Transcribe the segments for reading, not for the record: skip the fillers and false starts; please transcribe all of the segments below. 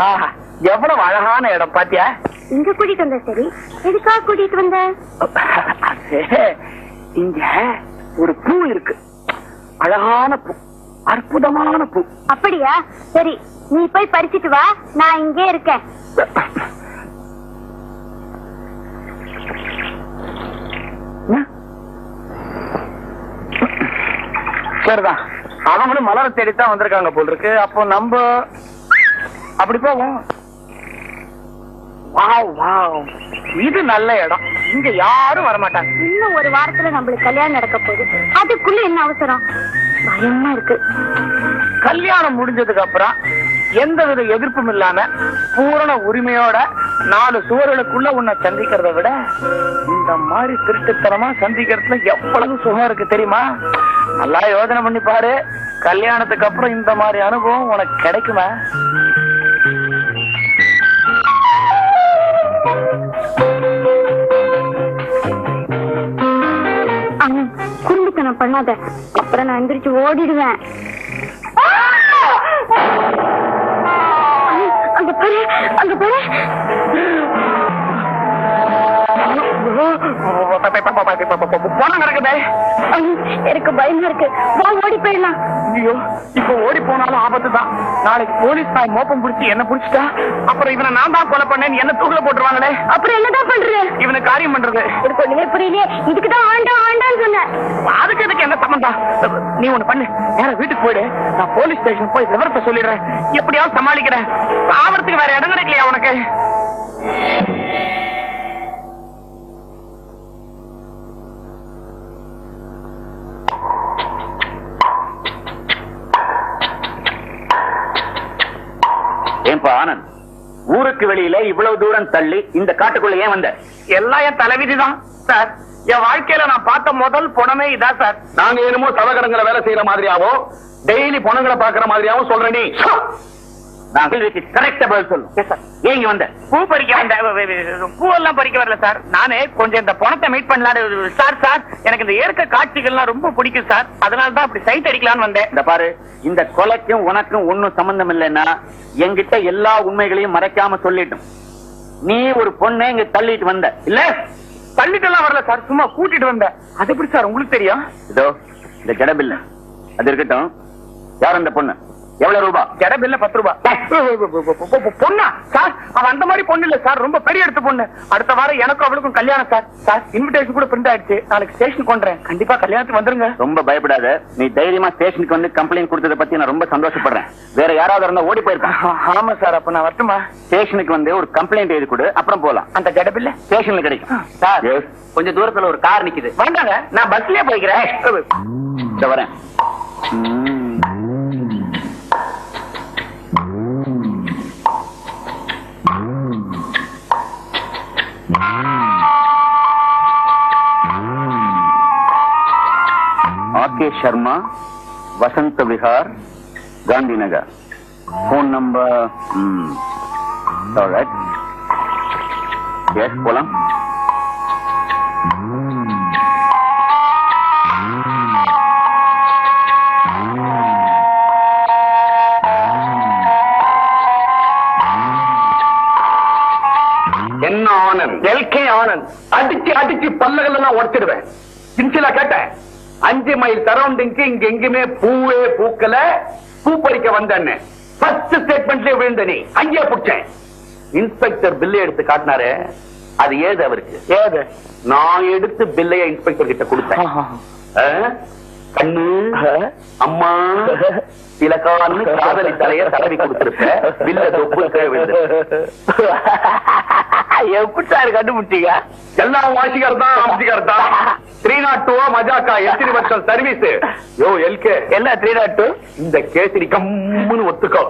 ஆஹா, எவ்வளவு அழகான இடம் பாத்தியா? இங்க கூட்டிட்டு வந்த சரி, எதுக்காக கூட்டிட்டு வந்த? இங்க ஒரு பூ இருக்கு, அழகான பூ, அற்புதமான பூ. அப்படியா? சரி, நீ போய் பறிச்சிட்டு வா, நான் இங்கே இருக்கேன். சரிதான், அவங்களும் மலரை தேடித்தான் வந்திருக்காங்க போல் இருக்கு. அப்போ நம்ம அப்படி போவோம். வாவ் வாவ், இது நல்ல இடம், இங்க யாரும் வரமாட்டாங்க. இன்னும் ஒரு வாரத்துல நம்மளுக்கு கல்யாணம் நடக்க போகுது, அதுக்குள்ள என்ன அவசரம்? பயமா இருக்கு. கல்யாணம் முடிஞ்சதுக்கு அப்புறம் எந்த வித எதிர்ப்பும் இல்லாம பூரண உரிமையோட 4 சுவர்களுக்குள்ள உன்னை சந்திக்கிறத விட இந்த மாதிரி திருட்டுத்தனமா சந்திக்கிறதுல எவ்வளவு சுகம் இருக்கு தெரியுமா? நல்லா யோசனை பண்ணி பாரு, கல்யாணத்துக்கு அப்புறம் இந்த மாதிரி அனுபவம் உனக்கு கிடைக்குமா? குறும்புத்தனம் பண்ணாத, அப்புறம் நான் எந்திரிச்சு ஓடிடுவேன். அங்க பாரு, அங்க பாரு. எனக்கு பயமா இருக்கு, வா ஓடி போயிடலாம். ஐயோ, இப்ப ஓடி போனாலும் ஆபத்து தான். நாளைக்கு போலீஸ் நாய் மோப்பம் பிடிச்சி என்ன பிடிச்சிட்டா அப்புறம் இவனை நான் தான் கொலை பண்ணேன்னு என்ன தூக்கில போட்டுருவாங்களே. அப்புறம் என்னதான் பண்றது? இவனை காரியம் பண்றது எனக்கு ஒண்ணுமே புரியலையே. இதுக்குதான் ஆண்டாம் ஆண்டான்னு சொன்னேன். அதுக்கு இதுக்கு என்ன சம்பந்தம்? நீ ஒண்ணு பண்ணு, நேரா வீட்டுக்கு போயிடு, நான் போலீஸ் ஸ்டேஷன் போய் விவரத்தை சொல்லிடுறேன். எப்படியாவது சமாளிக்கிறேன். ஆவறதுக்கு வேற இடம் கிடைக்கலையா உனக்கு? ஏன்பா ஆனந்த், ஊருக்கு வெளியில இவ்வளவு தூரம் தள்ளி இந்த காட்டுக்குள்ள ஏன் வந்த? எல்லாம் என் தலைவிதிதான் சார். என் வாழ்க்கையில நான் பார்த்த முதல் பணமே இதான் சார். நாங்க என்னமோ தவகடங்களை வேலை செய்யற மாதிரியாவோ டெய்லி பணங்களை பாக்குற மாதிரியாவும் சொல்றேன். நீ நான் கரெக்டா பதில் சொல்லு. ஏங்க வந்த? பூ பறிக்க வந்த. பூவெல்லாம் பறிக்க வரல சார், நானே கொஞ்சம் இந்த பணத்தை மீட் பண்ணலான்னு. சார் சார், எனக்கு இந்த இயற்கை காட்சிகள்லாம் ரொம்ப பிடிக்கும் சார், அதனால தான் அப்படி சைட் அடிக்கலான்னு வந்தேன். இந்த பாரு, இந்த கொலைக்கும் உனக்கும் ஒன்னும் சம்பந்தம் இல்லைன்னா என்கிட்ட எல்லா உண்மைகளையும் மறைக்காம சொல்லிட்டும். நீ ஒரு பொண்ணை இங்க தள்ளிட்டு வந்த இல்ல? தள்ளிட்டு எல்லாம் வரல சார், சும்மா கூட்டிட்டு வந்தேன். அது எப்படி சார் உங்களுக்கு தெரியும்? இதோ இந்த ஜடபில்ல அது இருக்கட்டும். யார் அந்த பொண்ணு? எவ்வளவு ரூபா? ஜடபில்ல 10 ரூபாய். பொண்ணா சார்? அவன் அந்த மாதிரி பொண்ணு இல்ல சார், ரொம்ப பெரிய எடுத்த பொண்ணு. அடுத்த வாரம் எனக்கும் அவளுக்கும் கல்யாணம் சார். சார் இன்விடேஷன் கூட பிரிண்ட் ஆயிடுச்சு, நாளைக்கு ஸ்டேஷன் கொண்டுறேன், கண்டிப்பா கல்யாணத்துக்கு வந்துருங்க. ரொம்ப பயப்படாத, நீ தைரியமா ஸ்டேஷனுக்கு வந்து கம்ப்ளைண்ட் கொடுத்ததை பத்தி நான் ரொம்ப சந்தோஷப்படுறேன். வேற யாராவது இருந்தா ஓடி போயிருப்பான். ஆமா சார், அப்ப நான் வரட்டுமா? ஸ்டேஷனுக்கு வந்து ஒரு கம்ப்ளைண்ட் எழுதி கொடு, அப்புறம் போலாம். அந்த ஜடபில்ல ஸ்டேஷன்ல கிடைக்கும் சார். கொஞ்சம் தூரத்துல ஒரு கார் நிக்குது. வேண்டாங்க, நான் பஸ்லயே போய்க்கிறேன். இந்த வரேன். R K Sharma, Vasant Vihar, Gandhinagar. Phone number alright. Yes, போலாம். என்ன ஆனந்த்? எல்கே ஆனந்த். அடிச்சு அடிச்சு பல்லகெல்லாம் உடைச்சிடுவேன். சின்சிலா கேட்டேன். 5 மைல் சரௌண்டிங்க்கு இங்க எங்குமே பூவே பூக்கல, பூ பறிக்க வந்தேன்னு ஃபர்ஸ்ட் ஸ்டேட்மெண்ட்லயே விழுந்த நீ. அங்கேயே புடிச்சேன். இன்ஸ்பெக்டர் பில்லை எடுத்து காட்டினாரு. அது ஏது அவருக்கு? ஏது? நான் எடுத்து பில்லைய இன்ஸ்பெக்டர் கிட்ட கொடுத்தேன். கண்ணு அம்மா திலகான்னு காதலி தலைய தடவி கொடுத்திருப்ப. பில்ல தொப்பு விழுது. எப்படி சார் கண்டுபிடிச்சீங்க? எல்லாம் வாசிகர் தான், ஆம்சிகர் தான். 302 மஜாக்கா எத்தனை வருஷம் சர்வீஸ்? யோ எல்கே, என்ன 302? இந்த கேசரி கம்முன்னு ஒத்துக்கோ.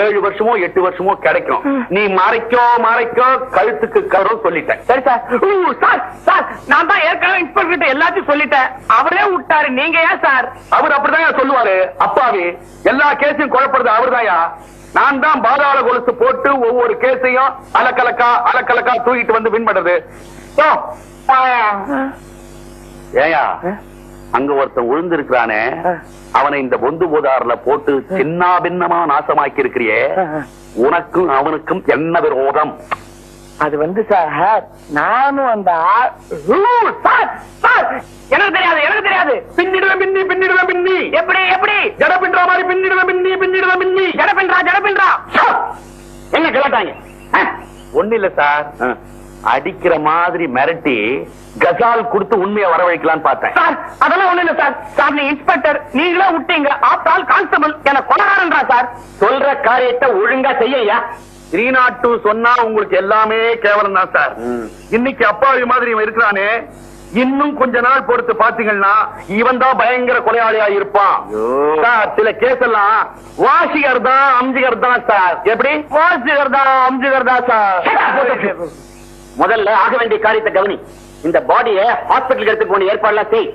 7 வருஷமோ 8 வருஷமோ கிடைக்கும். நீ மறைக்கோ கழுத்துக்கு கரும் சொல்லிட்டேன். சரி சார். சார் சார், நான் தான் ஏற்கனவே இன்ஸ்பெக்டர் கிட்ட எல்லாத்தையும் சொல்லிட்டேன், அவரே விட்டாரு. நீங்க ஏன் சார்? அவர் அப்படிதான் சொல்லுவாரு. அப்பாவி, எல்லா கேஸையும் குழப்பறது அவர்தாயா. நான் தான் பாதாள கொலுசு போட்டு ஒவ்வொரு கேஸையும் அலக்கலக்கா தூக்கிட்டு வந்து வின் பண்றது. ஏயா அங்க ஒருத்தன் விழுந்திருக்கிறானே, அவனை இந்த பொந்து போதாறுல போட்டு சின்ன பின்னமா நாசமாக்கி இருக்கிறியே, உனக்கும் அவனுக்கும் என்ன விரோதம்? அது வந்து சார், நானும் அந்த எனக்கு தெரியாது, எனக்கு தெரியாது. பின்னிடுவேன் பின்னி, பின்னிடுவேன் பின்னி. எப்படி எப்படி? ஜட பின்றா மாதிரி பின்னிடுவேன் பின்னி, பின்னிடுவேன் பின்னி. ஜட பின்றா, ஜட பின்றா. என்ன கேட்டாங்க? ஒண்ணு இல்ல சார், அடிக்கிற மாதிரி மிரட்டி கசால் கொடுத்து உண்மையை வரவழைக்கலான்னு பார்த்தேன். சார் அதெல்லாம் ஒண்ணு இல்ல சார். சார் நீ இன்ஸ்பெக்டர், நீங்களே விட்டீங்க. ஆப்டால் கான்ஸ்டபிள் என்ன கொலகாரன்றா சார். சொல்ற காரியத்தை ஒழுங்கா செய்யா. 302 சொன்னா உங்களுக்கு எல்லாமே கேவலம் தான் சார். இன்னைக்கு அப்பாவி மாதிரி இவன் இருக்கிறானே, இன்னும் கொஞ்ச நாள் பொறுத்து பாத்தீங்கன்னா இவன் தான் பயங்கர கொலையாளியா இருப்பான் சார். சில கேஸ் எல்லாம் வாசிகர் தான் அம்ஜிகர் தான் சார். எப்படி? வாசிகர் தான் அம்ஜிகர் தான் சார். முதல்ல ஆக வேண்டிய காரியத்தை கவனி. இந்த பாடியை ஹாஸ்பிட்டலுக்கு எடுத்து போன ஏற்பாடுலாம் செய்.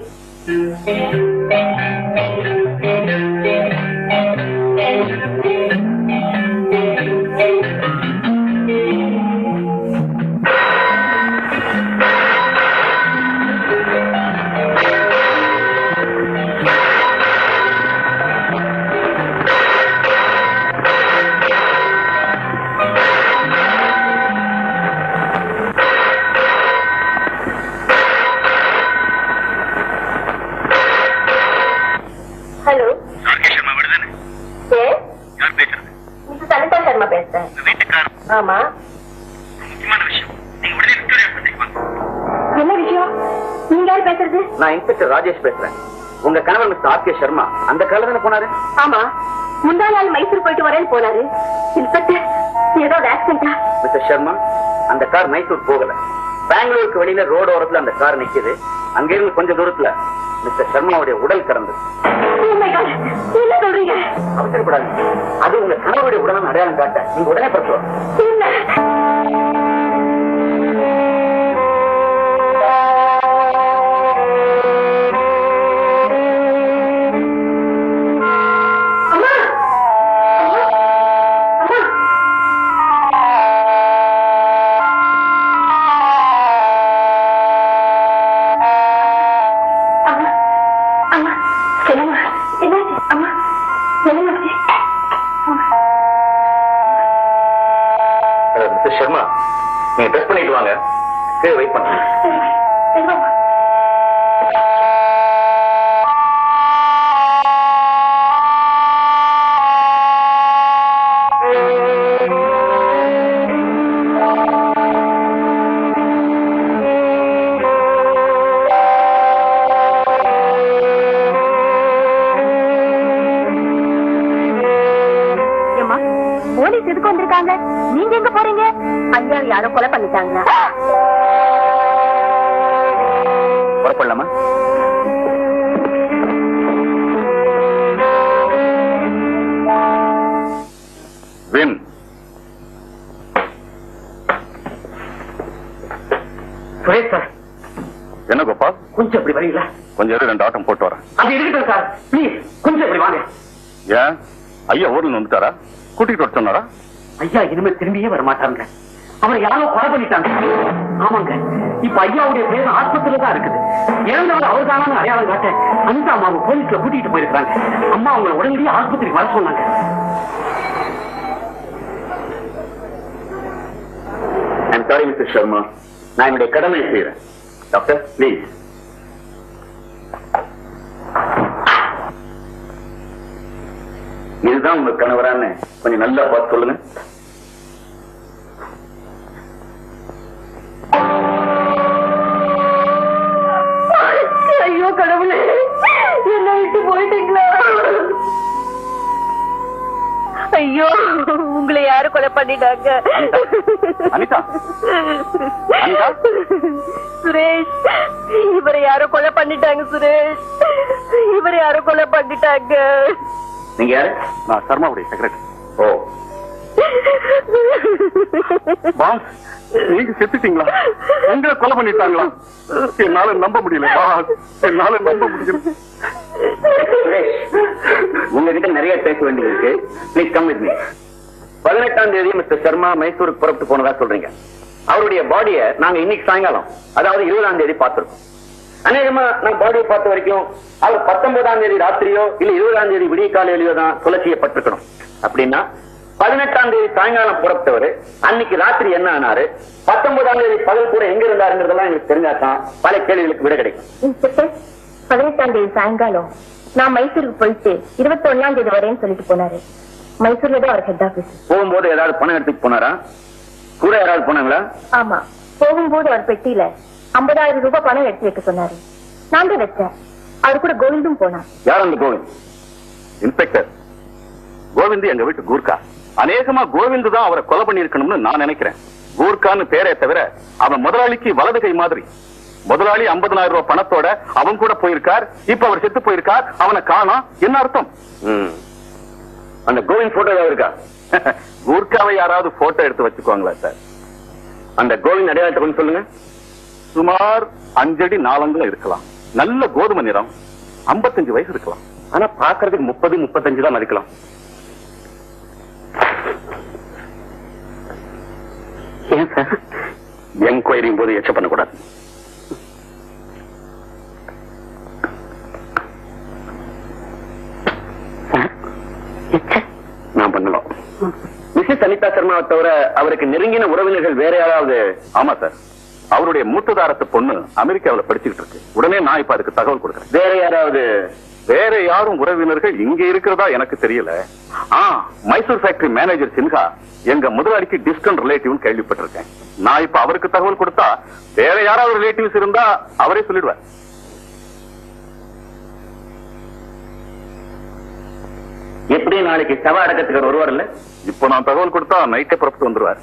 ஹலோ, சர்மா விடுதேன். யார் பேசுறது? மிஸ்டர் சனிதா சர்மா பேசுறேன். வீட்டுக்கார். ஆமா, முக்கியமான விஷயம். நீங்க உடனே விக்டோரியா பத்திரிக்கை. என்ன விஷயம்? நீங்க யார் பேசுறது? நான் இன்ஸ்பெக்டர் ராஜேஷ் பேசுறேன். உங்க கணவர் மிஸ்டர் ஆர் கே சர்மா அந்த காலம் தானே போனாரு? ஆமா, முந்தா நாள் மைசூர் போயிட்டு வரேன்னு போனாரு. இன்ஸ்பெக்டர், ஏதாவது ஆக்சிடென்டா? மிஸ்டர் சர்மா, அந்த கார் மைசூர் போகல. பெங்களூருக்கு வெளியில ரோடு ஓரத்துல அந்த கார் நிக்குது. அங்கிருந்து கொஞ்சம் தூரத்துல மிஸ்டர் சர்மாவுடைய உடல் கிடந்தது. Oh my God, என்ன சொல்றீங்க? அவசரப்படாது. அது உங்க கணவருடைய உடலான அடையாளம் காட்ட நீங்க உடனே பற்றுவோம். என்ன? அம்மா! அம்மா! அம்மா! அம்மா! என்னம்மா? என்னாச்சு? அம்மா! என்னாச்சு? மிஸ்டர் சர்மா, நீங்க டெஸ்ட் பண்ணிட்டு வாங்க. வெயிட் பண்ணுங்க. என்னம்மா? போலீஸ் எதுக்கு வந்திருக்காங்க? நீங்க எங்க போறீங்க? ஐயா யாரோ கொலை பண்ணிட்டாங்களா? புறப்படலாமா? வின். சுரேஷ் சார், என்ன கோபால், கொஞ்சம் இப்படி வரீங்களா? கொஞ்சம் 2 ஆட்டம் போட்டு வரேன். அது இருக்கட்டும் சார், பிளீஸ் கொஞ்சம் இப்படி வாங்க. ஏன் ஐயா ஊர்ல வந்துட்டாரா? கூட்டிட்டு வர சொன்னாரா? ஐயா இனிமே திரும்பியே வர மாட்டாங்க. அவரை யாரோ கொலை பண்ணிட்டாங்க. ஆமாங்க, இப்ப ஐயாவுடைய பேர் ஆஸ்பத்திரியில தான் இருக்குது. இறந்தவர் அவர் தானு அடையாளம் காட்ட அந்த அம்மாவை போலீஸ்ல கூட்டிட்டு போயிருக்காங்க. அம்மா அவங்களை உடனடியே ஆஸ்பத்திரிக்கு வர சொன்னாங்க. சாரி மிஸ்டர் சர்மா, நான் என்னுடைய கடமை செய்யறேன். Doctor please. இதுதான் உங்க கணவரான்னு கொஞ்சம் நல்லா பார்த்து சொல்லுங்க. ஐயோ கடவுளே, என்ன விட்டு போயிட்டீங்களா? ஐயோ, உங்களை யாரு கொலை பண்ணிட்டாங்க? அனிதா, அனிதா, சுரேஷ், இவரை யாரோ கொலை பண்ணிட்டாங்க. சுரேஷ், இவரை யாரோ கொலை பண்ணிட்டாங்க. நீங்க யாரு? நான் சர்மாவுடைய செக்ரட்டரி. ஓ, பாஸ், நீங்க செத்துட்டீங்களா? உங்களை கொலை பண்ணிட்டாங்களா? என்னால நம்ப முடியல பாஸ், என்னால நம்ப முடியல. உங்ககிட்ட நிறைய பேச வேண்டியது இருக்கு. Please come with me. 18ஆம் தேதி மிஸ்டர் சர்மா மைசூருக்கு புறப்பட்டு போனதா சொல்றீங்க. அவருடைய பாடியை நாங்க இன்னைக்கு சாயங்காலம், அதாவது 20ஆம் தேதி பார்த்திருக்கோம். அநேகமா நான் பாடியை பார்த்த வரைக்கும் அவர் 19ஆம் தேதி ராத்திரியோ இல்ல 20ஆம் தேதி விடிய காலையிலயோ தான் கொலை செய்யப்பட்டிருக்கணும். அப்படின்னா 18ஆம் தேதி சாயங்காலம் புறப்பட்டவர் அன்னைக்கு ராத்திரி என்ன ஆனாரு, 19ஆம் தேதி பகல் கூட எங்க இருந்தாருங்கிறதெல்லாம் எனக்கு தெரிஞ்சாதான் பல கேள்விகளுக்கு விட கிடைக்கும். இன்ஸ்பெக்டர், 18ஆம் தேதி சாயங்காலம் நான் மைசூருக்கு போயிட்டு 21ஆம் தேதி வரேன்னு சொல்லிட்டு போனாரு. மைசூர்ல தான் அவர் ஹெட் ஆபீஸ். போகும்போது ஏதாவது பணம் எடுத்துட்டு போனாரா? கூட யாராவது போனாங்களா? ஆமா, போகும்போது அவர் பெட்டியில 50,000 ரூபாய் பணம் எடுத்து வைக்க சொன்னாரு. நான் தான் வச்சேன். அவர் கூட கோவிந்தும் போனார். யார் அந்த கோவிந்த்? இன்ஸ்பெக்டர், கோவிந்த் எங்க வீட்டு கூர்க்கா. அநேகமா கோவிந்த் தான் அவரை கொலை பண்ணிருக்கணும்னு நான் நினைக்கிறேன். கூர்க்கான்னு பேரே தவிர அவன் முதலாளிக்கு வலது கை மாதிரி. முதலாளி 50,000 ரூபாய் பணத்தோட அவன் கூட போயிருக்கார். இப்ப அவர் செத்து போயிருக்கார். அவனை காணோம். என்ன அர்த்தம்? அந்த கோவிந்த் போட்டோ ஏதாவது இருக்கா? கூர்க்காவை யாராவது போட்டோ எடுத்து வச்சுக்குவாங்களா சார்? அந்த கோவிந்த் அடையாளத்தை கொஞ்சம் சொல்லுங்க. சுமார் 5 அடி 4 அங்குலம் இருக்கலாம். நல்ல கோதுமை நிறம். 55 வயசு இருக்கலாம். ஆனா பாக்குறதுக்கு 30-35 தான் மதிக்கலாம். ஏன் சார் என்கொயரிங் போது எச்ச பண்ணக்கூடாது? நான் பண்ணலாம். மிஸ்ஸஸ் அனிதா சர்மாவை தவிர அவருக்கு நெருங்கின உறவினர்கள் வேற யாராவது? ஆமா சார், அவருடைய மூத்ததாரத்து பொண்ணு அமெரிக்காவில் படிச்சுக்கிட்டு இருக்கு. உடனே நான் இப்ப அதுக்கு தகவல் கொடுக்குறேன். வேற யாராவது? வேற யாரும் உறவினர்கள் இங்க இருக்கிறதா எனக்கு தெரியல. மைசூர் ஃபேக்டரி மேனேஜர் சின்ஹா எங்க முதலாளிக்கு டிஸ்டன்ட் ரிலேட்டிவ் கேள்விப்பட்டிருக்கேன். நான் இப்ப அவருக்கு தகவல் கொடுத்தா வேற யாராவது ரிலேட்டிவ்ஸ் இருந்தா அவரே சொல்லிடுவார். எப்படி நாளைக்கு சவ அடக்கத்துக்கு வருவார் இல்ல? இப்போ நான் தகவல் கொடுத்தா நைட்டே புறப்பட்டு வந்துருவார்.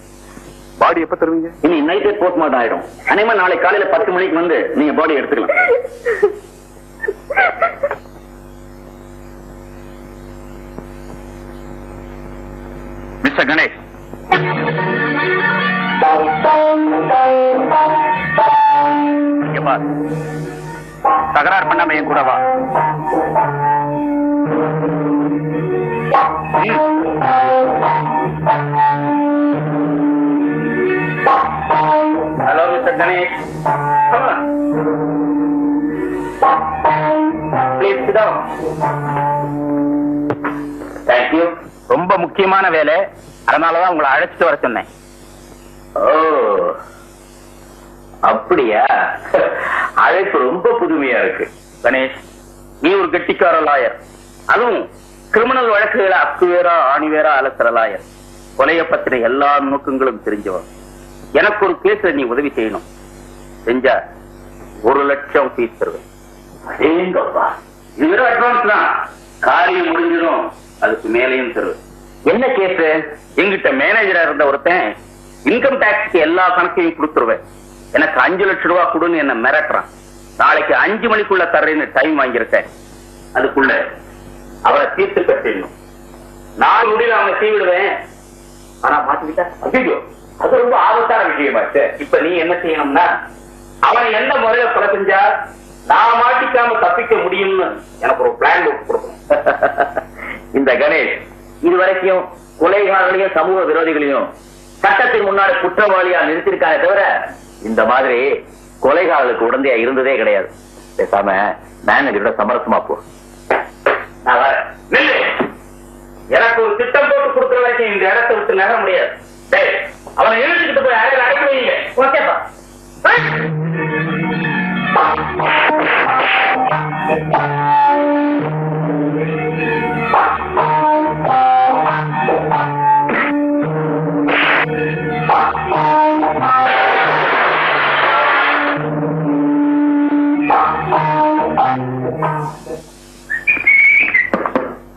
பாடி எப்ப தருவீங்க? இனி நைட்டே போஸ்ட்மார்ட்டம் ஆயிடும். அநேகமா நாளை காலையில 10 மணிக்கு வந்து நீங்க பாடி எடுத்துக்கலாம். மிஸ்டர் கணேஷ், இங்க பாரு. தகராறு பண்ணாம என் கூட வா. Hello mister Ganesh, please sit down. Thank you. ரொம்ப முக்கியமான வேலை, அதனாலதான் உங்களை அழைச்சிட்டு வர சொன்னேன். ஓ அப்படியா? அழைப்பு ரொம்ப புதுமையா இருக்கு. கணேஷ், நீ ஒரு கெட்டிக்கார லாயர். அதுவும் கிரிமினல் வழக்குகளை அக்குவேரா ஆணிவேரா அலசுற லாயர். கொலைய பத்திர எல்லா நோக்கங்களும் தெரிஞ்சவன். எனக்கு ஒரு கேஸ்ல நீ உதவி செய்யணும். செஞ்சா 1 லட்சம் ஃபீஸ் தருவேன். அதேங்கப்பா, இது அட்வான்ஸ் தான். காரியம் முடிஞ்சிடும், அதுக்கு மேலையும் தருவேன். என்ன கேஸ்? எங்கிட்ட மேனேஜரா இருந்த ஒருத்தன் இன்கம் டாக்ஸ்க்கு எல்லா கணக்கையும் கொடுத்துருவேன். எனக்கு 5 லட்சம் ரூபாய் கொடுன்னு என்ன மிரட்டுறான். நாளைக்கு 5 மணிக்குள்ள தர்றேன்னு டைம் வாங்கியிருக்கேன். அதுக்குள்ள அவரை தீர்த்து கட்டிடணும். 4 முடியல அவனை தீவிடுவேன். ஆனா மாத்திக்கிட்டா ஐயோ, அது ரொம்ப ஆபத்தான விஷயமாச்சு. இப்ப நீ என்ன செய்யணும்னா, அவனை எந்த முறையில கொலை செஞ்சா நான் மாட்டிக்காம தப்பிக்க முடியும்னு எனக்கு ஒரு பிளான் கொடுக்கணும். இந்த கணேஷ் இதுவரைக்கும் கொலைகாரர்களையும் சமூக விரோதிகளையும் சட்டத்தின் முன்னாடி குற்றவாளியா நிறுத்திருக்கானே தவிர இந்த மாதிரி கொலைகாரர்களுக்கு உடந்தையா இருந்ததே கிடையாது. பேசாம மேனேஜரோட சமரசமா போ. நான் வரேன். நில்லு. எனக்கு ஒரு திட்டம் போட்டு கொடுக்குற வரைக்கும் இந்த இடத்தை விட்டு நகர முடியாது. அவனை இழுத்துக்கிட்டு போய் அறையில் அடைக்க வைங்க. ஓகேப்பா?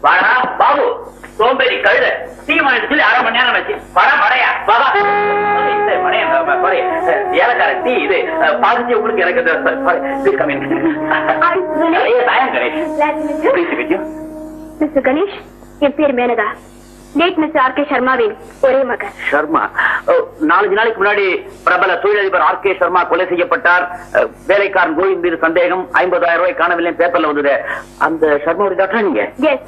வாடா பாபு, சோம்பேறி கழுத. டீ சொல்லி 1/2 மணி நேரம் வச்சு வர மடையா பாபா. ஏலக்கார டீ இது பாதிச்சு உங்களுக்கு எனக்கு மிஸ்டர் கணேஷ், என் பேர் Menaka. Late mister R K சர்மாவின் ஒரே மகன். சர்மா 4 நாளைக்கு முன்னாடி பிரபல தொழிலதிபர் ஆர் கே சர்மா கொலை செய்யப்பட்டார். வேலைக்காரன் கோவிந்த் மீது சந்தேகம். 50,000 ரூபாய் காணவில்லை, பேப்பர்ல வந்தது. அந்த சர்மாவுடைய டாக்டர் நீங்க? எஸ்.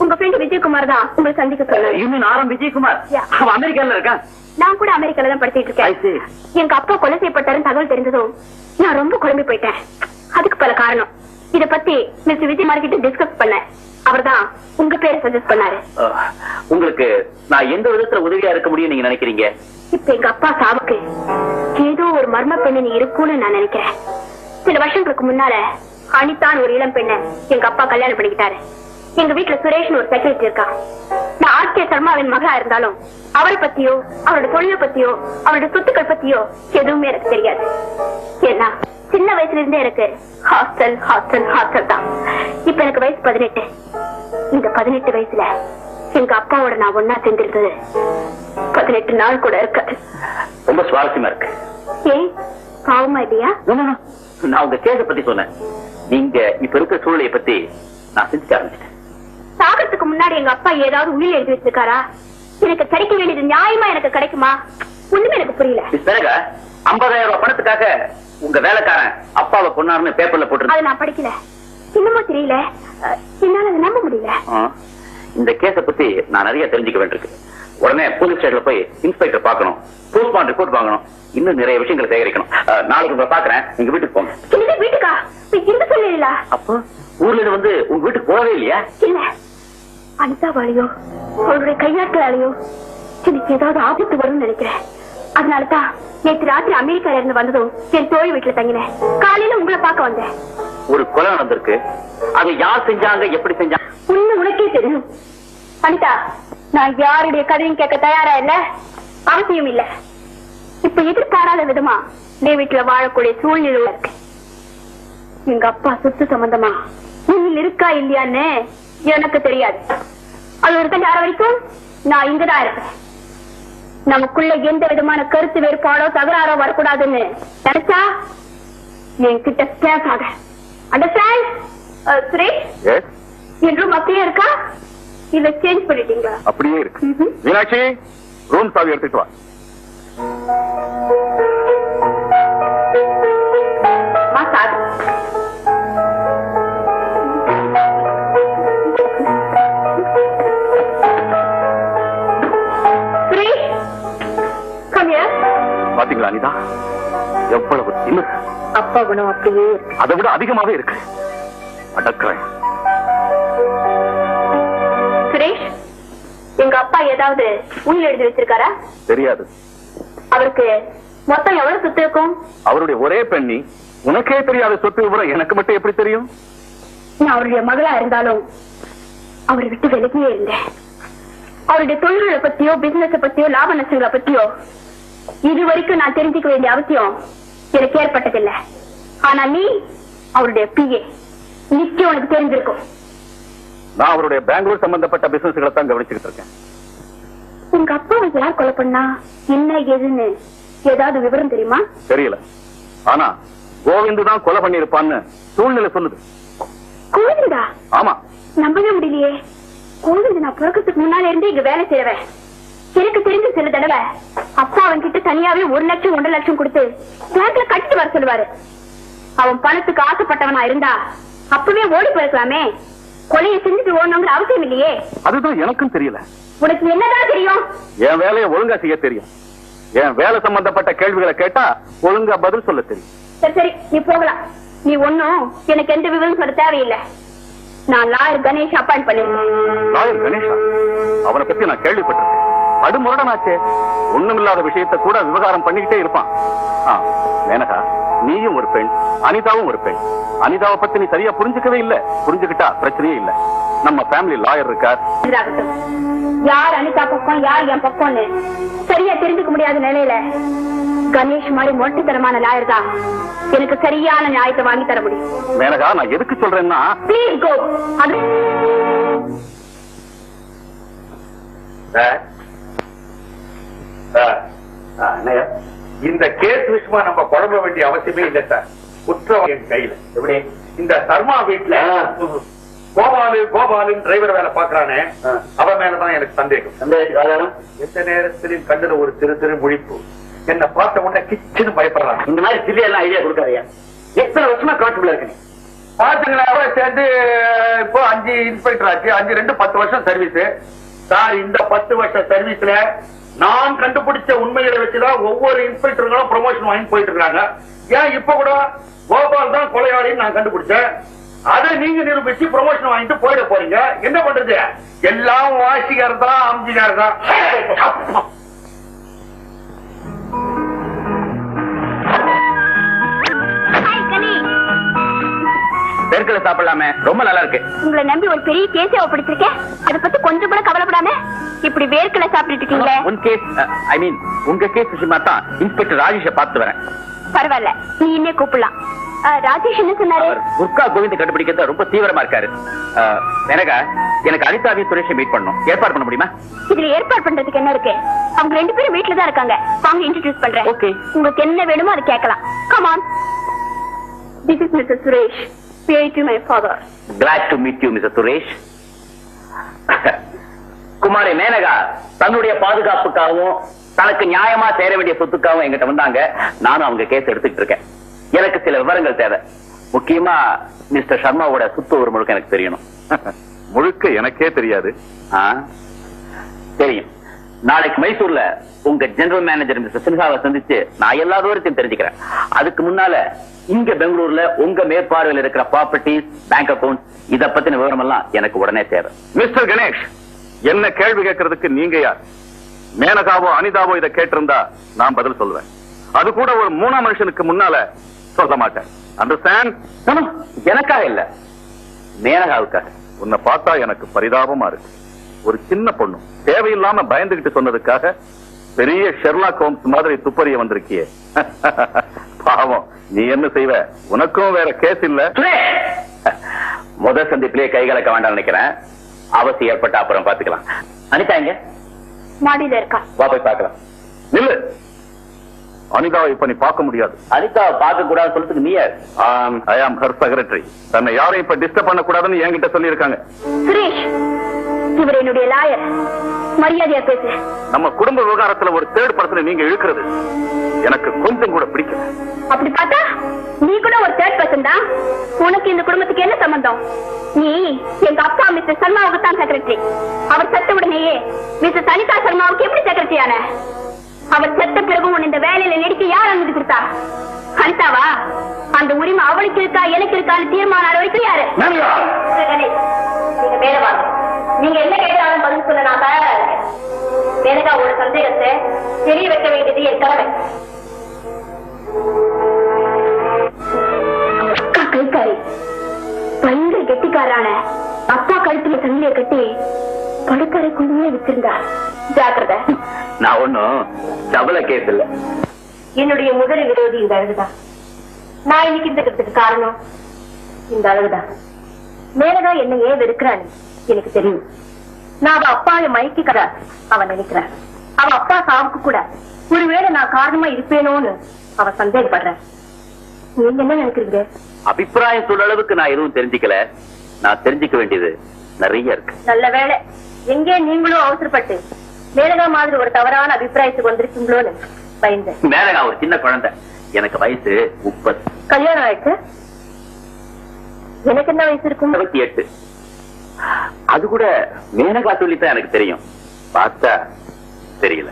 உங்க ஃப்ரெண்ட் விஜயகுமார் தான் உங்களை சந்திக்க சொன்னார். இன்னும் ஆரம் விஜயகுமார்? அவன் அமெரிக்கால இருக்கான். நான் கூட அமெரிக்கால தான் படிச்சிட்டு இருக்கேன். எங்க அப்பா கொலை செய்யப்பட்டாருன்னு தகவல் தெரிஞ்சதும் நான் ரொம்ப குழம்பி போயிட்டேன். அதுக்கு பல காரணம். இத பத்தி மிஸ்டர் விஜயகுமார் கிட்ட டிஸ்கஸ் பண்ண. அவர்தான் உங்க பேரை சஜஸ்ட் பண்ணாரு. உங்களுக்கு நான் எந்த விதத்துல உதவியா இருக்க முடியும் நீங்க நினைக்கிறீங்க? இப்ப எங்க அப்பா சாவுக்கு ஏதோ ஒரு மர்ம பெண்ணு இருக்கும்னு நான் நினைக்கிறேன். சில வருஷங்களுக்கு முன்னால அனிதான் ஒரு இளம் பெண்ணை எங்க அப்பா கல்யாணம் பண்ணிக்கிட்டாரு. எங்க வீட்டுல சுரேஷ்னு ஒரு செக்ரட்டரி இருக்கா. நான் ஆர்கே சர்மாவின் மகா இருந்தாலும் அவரை பத்தியோ அவரோட தொழிலை பத்தியோ அவரோட சொத்துக்கள் பத்தியோ எதுவுமே எனக்கு தெரியாது. ஏன்னா சின்ன வயசுல இருந்தே எனக்கு ஹாஸ்டல் ஹாஸ்டல் ஹாஸ்டல் தான். இப்ப எனக்கு வயசு 18. இந்த 18 வயசுல எங்க அப்பாவோட நான் ஒன்னா சேர்ந்திருந்தது 18 நாள் கூட இருக்காது. ரொம்ப சுவாரஸ்யமா இருக்கு. ஏன் பாவமா இல்லையா? நான் உங்க கேஸ பத்தி சொன்னேன். நீங்க இப்ப இருக்க சூழ்நிலையை பத்தி நான் சிந்திக்க ஆரம்பிச்சிட்டேன். சாகறதுக்கு முன்னாடி எங்க அப்பா ஏதாவது உயிர் எழுதி வச்சிருக்காரா? எனக்கு கிடைக்க வேண்டியது நியாயமா எனக்கு கிடைக்குமா? ஒண்ணுமே எனக்கு புரியல. 50,000 ரூபாய் பணத்துக்காக உங்க வேலைக்காரன் அப்பாவை கொண்டாருன்னு பேப்பர்ல போட்டு அதை நான் படிக்கல. இன்னமும் தெரியல. என்னால அதை நம்ப முடியல. இந்த கேஸ பத்தி நான் நிறைய தெரிஞ்சுக்க வேண்டியிருக்கு. உடனே போலீஸ் ஸ்டேஷன்ல போய் இன்ஸ்பெக்டர் பார்க்கணும், போஸ்ட்மார்டம் ரிப்போர்ட் வாங்கணும், இன்னும் நிறைய விஷயங்களை சேகரிக்கணும். நாளைக்கு உங்களை பாக்குறேன். எங்க வீட்டுக்கு போங்க. வீட்டுக்கா? இந்த சொல்லல. அப்போ ஊர்ல வந்து உங்க வீட்டுக்கு போகவே இல்லையா? இல்ல. அனிதாவாலையோ அவருடைய கையாட்களாலேயோ எனக்கு ஏதாவது ஆபத்து வரும்னு நினைக்கிறேன். அதனாலதான் நேற்று ராத்திரி அமெரிக்கால இருந்து வந்ததும் என் தோழி வீட்டுல தங்கினேன். காலையில உங்களை பார்க்க வந்தேன். ஒரு கொலை நடந்திருக்கு. அதை யார் செஞ்சாங்க, எப்படி செஞ்சாங்க ஒண்ணு உனக்கே தெரியும். அனிதா, நான் யாருடைய கதையும் கேட்க தயாரா இல்ல, அவசியம் இல்ல. இப்ப எதிர்பாராத விதமா நீ வீட்டுல வாழக்கூடிய சூழ்நிலை இருக்கு. எங்க அப்பா சொத்து சம்பந்தமா நீங்க இருக்கா இல்லையான்னு எனக்கு தெரியாது. அது ஒரு யார வரைக்கும் நான் இங்கதான் இருப்பேன். நமக்குள்ள எந்த விதமான கருத்து வேறுபாடோ தகராறோ வரக்கூடாதுன்னு நினைச்சா என்கிட்ட பேசாத. அண்டர்ஸ்டாண்ட்? சுரேஷ், என் ரூம் அப்படியே இருக்கா இல்ல சேஞ்ச் பண்ணிட்டீங்களா? அப்படியே இருக்கு. மீனாட்சி, ரூம் சாவி எடுத்துட்டு வா. சாவி பாத்தீங்களா அனிதா, எவ்வளவு திமிர். அப்பா குணம் அப்படியே அதை விட அதிகமாவே இருக்கு. அடக்கிறேன். சுரேஷ், எங்க அப்பா ஏதாவது உயிர் எழுதி வச்சிருக்காரா? தெரியாது. அவருக்கு மொத்தம் எவ்வளவு சொத்து இருக்கும்? அவருடைய ஒரே பெண்ணி. உனக்கே தெரியாத சொத்து விவரம் எனக்கு மட்டும் எப்படி தெரியும்? நான் அவருடைய மகளா இருந்தாலும் அவரை விட்டு விலகியே இருந்தேன். அவருடைய தொழில்களை பத்தியோ பிசினஸ் பத்தியோ லாப நஷ்டங்களை பத்தியோ இது வரைக்கும் நான் தெரிஞ்சுக்க வேண்டிய அவசியம் எனக்கு ஏற்பட்டதில்லை. ஆனா நீ அவருடைய பிஏ, நிச்சயம் உனக்கு தெரிஞ்சிருக்கும். நான் அவருடைய பெங்களூர் சம்பந்தப்பட்ட பிசினஸ்களை தான் கவனிச்சுக்கிட்டு இருக்கேன். உங்க அப்பாவை யார் கொலை பண்ணா, என்ன ஏதுன்னு ஏதாவது விவரம் தெரியுமா? தெரியல. ஆனா கோவிந்து தான் கொலை பண்ணி இருப்பான்னு சூழ்நிலை சொல்லுது. கோவிந்தா? ஆமா. நம்பவே முடியலையே. கோவிந்த் நான் பிறக்கிறதுக்கு முன்னால இருந்து இங்க வேலை செய்யறவன். எனக்கு தெரிஞ்ச சில தடவை அப்பா அவன் கிட்ட தனியாவே 1 லட்சம் 1.5 லட்சம் கொடுத்து பேங்க்ல கட்டிட்டு வர சொல்லுவாரு. அவன் பணத்துக்கு ஆசைப்பட்டவனா இருந்தா அப்பவே ஓடி போயிருக்கலாமே. கொலையை செஞ்சுட்டு ஓடணுங்கிற அவசியம் இல்லையே. அதுதான் எனக்கும் தெரியல. உனக்கு என்னதான் தெரியும்? என் வேலையை ஒழுங்கா செய்ய தெரியும். என் வேலை சம்பந்தப்பட்ட கேள்விகளை கேட்டா ஒழுங்கா பதில் சொல்ல தெரியும். சரி சரி, நீ போகலாம். நீ ஒன்னும் எனக்கு எந்த விவரம் சொல்ல தேவையில்லை. நான் லாயர் கணேஷ் அப்பாயிண்ட் பண்ணிருக்கேன். லாயர் கணேஷா? அவனை பத்தி நான் கேள்விப்பட்டிருக்கேன். அடுமுரடனாச்சே. ஒண்ணுமில்லாத விஷயத்தை கூட விவகாரம் பண்ணிக்கிட்டே இருப்பான். மேனகா, நீயும் ஒரு பெண், அனிதாவும் ஒரு பெண். அனிதாவை பத்தி நீ சரியா புரிஞ்சுக்கவே இல்ல. புரிஞ்சுக்கிட்டா பிரச்சனையே இல்ல. நம்ம ஃபேமிலி லாயர் இருக்கார். யார் அனிதா பக்கம் யார் என் பக்கம்னு சரியா தெரிஞ்சுக்க முடியாத நிலையில கணேஷ் மாதிரி மொட்டைத்தனமான லாயர் தான் எனக்கு சரியான நியாயத்தை வாங்கி தர முடியும். மேனகா, நான் எதுக்கு சொல்றேன்னா, ப்ளீஸ் கோ. இந்த கேஸ் விஷயமா நம்ம குழம்ப வேண்டிய அவசியமே இல்லை சார். குற்றவாளியின் கையில. எப்படி? இந்த சர்மா வீட்டுல கோபாலு டிரைவர் வேலை பாக்குறானே, அவன் மேலதான் எனக்கு சந்தேகம். எந்த நேரத்திலும் கண்டது ஒரு திரு முழிப்பு. என்ன பார்த்த உடனே கிச்சனு பயப்படுறான். இந்த மாதிரி சிறிய எல்லாம் ஐடியா கொடுக்காதீங்க. எத்தனை வருஷமா காட்டுக்குள்ள இருக்கு. பாத்துங்களா, சேர்ந்து இப்போ 5 இன்ஸ்பெக்டர் ஆச்சு. 5 2 10 வருஷம் சர்வீஸ் சார். இந்த 10 வருஷம் சர்வீஸ்ல நான் கண்டுபிடிச்ச உண்மைகளை வச்சுதான் ஒவ்வொரு இன்ஸ்பெக்டர்களும் ப்ரமோஷன் வாங்கி போயிட்டு இருக்காங்க. ஏன் இப்ப கூட கோபால் தான் கொலையாளின்னு நான் கண்டுபிடிச்சேன். அதை நீங்க நிரூபிச்சு ப்ரமோஷன் வாங்கிட்டு போயிட போறீங்க. என்ன பண்றது? எல்லாம் வாசிகார் தான், அம்ஜிகார் தான். பெருக்களை சாப்பிடலாமே, ரொம்ப நல்லா இருக்கு. உங்களை நம்பி ஒரு பெரிய கேஸை ஒப்படைச்சிருக்கேன். அதை பத்தி கொஞ்சம் கூட கவலைப்படாம இப்படி வேர்க்கலை சாப்பிட்டு இருக்கீங்களே. உன் கேஸ், ஐ மீன் உங்க கேஸ் விஷயமா தான் இன்ஸ்பெக்டர் ராஜேஷை பார்த்து வரேன். பரவாயில்ல, நீ இன்னே கூப்பிடலாம். ராஜேஷ் என்ன சொன்னாரு? அவர் குர்கா கோவிந்த் கண்டுபிடிக்கிறது ரொம்ப தீவிரமா இருக்காரு. எனக்கு அனிதாவையும் சுரேஷை மீட் பண்ணணும். ஏற்பாடு பண்ண முடியுமா? இதுல ஏற்பாடு பண்றதுக்கு என்ன இருக்கு? அவங்க 2 பேரும் வீட்டுல தான் இருக்காங்க. வாங்க, இன்ட்ரோடியூஸ் பண்றேன். Okay. உங்களுக்கு என்ன வேணுமோ அதை கேட்கலாம். Come on. This is Mr. Suresh. Married to my father. Glad to meet you, Mr. Suresh. குமாரி மேனகா தன்னுடைய பாதுகாப்புக்காகவும் தனக்கு நியாயமா சேர வேண்டிய சொத்துக்காகவும் எங்கிட்ட வந்தாங்க. நானும் அவங்க கேஸ் எடுத்துக்கிட்டு இருக்கேன். எனக்கு சில விவரங்கள் தேவை. முக்கியமா மிஸ்டர் சர்மாவோட சொத்து ஒரு முழுக்க எனக்கு தெரியணும். முழுக்க எனக்கே தெரியாது. தெரியும். நாளைக்கு மைசூர்ல உங்க ஜெனரல் மேனேஜர் மிஸ்டர் சின்ஹாவை சந்திச்சு நான் எல்லா தூரத்தையும் தெரிஞ்சுக்கிறேன். அதுக்கு முன்னால இங்க பெங்களூர்ல உங்க மேற்பார்வையில் இருக்கிற ப்ராப்பர்ட்டிஸ், பேங்க் அக்கவுண்ட், இத பத்தின விவரம் எல்லாம் எனக்கு உடனே தேவை. மிஸ்டர் கணேஷ், என்ன கேள்வி கேட்கறதுக்கு நீங்க யார்? மேனகாவோ அனிதாவோ இதை கேட்டிருந்தா நான் பதில் சொல்லுவேன். அது கூட ஒரு 3ஆம் மனுஷனுக்கு முன்னால சொல்ல மாட்டேன். அண்டர்ஸ்டாண்ட்? எனக்காக இல்ல, மேனகாவுக்காக. உன்னை பார்த்தா எனக்கு பரிதாபமா இருக்கு. ஒரு சின்ன பொண்ணு தேவையில்லாம பயந்துகிட்டு சொன்னதுக்காக பெரிய ஷெர்லாக் ஹோம்ஸ் மாதிரி துப்பறிய வந்திருக்கியே. பாவம், நீ என்ன செய்வ? உனக்கும் வேற கேஸ் இல்ல. முதல் சந்திப்பிலேயே கை கலக்க வேண்டாம் நினைக்கிறேன். அவசியம் ஏற்பட்ட அப்புறம் பாத்துக்கலாம். அனிதா எங்க? மாடியில இருக்கா. வா போய் பாக்கலாம். இல்ல, அனிதாவை இப்ப நீ பார்க்க முடியாது. அனிதாவை பார்க்க கூடாது சொல்றதுக்கு நீ யார்? ஐ ஆம் ஹர் செக்ரட்டரி. தன்னை யாரையும் இப்ப டிஸ்டர்ப் பண்ண கூடாதுன்னு என்கிட்ட சொல்லி இருக்காங்க. சுரேஷ், இவர் என்னுடைய லாயர். மரியாதையா பேசு. நம்ம குடும்ப விவகாரத்துல ஒரு தேர்ட் பர்சன் நீங்க இழுக்கிறது எனக்கு கொஞ்சம் கூட பிடிக்கல. அப்படி பார்த்தா நீ கூட ஒரு தேர்ட் பர்சன் தான். உனக்கு இந்த குடும்பத்துக்கு என்ன சம்பந்தம்? நீ எங்க அப்பா மிஸ்டர் சர்மாவுக்கு தான் செக்ரட்டரி. அவர் செத்த உடனேயே மிஸ்டர் அனிதா சர்மாவுக்கு எப்படி செக்ரட்டரி ஆன? அவர் செத்த பிறகு உன் இந்த வேலையில நடிக்க யார் அனுமதி கொடுத்தா? அனிதாவா? அந்த உரிமை அவளுக்கு இருக்கா எனக்கு இருக்கான்னு தீர்மானம் வரைக்கும் யாரு? நீங்க மேல வாங்க. நீங்க என்ன கேட்டாலும் பதில் சொல்ல நான் தயாரா இருக்கேன். மேனகா ஒரு சந்தேகத்தை தெரிய வைக்க வேண்டியது என் கடமை. கைக்காரி பயங்கர கெட்டிக்காரான அப்பா கழுத்துல சங்கிலிய கட்டி படுக்கறைக்குள்ளேயே வச்சிருந்தார். ஜாக்கிரதை. நான் ஒண்ணும் டபுள கேஸ் இல்ல. என்னுடைய முதல் விரோதி இந்த அழகுதான். நான் இன்னைக்கு இருக்கிறதுக்கு காரணம் இந்த அழகுதான். மேலதா என்ன ஏன் வெறுக்கிறான்னு எனக்கு தெரியும். நான் அவ அப்பாவை மயக்கிக்கிறா அவன் நினைக்கிறான். அவ அப்பா சாவுக்கு கூட ஒருவேளை நான் காரணமா இருப்பேனோன்னு அவ சந்தேகப்படுறேன். நீங்க என்ன நினைக்கிறீங்க? அபிப்பிராயம் சொல்ற அளவுக்கு நான் எதுவும் தெரிஞ்சுக்கல. நான் தெரிஞ்சுக்க வேண்டியது நிறைய இருக்கு. நல்ல வேலை, எங்கே நீங்களும் அவசரப்பட்டு மேலகா மாதிரி ஒரு தவறான அபிப்பிராயத்துக்கு வந்திருக்கீங்களோன்னு பயந்தேன். மேலகா ஒரு சின்ன குழந்தை. எனக்கு வயசு 30. கல்யாணம் ஆயிடுச்சு. எனக்கு என்ன வயசு இருக்கும்? 28. அது கூட மேனகா சொல்லித்தான் எனக்கு தெரியும். பார்த்தா தெரியல.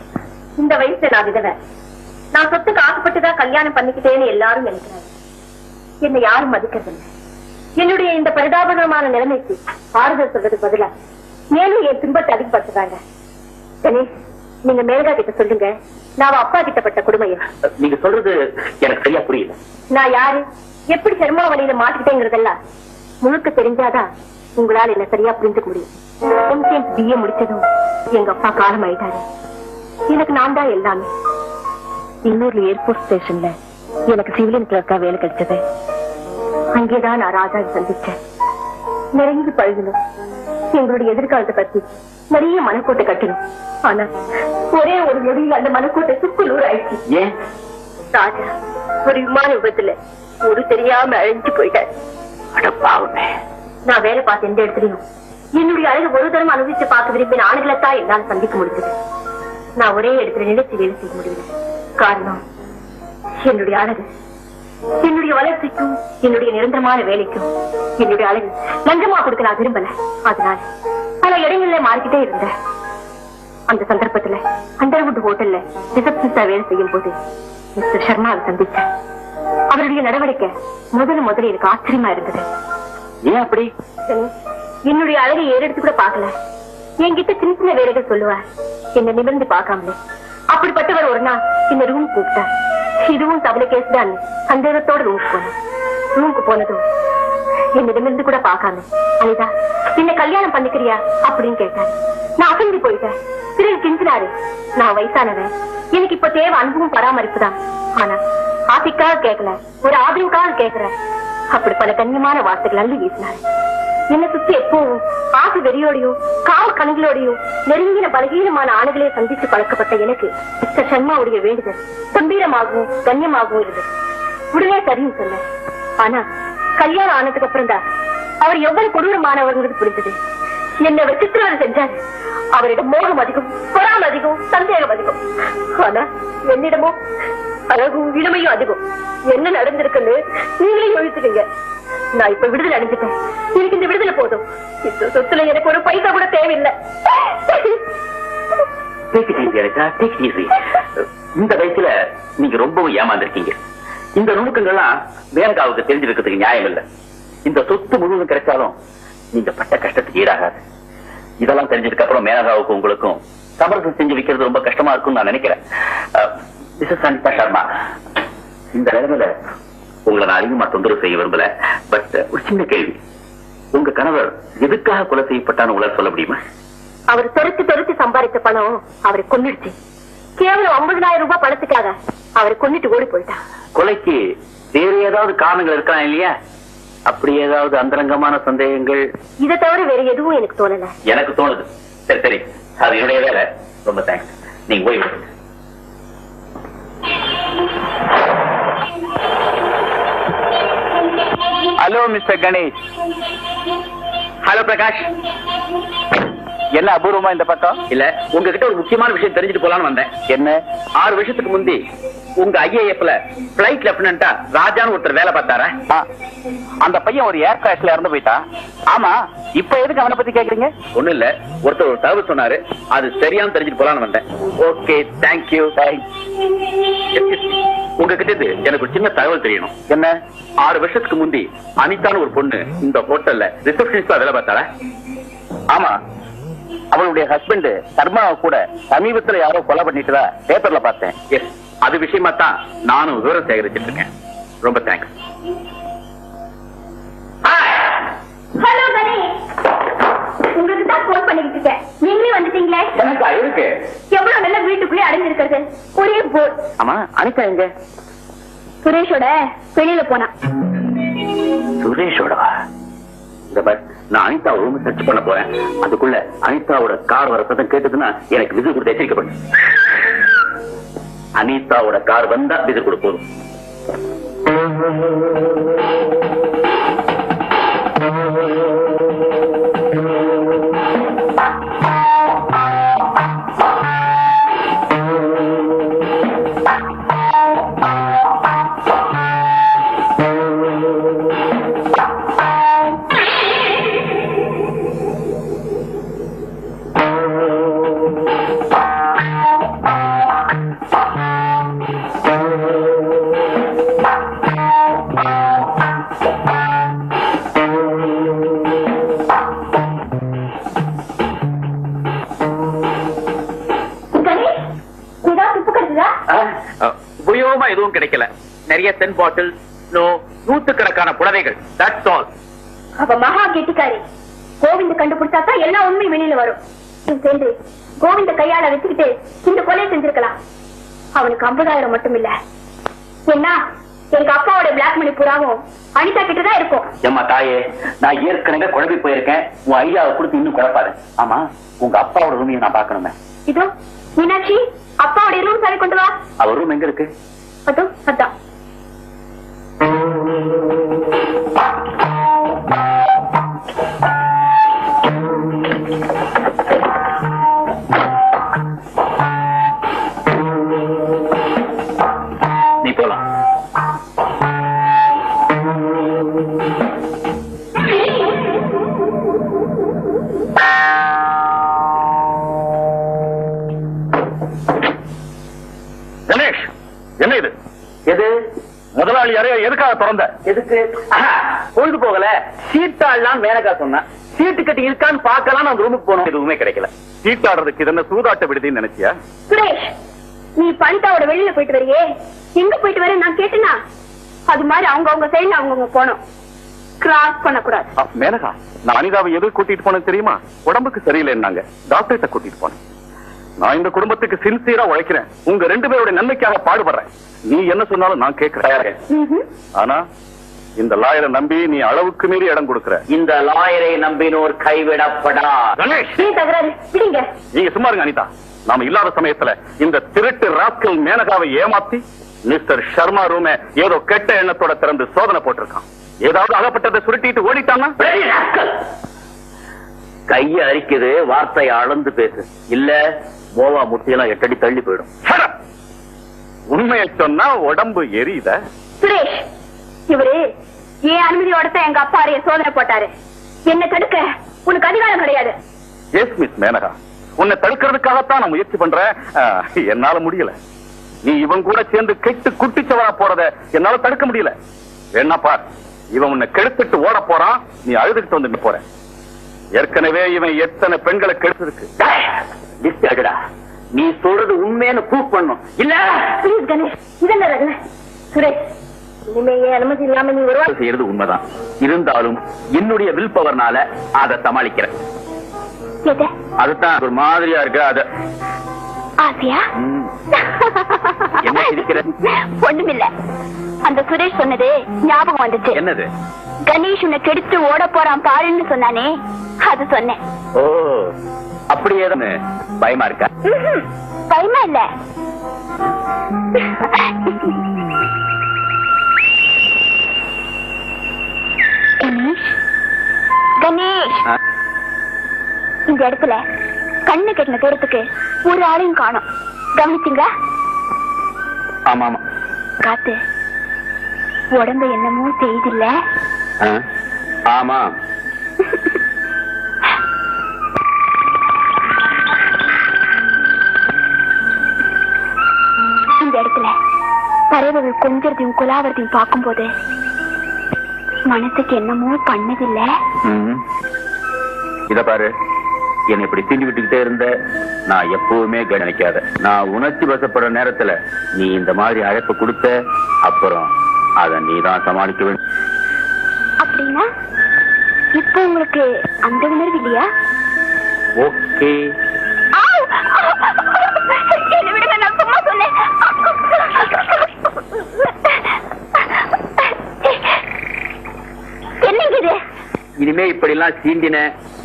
இந்த வயசுல நான் விதவை. நான் சொத்துக்கு ஆசைப்பட்டுதான் கல்யாணம் பண்ணிக்கிட்டேன்னு எல்லாரும் நினைக்கிறாங்க. என்னை யாரும் மதிக்கிறதில்லை. என்னுடைய இந்த பரிதாபகரமான நிலைமைக்கு ஆறுதல் சொல்றதுக்கு பதிலா மேலும் என் துன்பத்தை அதிகப்படுத்துறாங்க. கணேஷ், நீங்க மேலகா கிட்ட சொல்லுங்க, நான் அப்பா கிட்ட பட்ட கொடுமையை. நீங்க சொல்றது எனக்கு சரியா புரியல. நான் யாரு, எப்படி சர்மா வழியில மாட்டிக்கிட்டேங்கிறதெல்லாம் முழுக்க தெரிஞ்சாதான் உங்களால என்ன சரியா புரிஞ்சுக்க முடியும். BA முடிச்சதும் எங்க அப்பா காலம் ஆயிட்டாரு. எனக்கு நான் தான் எல்லாமே. இன்னொரு ஏர்போர்ட் ஸ்டேஷன்ல எனக்கு சிவிலியன் கிளர்க்கா வேலை கிடைச்சது. அங்கேதான் நான் ராஜாவை சந்திச்சேன். நெருங்கி பழகணும். எங்களுடைய எதிர்காலத்தை பத்தி நிறைய மனக்கோட்டை கட்டணும். ஆனா ஒரே ஒரு நொடியில் அந்த மனக்கோட்டை சுக்குநூறு ஆயிடுச்சு. ஏன்? ராஜா ஒரு விமான விபத்துல ஒரு தெரியாம அழிஞ்சு போயிட்டார். அடப்பாவுமே. நான் வேலை பார்த்த எந்த இடத்துலயும் என்னுடைய அழகு ஒரு தரம் அனுபவிச்சு பார்க்க விரும்பின ஆண்களைத்தான் என்னால் சந்திக்க முடிஞ்சது. நான் ஒரே இடத்துல நினைச்சு வேலை செய்ய முடியல. காரணம் என்னுடைய அழகு. என்னுடைய வளர்ச்சிக்கும் என்னுடைய நிரந்தரமான வேலைக்கும் என்னுடைய அழகு லஞ்சமா கொடுக்க நான் விரும்பல. அதனால பல இடங்கள்ல மாறிக்கிட்டே இருந்தேன். அந்த சந்தர்ப்பத்துல அண்டர்வுட் ஹோட்டல்ல ரிசப்ஷனிஸ்டா வேலை செய்யும் போது மிஸ்டர் சர்மாவை சந்திச்சேன். அவருடைய நடவடிக்கை முதல்ல எனக்கு ஆச்சரியமா இருந்தது. ஏன் அப்படி? என்னுடைய அழகை ஏறெடுத்து கூட பார்க்கல. என்கிட்ட சின்ன சின்ன வேலைகள் சொல்லுவார், என்ன நிமிர்ந்து பார்க்காமலே. அப்படிப்பட்டவர் ஒரு நாள் இந்த ரூம் கூப்பிட்டார். இதுவும் தவளை கேஸ் தான். சந்தேகத்தோட ரூமுக்கு போனேன். ரூமுக்கு போனதும் என்ன நிமிர்ந்து கூட பார்க்காம, அனிதா என்ன கல்யாணம் பண்ணிக்கிறியா அப்படின்னு கேட்டார். நான் அசந்து போயிட்டேன். திரு கிஞ்சினாரு, நான் வயசானவன், எனக்கு இப்ப தேவை அன்பும் பராமரிப்பு தான். ஆனா ஆசைக்காக கேட்கல, ஒரு ஆதரவுக்காக கேட்கிறேன். அப்படி பல கண்ணியமான வார்த்தைகள் அள்ளி வீசினாரு. என்னை சுத்தி எப்பவும் ஆசை வெறியோடையும் காம கண்களோடையும் நெருங்கின பலகீனமான ஆணைகளை சந்தித்து பழக்கப்பட்ட எனக்கு மிஸ்டர் சர்மாவுடைய வேண்டுதல் கம்பீரமாகவும் கண்ணியமாகவும் இருந்தது. உடனே சரின்னு சொன்ன. ஆனா கல்யாணம் ஆனதுக்கு அப்புறம் தான் அவர் எவ்வளவு கொடூரமானவர்களுக்கு புரிஞ்சது. என்னை விசித்திரம் செஞ்சாரு. அவரிடம் மோகம் அதிகம், பொறாம அதிகம், சந்தேகம் அதிகம். ஆனா என்னிடமோ அழகும் இளமையும் அதிகம். என்ன நடந்திருக்குன்னு நீங்களே யோசிச்சுக்கீங்க. நான் இப்ப விடுதலை அடைஞ்சிட்டேன். எனக்கு இந்த விடுதலை போதும். இந்த சொத்துல எனக்கு ஒரு பைசா கூட தேவையில்லை. இந்த வயசுல நீங்க ரொம்பவும் ஏமாந்துருக்கீங்க. இந்த நுணுக்கங்கள்லாம் மேனகாவுக்கு தெரிஞ்சிருக்கிறதுக்கு நியாயம் இல்ல. இந்த சொத்து முழுவதும் கிடைச்சாலும் நீங்க பட்ட கஷ்டத்துக்கு ஈடாகாது. இதெல்லாம் தெரிஞ்சதுக்கு அப்புறம் மேனகாவுக்கும் உங்களுக்கும் சமரசம் செஞ்சு வைக்கிறது ரொம்ப கஷ்டமா இருக்கும்னு நான் நினைக்கிறேன். மிஸ்ஸஸ் அனிதா சர்மா, இந்த நிலைமையில உங்களை நான் அதிகமா தொந்தரவு செய்ய விரும்பல. பட் ஒரு சின்ன கேள்வி, உங்க கணவர் எதுக்காக கொலை செய்யப்பட்டான்னு உங்களால் சொல்ல முடியுமா? அவர் தொடுத்து சம்பாதித்த பணம் அவரை கொன்னுடுச்சு. கேவலம் 50,000 ரூபாய் பணத்துக்காக அவரை கொன்னுட்டு ஓடி போயிட்டான். கொலைக்கு வேறு ஏதாவது காரணங்கள் இருக்கலாம் இல்லையா? அப்படி ஏதாவது அந்தரங்கமான சந்தேகங்கள்? இதை தவிர வேற எதுவும் எனக்கு தோணல. எனக்கு தோணுது. சரி சரி, அது என்னுடைய வேலை. ரொம்ப தேங்க்ஸ். நீங்க போய் hello mister Ganesh. Hello Prakash. என்ன அபூர்வமா இந்த பக்கம்? இல்ல, உங்ககிட்ட ஒரு முக்கியமான விஷயம் தெரிஞ்சுட்டு போலான்னு வந்தேன். என்ன? 6 வருஷத்துக்கு முந்தி உங்க ஐஏஎஃப்ல பிளைட் லெப்டினன்டா ராஜான்னு ஒருத்தர் வேலை பார்த்தாரா? அந்த பையன் ஒரு ஏர் கிராஷ்ல இறந்து போயிட்டான். ஆமா, இப்ப எதுக்கு அவனை பத்தி கேக்குறீங்க? ஒண்ணு இல்ல, ஒருத்தர் ஒரு தகவல் சொன்னாரு, அது சரியான்னு தெரிஞ்சுட்டு போலான்னு வந்தேன். Okay, thank you. உங்ககிட்ட இருந்து எனக்கு ஒரு சின்ன தகவல் தெரியணும். என்ன? 6 வருஷத்துக்கு முந்தி அனிதான்னு ஒரு பொண்ணு இந்த ஹோட்டல்ல ரிசப்ஷனிஸ்டா வேலை பார்த்தாரா? ஆமா, அவளுடைய ஹஸ்பண்ட் சர்மாவை கூட சமீபத்துல யாரோ கொலை பண்ணிட்டுதா பேப்பர்ல பார்த்தேன். எஸ், அது விஷயமா தான் நானும் விவரம் சேகரிச்சிட்டு இருக்கேன். ரொம்ப தேங்க்ஸ். ஹலோ கணேஷ், உங்களுக்கு தான் போன் பண்ணிக்கிட்டு இருக்கேன். நீங்களே வந்துட்டீங்களே. எனக்கா இருக்கு? எவ்வளவு நல்ல வீட்டுக்குள்ளே அடைஞ்சிருக்கிறது. ஒரே போர். ஆமா, அனிதா எங்க? சுரேஷோட வெளியில போனா. சுரேஷோடவா? இந்த பஸ், நான் அனிதா ரூம் சர்ச் பண்ண போறேன். அதுக்குள்ள அனிதாவோட கார் வர சத்தம் கேட்டதுன்னா எனக்கு விசில் கொடுத்து எச்சரிக்கப்படும். அனிதாவோட கார் வந்தா விசில் கொடு போதும். உபயோகமா எதுவும் கிடைக்கல. நிறைய சென்ட் பாட்டில், நூத்துக்கணக்கான புடவைகள். That's all. அப்ப மகா கெட்டிக்காரி கோவிந்த கண்டுபிடிச்சாதான் எல்லா உண்மை வெளியில வரும். சேர்ந்து கோவிந்த கையால வச்சுக்கிட்டு இந்த கொலையை செஞ்சிருக்கலாம். அவனுக்கு 50,000 மட்டும் இல்ல, என்ன எங்க அப்பாவோட பிளாக் மணி புறாவும் அனிதா கிட்டதான் இருக்கும். ஏமா தாயே, நான் ஏற்கனவே குழம்பி போயிருக்கேன். உன் ஐடியாவை கொடுத்து இன்னும் குழப்பாரு. ஆமா, உங்க அப்பாவோட ரூமையும் நான் பாக்கணுமே. இதோ மீனாட்சி, அப்பாவுடைய ரூம் சாவி கொண்டு வா. அவர் ரூம் எங்க இருக்கு? அதோ அதான். நீ போலாம். கணேஷ், என்ன இது? எது? முதலாளி அறைய எதுக்காக திறந்த? எதுக்கு? பொழுது போகல, சீட்டாடலாம் மேனகா சொன்னா. சீட்டு கட்டி இருக்கான்னு பார்க்கலாம். அந்த ரூமுக்கு போனோம், எதுவுமே கிடைக்கல. சீட்டாடுறதுக்கு இது என்ன சூதாட்ட விடுதின்னு நினைச்சியா? சுரேஷ், நீ பணிதாவோட வெளியில போயிட்டு வரையே, எங்க போயிட்டு வர நான் கேட்டேனா? அது மாதிரி அவங்க சைடுல அவங்க போனோம். கிராஸ் பண்ணக்கூடாது. மேனகா, நான் அனிதாவை எது கூட்டிட்டு போனேன் தெரியுமா? உடம்புக்கு சரியில்லைன்னாங்க, டாக்டர்கிட்ட கூட்டிட்டு போனேன். நான் இந்த குடும்பத்துக்கு சின்சியரா உழைக்கிறேன். உங்க 2 பேருடைய நன்மைக்காக பாடுபடுறேன். நீ என்ன சொன்னாலும் நான் கேட்கிறேன். ஆனா இந்த லாயரை நம்பி நீ அளவுக்கு மீறி இடம் கொடுக்கிற. இந்த லாயரை நம்பினோர் கைவிடப்படா. கணேஷ், தகராறு விடுங்க. நீங்க சும்மா இருங்க அனிதா. நாம இல்லாத சமயத்துல இந்த திருட்டு ராஸ்கல் மேனகாவை ஏமாத்தி மிஸ்டர் சர்மா ரூமை ஏதோ கெட்ட எண்ணத்தோட திறந்து சோதனை போட்டிருக்கான். ஏதாவது அகப்பட்டதை சுருட்டிட்டு ஓடிட்டான்னா? கைய அரிக்குது, வார்த்தையை அளந்து பேசு. இல்ல மோவா முட்டியெல்லாம் 8 அடி தள்ளி போயிடும். உண்மையை சொன்னா உடம்பு எரியுத. சுரேஷ், இவரு ஏன் அனுமதியோட எங்க அப்பா அறைய சோதனை போட்டாரு. என்ன தடுக்க உனக்கு அதிகாரம் கிடையாது. எஸ் மிஸ் மேனகா, உன்னை தடுக்கிறதுக்காகத்தான் நான் முயற்சி பண்றேன். என்னால முடியல. நீ இவன் கூட சேர்ந்து கெட்டு குட்டிச்சவரா போறத என்னால தடுக்க முடியல. என்ன பார், இவன் உன்னை கெடுத்துட்டு ஓட போறான், நீ அழுதுகிட்டு வந்து போற. ஏற்கனவே இவன் எத்தனை பெண்களை கெடுத்திருக்கு. நீ சொல்றது உண்மையான ப்ரூஃப் பண்ணும். இல்ல பிளீஸ் கணேஷ், இதென்ன சுரேஷ், இனிமே அனுமதி இல்லாம நீ வருவா செய்யறது உண்மைதான். இருந்தாலும் என்னுடைய வில் பவர்னால அதை சமாளிக்கிறேன். அதுதான் ஒரு மாதிரியா இருக்கு. அத ஆசியா என்ன இருக்கிற? ஒண்ணுமில்ல. அந்த சுரேஷ் சொன்னது ஞாபகம் வந்துச்சு. என்னது? கணேஷ் உன்னை கெடுத்து ஓட போறான் பாருன்னு சொன்னானே, அது சொன்னேன். ஓ, அப்படியே பயமா இருக்கா? பயமா இல்ல. கணேஷ், கணேஷ், இந்த இடத்துல கண்ணு கட்டின தூரத்துக்கு ஒரு ஆளையும் காணோம். கவனிச்சுங்க. ஆமா ஆமா. காத்து உடம்பு என்னமோ செய்தில்ல? ஆமா. இந்த இடத்துல பறவைகள் கொஞ்சத்தையும் குலாவரத்தையும் பார்க்கும் போது மனசுக்கு என்னமோ பண்ணதில்ல? இத பாரு, என்னை இப்படி தீண்டி விட்டுக்கிட்டே இருந்த நான் எப்பவுமே கவனிக்காத. நான் உணர்ச்சி வசப்படுற நேரத்துல நீ இந்த மாதிரி அழைப்பு கொடுத்த அப்புறம் அத நீதான் சமாளிக்க வேண்டும். அப்படின்னா இப்ப உங்களுக்கு அந்த உணர்வு இல்லையா? ஓகே. விடுங்க, நான் சும்மா சொன்னேன். என்னங்க இது? இனிமே இப்படி எல்லாம் சீண்டின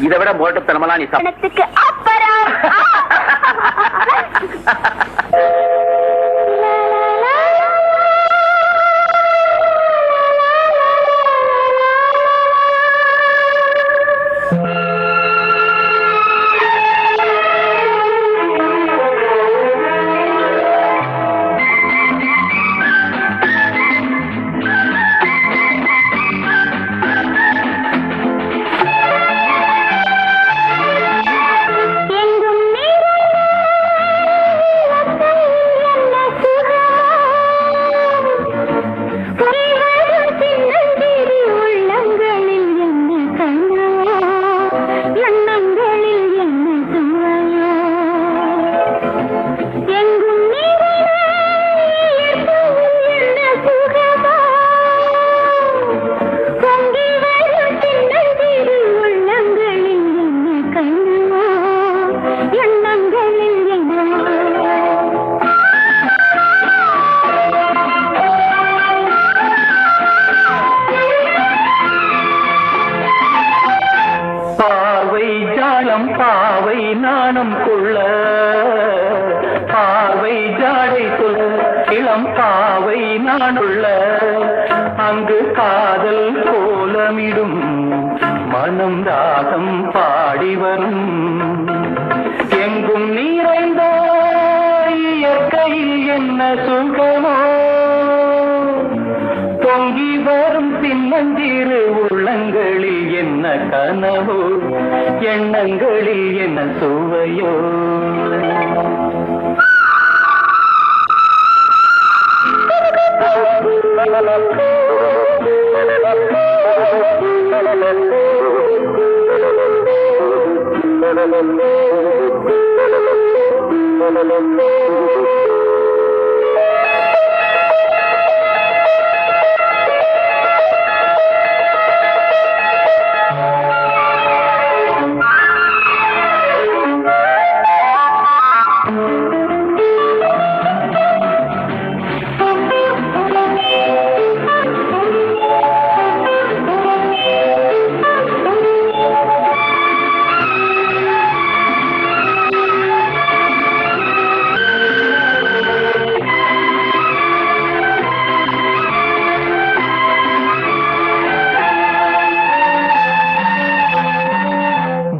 இதை விட மோட்டத்தனமெல்லாம் நீ சமத்துக்கு அப்புறம் பாவை நாணம் கொள்ள பார்வை ஜாடை சொல்ல இளம் பாவை நானுள்ள அங்கு காதல் கோலமிடும் மனம் ராகம் பாடி வரும் எங்கும் நிறைந்த இயற்கையில் என்ன சுகமோ பொங்கி வரும் சின்னஞ்சிறு உள்ளங்களில் என்ன கனவோ எண்ணங்களில் என்ன சுவையோ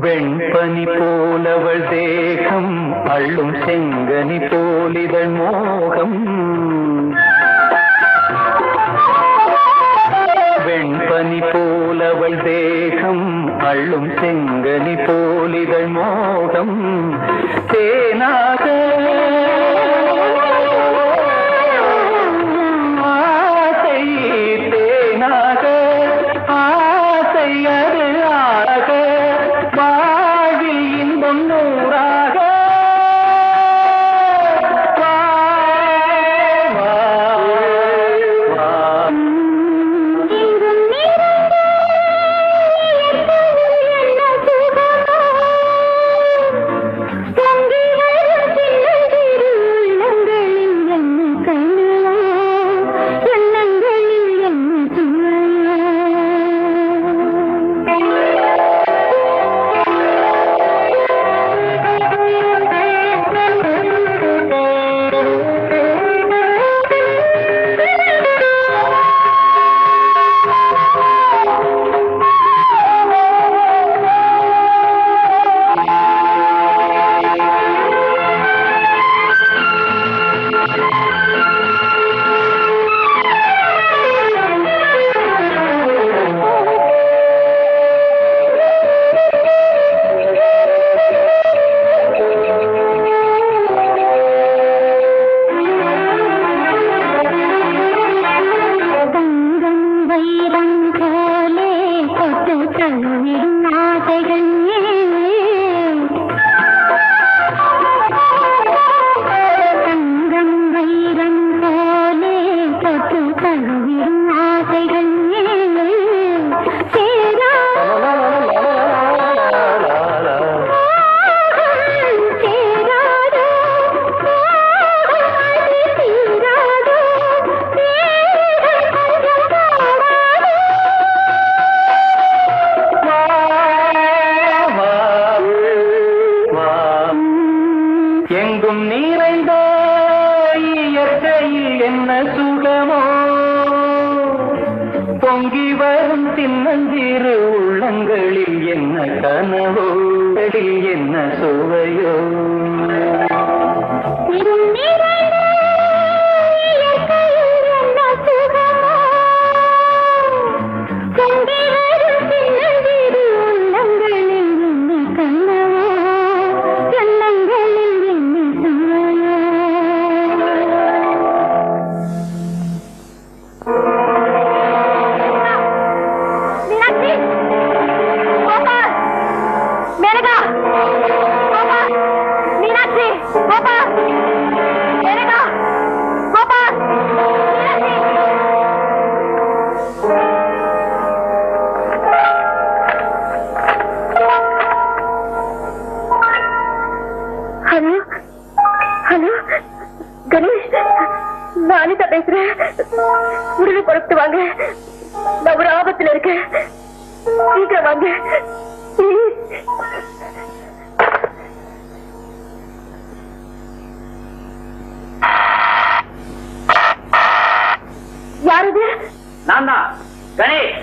வெண்பனி போலவள் தேகம் அள்ளும் செங்கனி போலிதழ் மோகம் வெண்பனி போலவள் தேகம் அள்ளும் செங்கனி போலிதழ் மோகம் தேனாக ஆசை தேனாக ஆசை அது ஆக வாழ்வில் இன்பம் நூறாக வா, வா, வா. எங்கும் நிறைந்த இயற்கையில் என்ன சுகமோ பொங்கி வரும் சின்னஞ்சிறு உள்ளங்களில் என்ன கனவோ என்ன சுவையோ ஹலோ ஹலோ கணேஷ், நான் அனிதா பேசுறேன். உடனே புறப்பட்டு வாங்க, நான் ஒரு ஆபத்துல இருக்கேன். சீக்கிரம் வாங்க. யாரது? நான் தான் கணேஷ்.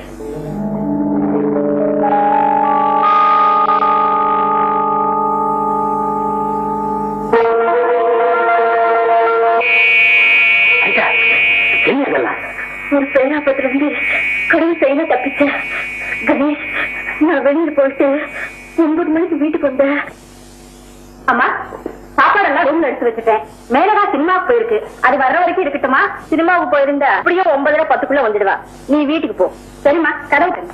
ஒரு பேராபத்துல இருந்து கடவுள் செயல தப்பிச்சேன். கணேஷ், நான் வெளியில போயிட்டு 9 மணிக்கு வீட்டுக்கு வந்தேன். அம்மா சாப்பாடெல்லாம் ரூம்ல எடுத்து வச்சுட்டேன். மேலதான் சினிமாவுக்கு போயிருக்கு. அது வர்ற வரைக்கும் இருக்கட்டுமா? சினிமாவுக்கு போயிருந்தா அப்படியே 9:10 வந்துடுவா. நீ வீட்டுக்கு போ. சரிம்மா, கதவு.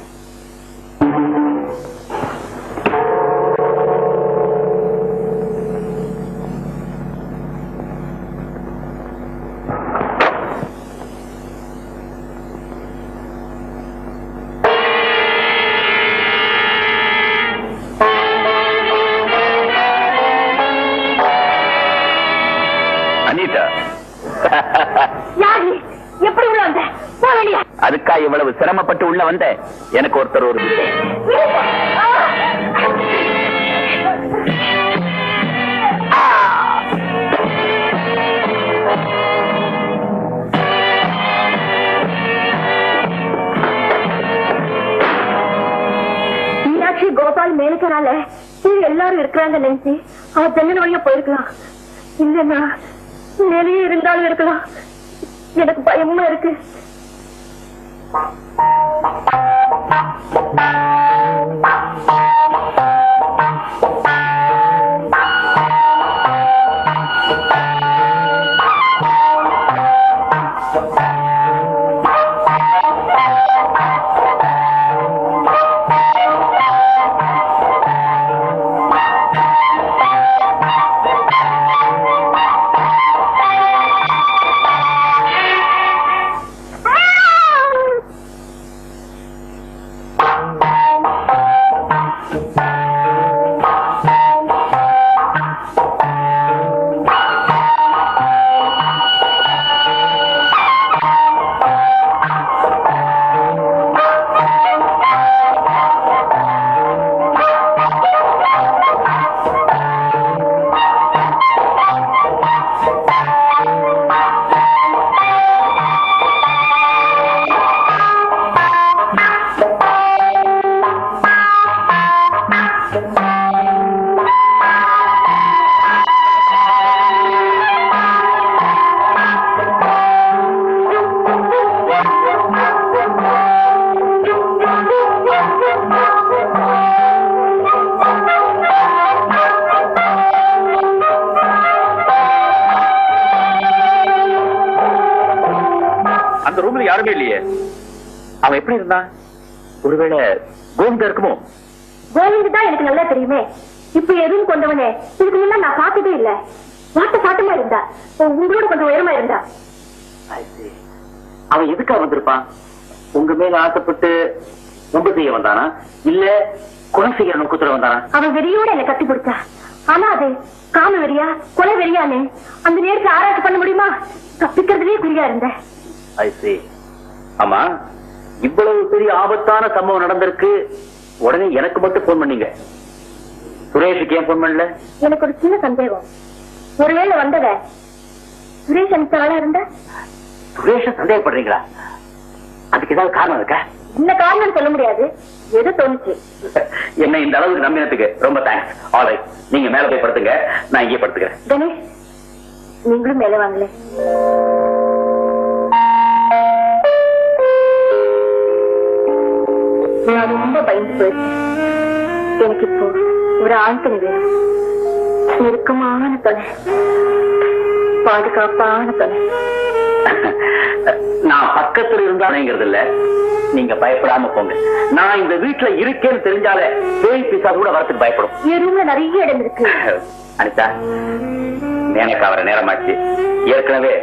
எப்படி உள்ள வந்த? அதுக்கா இவ்வளவு சிரமப்பட்டு உள்ள வந்த? எனக்கு ஒருத்தர் ஒரு மீனாட்சி கோபால் மேலுக்கனால எல்லாரும் இருக்கிறாங்க நினைச்சு அவ ஜன்னல் வழியா போயிருக்கலாம். இல்லன்னா வெளியே இருந்தாலும் இருக்கலாம். எனக்கு பயமா இருக்கு. அந்த ரூம்ல யாருமே இல்லையே. அவன் எப்படி இருந்தான்? ஒருவேளை கோவிந்தா இருக்குமோ? கோவிந்த் தான் எனக்கு நல்லா தெரியுமே. இப்ப எதுவும் கொண்டவனே இதுக்கு முன்ன நான் பார்த்ததே இல்ல. வாட்ட சாட்டமா இருந்தா, உங்களோட கொஞ்சம் உயரமா இருந்தா. அவன் எதுக்கா வந்திருப்பான்? உங்க மேல ஆசைப்பட்டு ரொம்ப செய்ய வந்தானா, இல்ல கொலை செய்ய நோக்கத்துல வந்தானா? அவன் வெறியோட என்ன கட்டி பிடிச்சா. ஆனா அது காம வெறியா கொலை வெறியானு அந்த நேரத்துல ஆராய்ச்சி பண்ண முடியுமா? தப்பிக்கிறதுலயே குறியா இருந்த. ஆமா, இவ்வளவு பெரிய ஆபத்தான சம்பவம் நடந்திருக்கு, உடனே எனக்கு மட்டும் போன் பண்ணீங்க, சுரேஷுக்கு ஏன் போன் பண்ணல? எனக்கு ஒரு சின்ன சந்தேகம். ஒருவேளை வந்தத சுரேஷ் அனுப்பிச்ச ஆளா இருந்த? சுரேஷ சந்தேகப்படுறீங்களா? அதுக்கு ஏதாவது காரணம் இருக்கா? இந்த காரணம் சொல்ல முடியாது, எது தோணுச்சு. என்ன இந்த அளவுக்கு நம்பினதுக்கு ரொம்ப தேங்க்ஸ். ஆல்ரைட், நீங்க மேல போய் படுத்துங்க, நான் இங்கே படுத்துக்கிறேன். கணேஷ், நீங்களும் மேல வாங்கல. நான் ரொம்ப பயந்து போயிடுச்சு. எனக்கு இப்போ ஒரு ஆண் துணை வேணும். நெருக்கமான துணை, பாதுகாப்பான துணை. நான் பக்கத்துல இருந்தாங்கிறது இல்ல, நீங்க பயப்படாம போங்க. நான் இந்த வீட்டுல இருக்கேன்னு தெரிஞ்சாலே பேய் பிசாசு கூட வரத்துக்கு பயப்படும். என் ரூம்ல நிறைய இடம் இருக்கு. அனிதா, எனக்கு அவரை நேரமாச்சு. ஏற்கனவே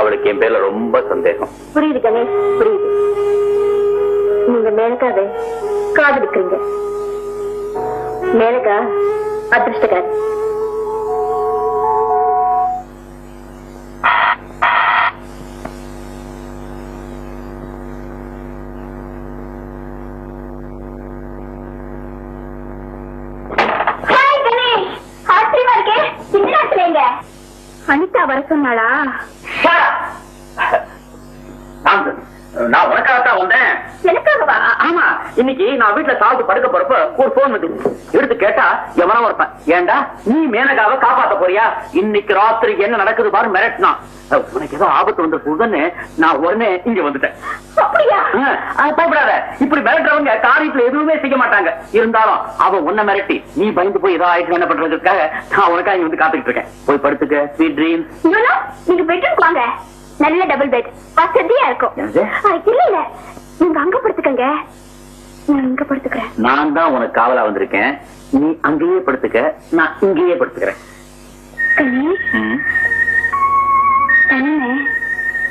அவளுக்கு என் பேர்ல ரொம்ப சந்தேகம். புரியுது கணேஷ், புரியுது. நீங்க மேனகாவை காதலிக்கிறீங்க. மேனகா அதிர்ஷ்டக்காரி. அனிதா வர சொன்னாளா? நான் உனக்காகத்தான் வந்தேன். எனக்காகவா? ஆமா, இன்னைக்கு நான் வீட்டுல சாப்பிட்டு படுக்க போறப்ப ஒரு போன் வந்து எடுத்து கேட்டா எவனா ஒருத்தன், ஏண்டா நீ மேனகாவை காப்பாத்த போறியா, இன்னைக்கு ராத்திரி என்ன நடக்குது பாரு மிரட்டினா. உனக்கு ஏதோ ஆபத்து வந்து போதுன்னு நான் உடனே இங்க வந்துட்டேன். அப்படியா? பயப்படாத, இப்படி மிரட்டுறவங்க காரியத்துல எதுவுமே செய்ய மாட்டாங்க. இருந்தாலும் அவன் உன்னை மிரட்டி நீ பயந்து போய் ஏதோ ஆயிடுச்சு என்ன பண்றதுக்காக நான் உனக்காக இங்க வந்து காத்துக்கிட்டு இருக்கேன். போய் படுத்துக்க, ஸ்வீட் ட்ரீம்ஸ். நீங்க பெட்ரூம் வாங்க, நல்ல டபுள் பெட் வசதியா இருக்கும். இல்ல இல்ல, நீங்க அங்க படுத்துக்கங்க, நான் இங்க படுத்துக்கிறேன். நான் தான் உனக்கு காவலா வந்திருக்கேன், நீ அங்கேயே படுத்துக்க, நான் இங்கேயே படுத்துக்கிறேன். தனிமே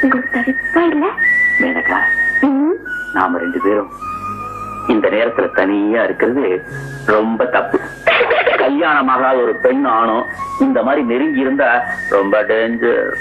உங்களுக்கு தவிப்பா இல்ல? மேனகா, நாம 2 பேரும் இந்த நேரத்துல தனியா இருக்கிறது ரொம்ப தப்பு. கல்யாணமாகாத ஒரு பெண் ஆணும் இந்த மாதிரி நெருங்கி இருந்தா ரொம்ப டேஞ்சர்.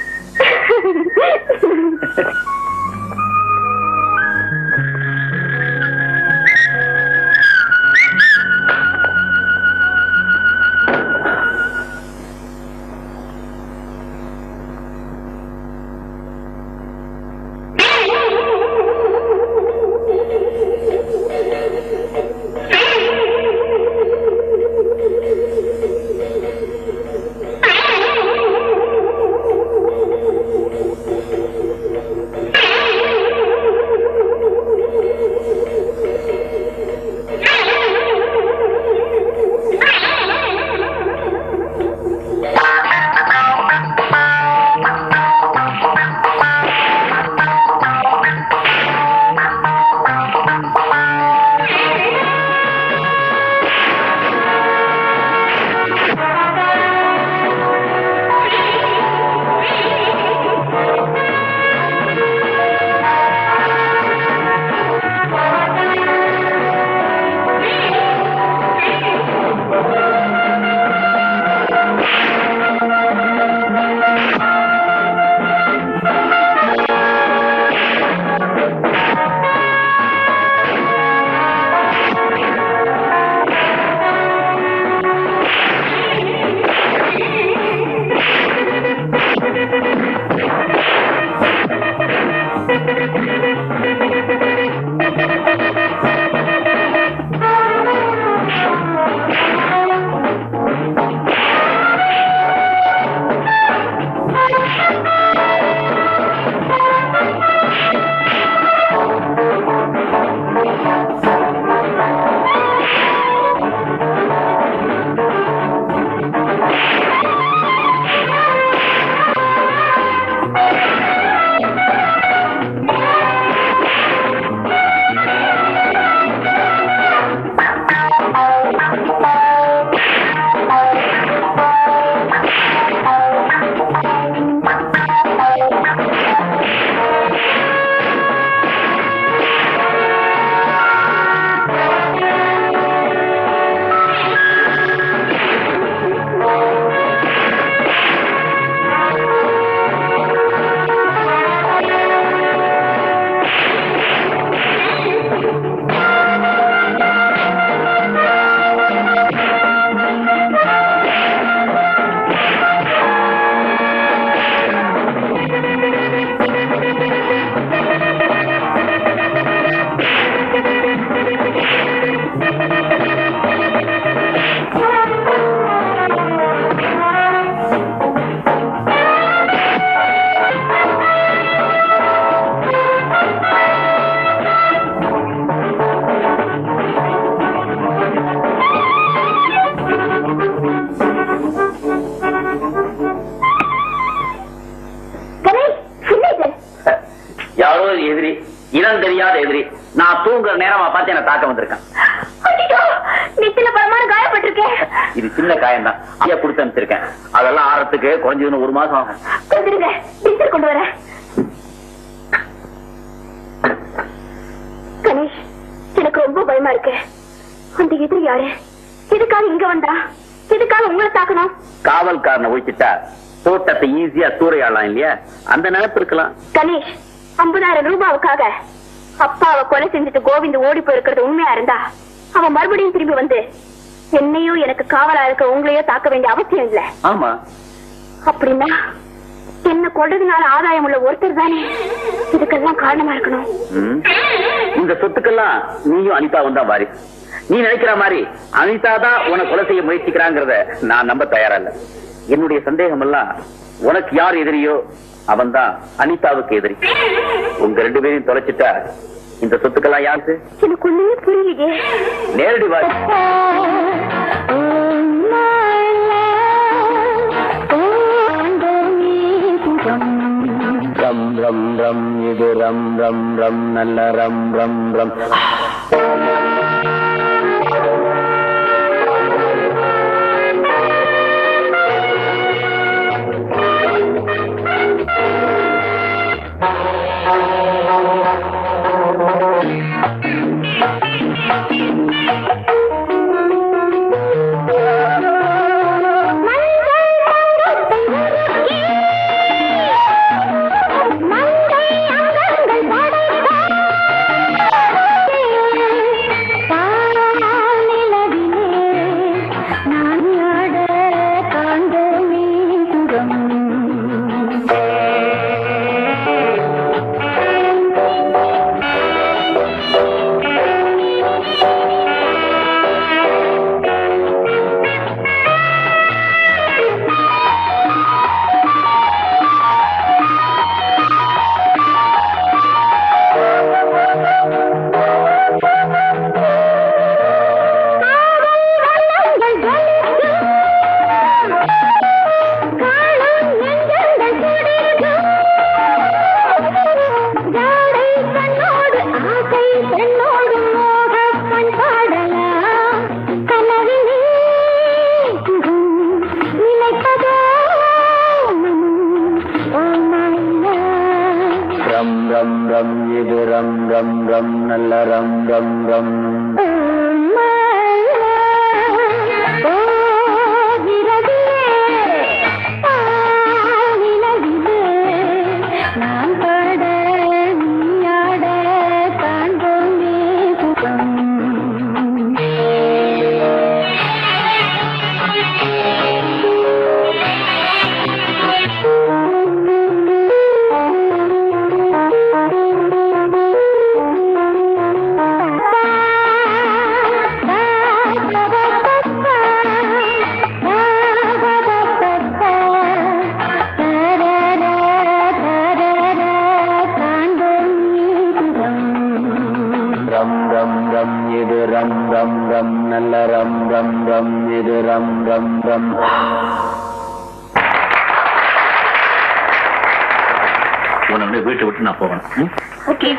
எதிரி, இனம் தெரியாத எதிரி. நான் தூங்குற நேரமா பார்த்து என்ன தாக்க வந்திருக்கேன். காயப்பட்டிருக்கேன். இது சின்ன காயம் தான், ஐயா கொடுத்து அனுப்பிச்சிருக்கேன். அதெல்லாம் ஆறத்துக்கு குறைஞ்சது 1 மாசம் ஆகும். கொண்டு வரேன். கணேஷ், எனக்கு ரொம்ப பயமா இருக்கு. அந்த எதிரி யாரு? எதுக்காக இங்க வந்தா? எதுக்காக உங்களை தாக்கணும்? காவல்காரனை ஒழிச்சிட்டா தோட்டத்தை ஈஸியா சூறையாடலாம் இல்லையா? அந்த நினைப்பு இருக்கலாம். கணேஷ், 50,000 ரூபாவுக்காக அப்பாவை கொலை செஞ்சுட்டு கோவிந்த் ஓடி போயிருக்கிறது உண்மையா இருந்தா அவன் மறுபடியும் திரும்பி வந்து என்னையோ எனக்கு காவலா இருக்க உங்களையோ தாக்க வேண்டிய அவசியம் இல்ல. ஆமா. அப்படின்னா என்ன கொள்றதுனால ஆதாயம் உள்ள ஒருத்தர் தானே இதுக்கெல்லாம் காரணமா இருக்கணும். இந்த சொத்துக்கெல்லாம் நீயும் அனிதாவும் தான் வாரிசு. நீ நினைக்கிற மாதிரி அனிதா தான் உன கொலை செய்ய முயற்சிக்கிறாங்கிறத நான் நம்ப தயாரா இல்ல. என்னுடைய சந்தேகம் எல்லாம் உனக்கு யார் எதிரியோ அவன் தான் அனிதாவுக்கு எதிரி. உங்க 2 பேரையும் தொலைச்சிட்டா இந்த சொத்துக்கெல்லாம் யாருக்கு? எனக்கு ஒண்ணுமே புரியலையே. நேரடி வாரி. ரம் ரம் ரம் இது ரம் ரம் ரம் நல்ல ரம் ரம் ரம். இது ரம் ரம் ரம் நல்ல ரம் ரம் ரம். இது ரம் ரம் ரம் நல்ல ரம் ரம் ரம் இது ரம் ரம் ரம். உன்னை வீட்டை விட்டு நான் போகணும். ஓகே.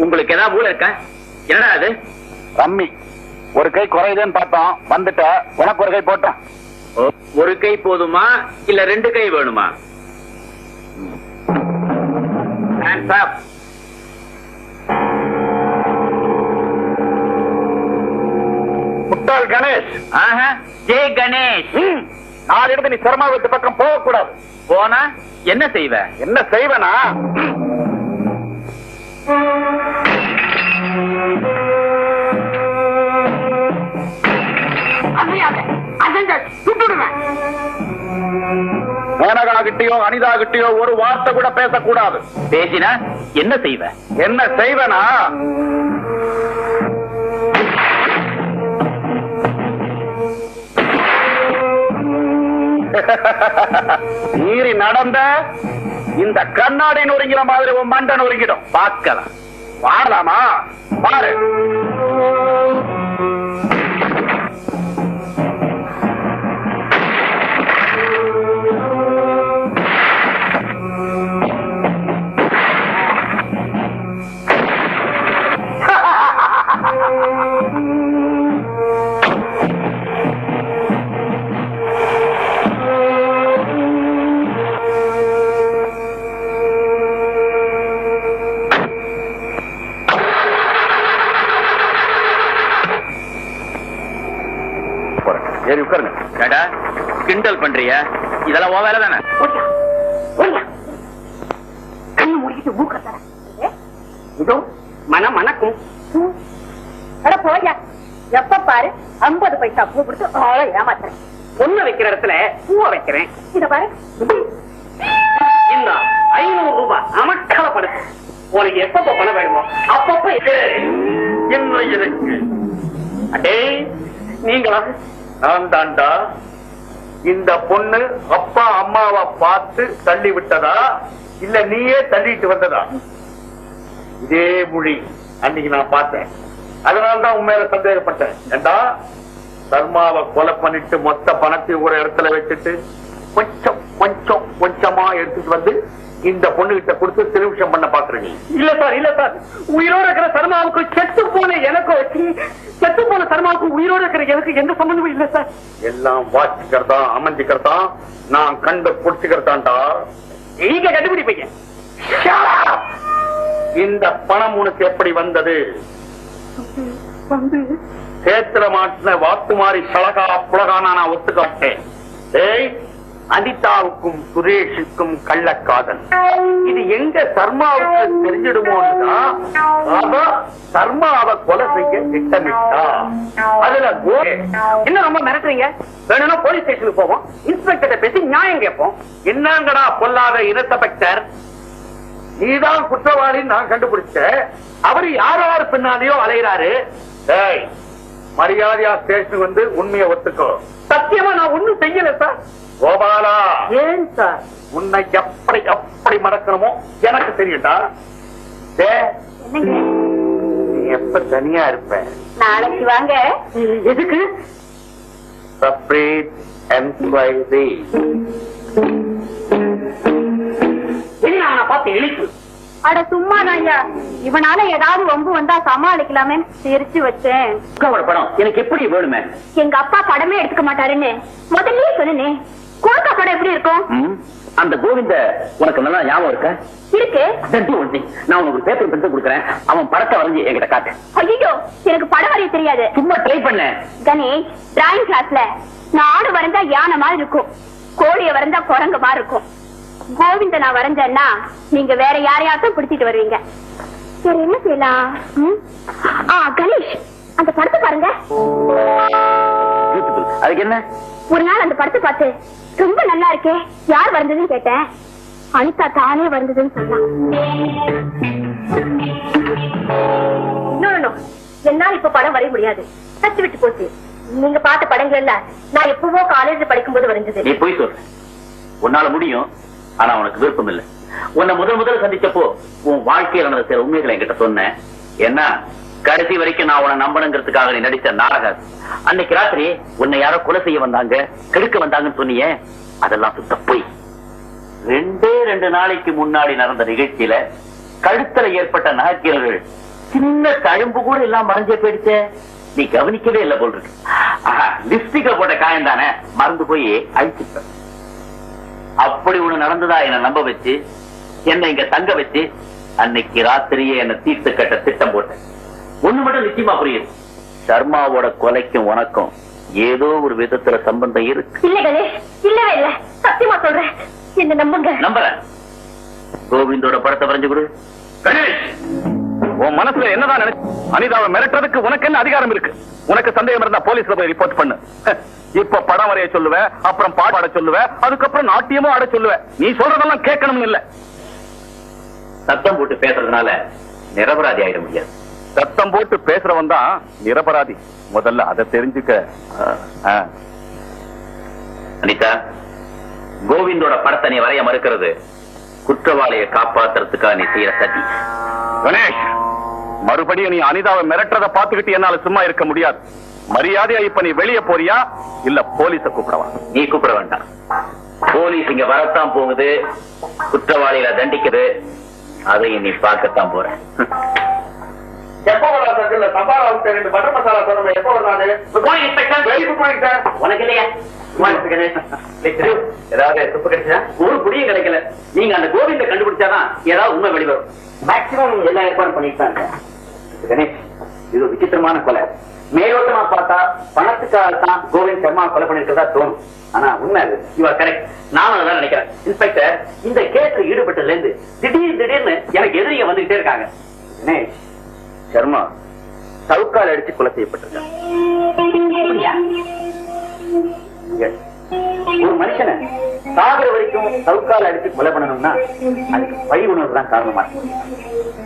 உங்களுக்கு ஏதாவது ஊழல் இருக்கா? என்னடா அது? ரம்மி. ஒரு கை குறையுதுன்னு பார்த்தோம், வந்துட்ட. உனக்கு ஒரு கை போட்டோம். ஒரு கை போதுமா இல்ல 2 கை வேணுமா? Hands up. முட்டாள் கணேஷ். ஜெய் கணேஷ். 4 இடத்து நீ சிரமா வீட்டு பக்கம் போக கூடாது. போனா என்ன செய்வ? என்ன செய்வனா? மேனகா கிட்டயோ அனிதா கிட்டயோ ஒரு வார்த்தை கூட பேசக்கூடாது. பேசினா என்ன செய்வ? என்ன செய்வனா? மீறி நடந்த இந்த கண்ணாடி நொறுங்கிற மாதிரி உன் மண்டை நொறுங்கிடும். பார்க்கலாம். பாடலாமா? பாரு. ஏறி உட்காருங்க. கேடா கிண்டல் பண்றியா? இதெல்லாம் உன் வேலை தானே? கண்ணு மூடிட்டு மூக்கத்தர இதோ மனக்கும் போயா. எப்ப பாரு 50 பைசா பூ கொடுத்து ஆளை ஏமாத்துறேன். பொண்ணு வைக்கிற இடத்துல பூவை வைக்கிறேன். இத பாரு, இந்த 500 ரூபாய் அமக்கலப்படுத்து. உனக்கு எப்பப்ப பணம் வேணுமோ அப்பப்ப என்ன இருக்கு? அடே நீங்களா? நான் தாண்டா. இந்த பொண்ணு அப்பா அம்மாவை பார்த்து தள்ளி விட்டதா இல்ல நீயே தள்ளிட்டு வந்ததா? இதே மொழி அன்னைக்கு நான் பார்த்தேன். அதனால்தான் உண்மையில சந்தேகப்பட்டேன். ஏண்டா சர்மாவை கொலை பண்ணிட்டு மொத்த பணத்தை ஒரு இடத்துல வச்சுட்டு கொஞ்சம் கொஞ்சம் கொஞ்சமா எடுத்துட்டு வந்து இந்த பொண்ணு கிட்ட கொடுத்து திருவிஷம் பண்ண பாக்குறீங்க? இல்ல சார், இல்ல சார். உயிரோட இருக்கிற சர்மாவுக்கு செத்து போன எனக்கு வச்சு செத்து போன சர்மாவுக்கு உயிரோட இருக்கிற எனக்கு எந்த சம்பந்தமும் இல்ல சார். எல்லாம் வாசிக்கிறதா அமைஞ்சுக்கிறதா நான் கண்டு பிடிச்சுக்கிறதாண்டா. நீங்க கண்டுபிடிப்பீங்க. இந்த பணம் உனக்கு எப்படி வந்தது? சேத்திர மாட்டின வாத்து மாறி சலகா புலகானா நான் ஒத்துக்காட்டேன். ஏய், அனிதாவுக்கும் சுரேஷுக்கும் கள்ளக்காதல். இது எங்க சர்மாவுக்கு தெரிஞ்சிடுமோன்னுதான் அவ சர்மாவை கொலை செய்ய திட்டமிட்டா. அதுல என்ன ரொம்ப மிரட்டுறீங்க? வேணும்னா போலீஸ் ஸ்டேஷனுக்கு போவோம், இன்ஸ்பெக்டர் பேசி நியாயம் கேட்போம். என்னங்கடா பொல்லாத இன்ஸ்பெக்டர், நீதான் குற்றவாளி நான் கண்டுபிடிச்சேன். அவரு யார் பின்னாலேயோ அலைகிறாரு. ஏய், மரியாதையா ஸ்டேஷனுக்கு வந்து உண்மையை ஒத்துக்கோ. சத்தியமா நான் ஒண்ணும் செய்யல சார். கோபாலா, ஏன் சார்? உன்னை எப்படி எப்படி மறக்கணுமோ எனக்கு தெரியும்டா. என்னங்க நீ எப்ப தனியா இருப்ப? நாளைக்கு வாங்க. எதுக்கு? Separate enquiry. என்ன நான் பார்த்து இழிப்பு? அட சும்மா ஐயா, இவனால ஏதாவது வம்பு வந்தா சமாளிக்கலாமே சிரிச்சு வச்சேன். படம் எனக்கு எப்படி வேணுமே? எங்க அப்பா படமே எடுத்துக்க மாட்டாருன்னு முதல்லயே சொன்னே. கோல்கா படம் எப்படி இருக்கும்? அந்த கோவிந்த உனக்கு நல்லா ஞாபகம் இருக்க? இருக்கு. நான் உனக்கு ஒரு பேப்பர் பென்சில் கொடுக்குறேன், அவன் படத்தை வரைஞ்சி என்கிட்ட காட்டு. ஐயோ, எனக்கு படம் வரைய தெரியாது. சும்மா ட்ரை பண்ண. கணேஷ், டிராயிங் கிளாஸ்ல நாடு வரைஞ்சா யானை மாதிரி இருக்கும், கோழிய வரைஞ்சா குரங்கு மாதிரி இருக்கும். கோவிந்த நான் வரைஞ்சேன்னா நீங்க வேற யாரையாச்சும் பிடிச்சிட்டு வருவீங்க. சரி, என்ன செய்யலாம்? கணேஷ், அந்த படத்தை பாருங்க. அதுக்கு என்ன? ஒரு நாள் அந்த படத்தை பார்த்து ரொம்ப நல்லா இருக்கே, யார் வரைஞ்சதுன்னு கேட்டேன். அனிதா தானே வரைஞ்சதுன்னு சொன்னான். என்னால இப்ப படம் வரைய முடியாது, தச்சு விட்டு போச்சு. நீங்க பார்த்த படங்கள் எல்லாம் நான் எப்பவோ காலேஜ் படிக்கும் போது வரைஞ்சது. நீ போய் சொல்ற, உன்னால முடியும், ஆனா உனக்கு விருப்பம் இல்ல. உன்னை முதல் சந்திச்சப்போ உன் வாழ்க்கையில நடந்த சில உண்மைகளை என்கிட்ட சொன்னேன். என்ன கடைசி வரைக்கும் நான் உன்னை நம்பணுங்கிறதுக்காக நீ நடிச்ச நாடகம். அன்னைக்கு ராத்திரி உன்னை யாரோ கொலை செய்ய வந்தாங்க, கெடுக்க வந்தாங்கன்னு சொன்னியே, அதெல்லாம் சுத்த போய். 2 நாளைக்கு முன்னாடி நடந்த நிகழ்ச்சியில கழுத்துல ஏற்பட்ட நகைக்கீரல்கள் சின்ன தழும்பு கூட எல்லாம் மறைஞ்சே போயிடுச்ச. நீ கவனிக்கவே இல்லை போல் இருக்கு. லிப்ஸ்டிக்ல போட்ட காயம் தானே மறந்து போய் அழிச்சுட்ட. அப்படி ஒண்ணு நடந்ததா என்ன நம்ப வச்சு என்ன இங்க தங்க வச்சு அன்னைக்கு ராத்திரியே என்ன தீர்த்து கட்ட திட்டம் போட்டேன். ஒண்ணு மட்டும் நிச்சயமா புரியுது, சர்மாவோட கொலைக்கும் உனக்கும் ஏதோ ஒரு விதத்துல சம்பந்தம் இருக்கு. இல்ல கணேஷ், இல்லவே இல்ல, சத்தியமா சொல்றேன், என்ன நம்புங்க. நம்புறேன். கோவிந்தோட படத்தை வரைஞ்சு கொடு. கணேஷ், உன் மனசுல என்னதான் நினைச்சு அனிதாவை மிரட்டுறதுக்கு உனக்கு என்ன அதிகாரம் இருக்கு? உனக்கு சந்தேகம் இருந்தா போலீஸ்ல போய் ரிப்போர்ட் பண்ணு. இப்ப படம் வரைய சொல்லுவ, அப்புறம் பாட சொல்லுவ, அதுக்கப்புறம் நாட்டியமும் ஆட சொல்லுவ. நீ சொல்றதெல்லாம் கேட்கணும் இல்ல. சத்தம் போட்டு பேசுறதுனால நிரபராதி ஆயிட முடியாது. சத்தம் போட்டு பேசுறவன் தான் நிரபராதி. முதல்ல அதை தெரிஞ்சுக்க. அனிதா, கோவிந்தோட படத்தை நீ வரைய மறுக்கிறது குற்றவாளியை காப்பாத்துறதுக்காக நீ செய்யற சதி. கணேஷ், மறுபடியும் நீ அனிதாவை மிரட்டுறதை பார்த்துக்கிட்டு என்னால சும்மா இருக்க முடியாது. மரியாதையா இப்ப நீ வெளியே போறியா இல்ல போலீஸ கூப்பிடவா? நீ கூப்பிட வேண்டாம். போலீஸ் இங்க வரத்தான் போகுது, குற்றவாளிகளை தண்டிக்குது, அதையும் நீ பார்க்கத்தான் போற. எப்ப பட்டர் மசாலா சொன்ன எப்ப வராது? உனக்கு இல்லையா? ஏதாவது துப்பு கிடைச்சா? ஒரு புடியும் கிடைக்கல. நீங்க அந்த கோவிந்த கண்டுபிடிச்சாதான் ஏதாவது உண்மை வெளிவரும். மேக்சிமம் எல்லா ஏற்பாடும் பண்ணிட்டாங்க. கணேஷ், இது விசித்திரமான கொலை. மேலோட்டமா பார்த்தா பணத்துக்காக தான் கோவிந்த் சர்மா கொலை பண்ணிருக்கிறதா தோணும். ஆனா உண்மை அது. You are correct. நானும் அதான் நினைக்கிறேன். இன்ஸ்பெக்டர், இந்த கேஸ்ல ஈடுபட்டதுல இருந்து திடீர்னு எனக்கு எதிரிங்க வந்துகிட்டே இருக்காங்க. சர்மா சவுக்கால் அடிச்சு கொலை செய்யப்பட்டிருக்காங்க. ஒரு மனுஷனை சாகிற வரைக்கும் சவுக்கால் அடிச்சு கொலை பண்ணணும்னா அதுக்கு பழி உணர்வு தான் காரணமா இருக்கு.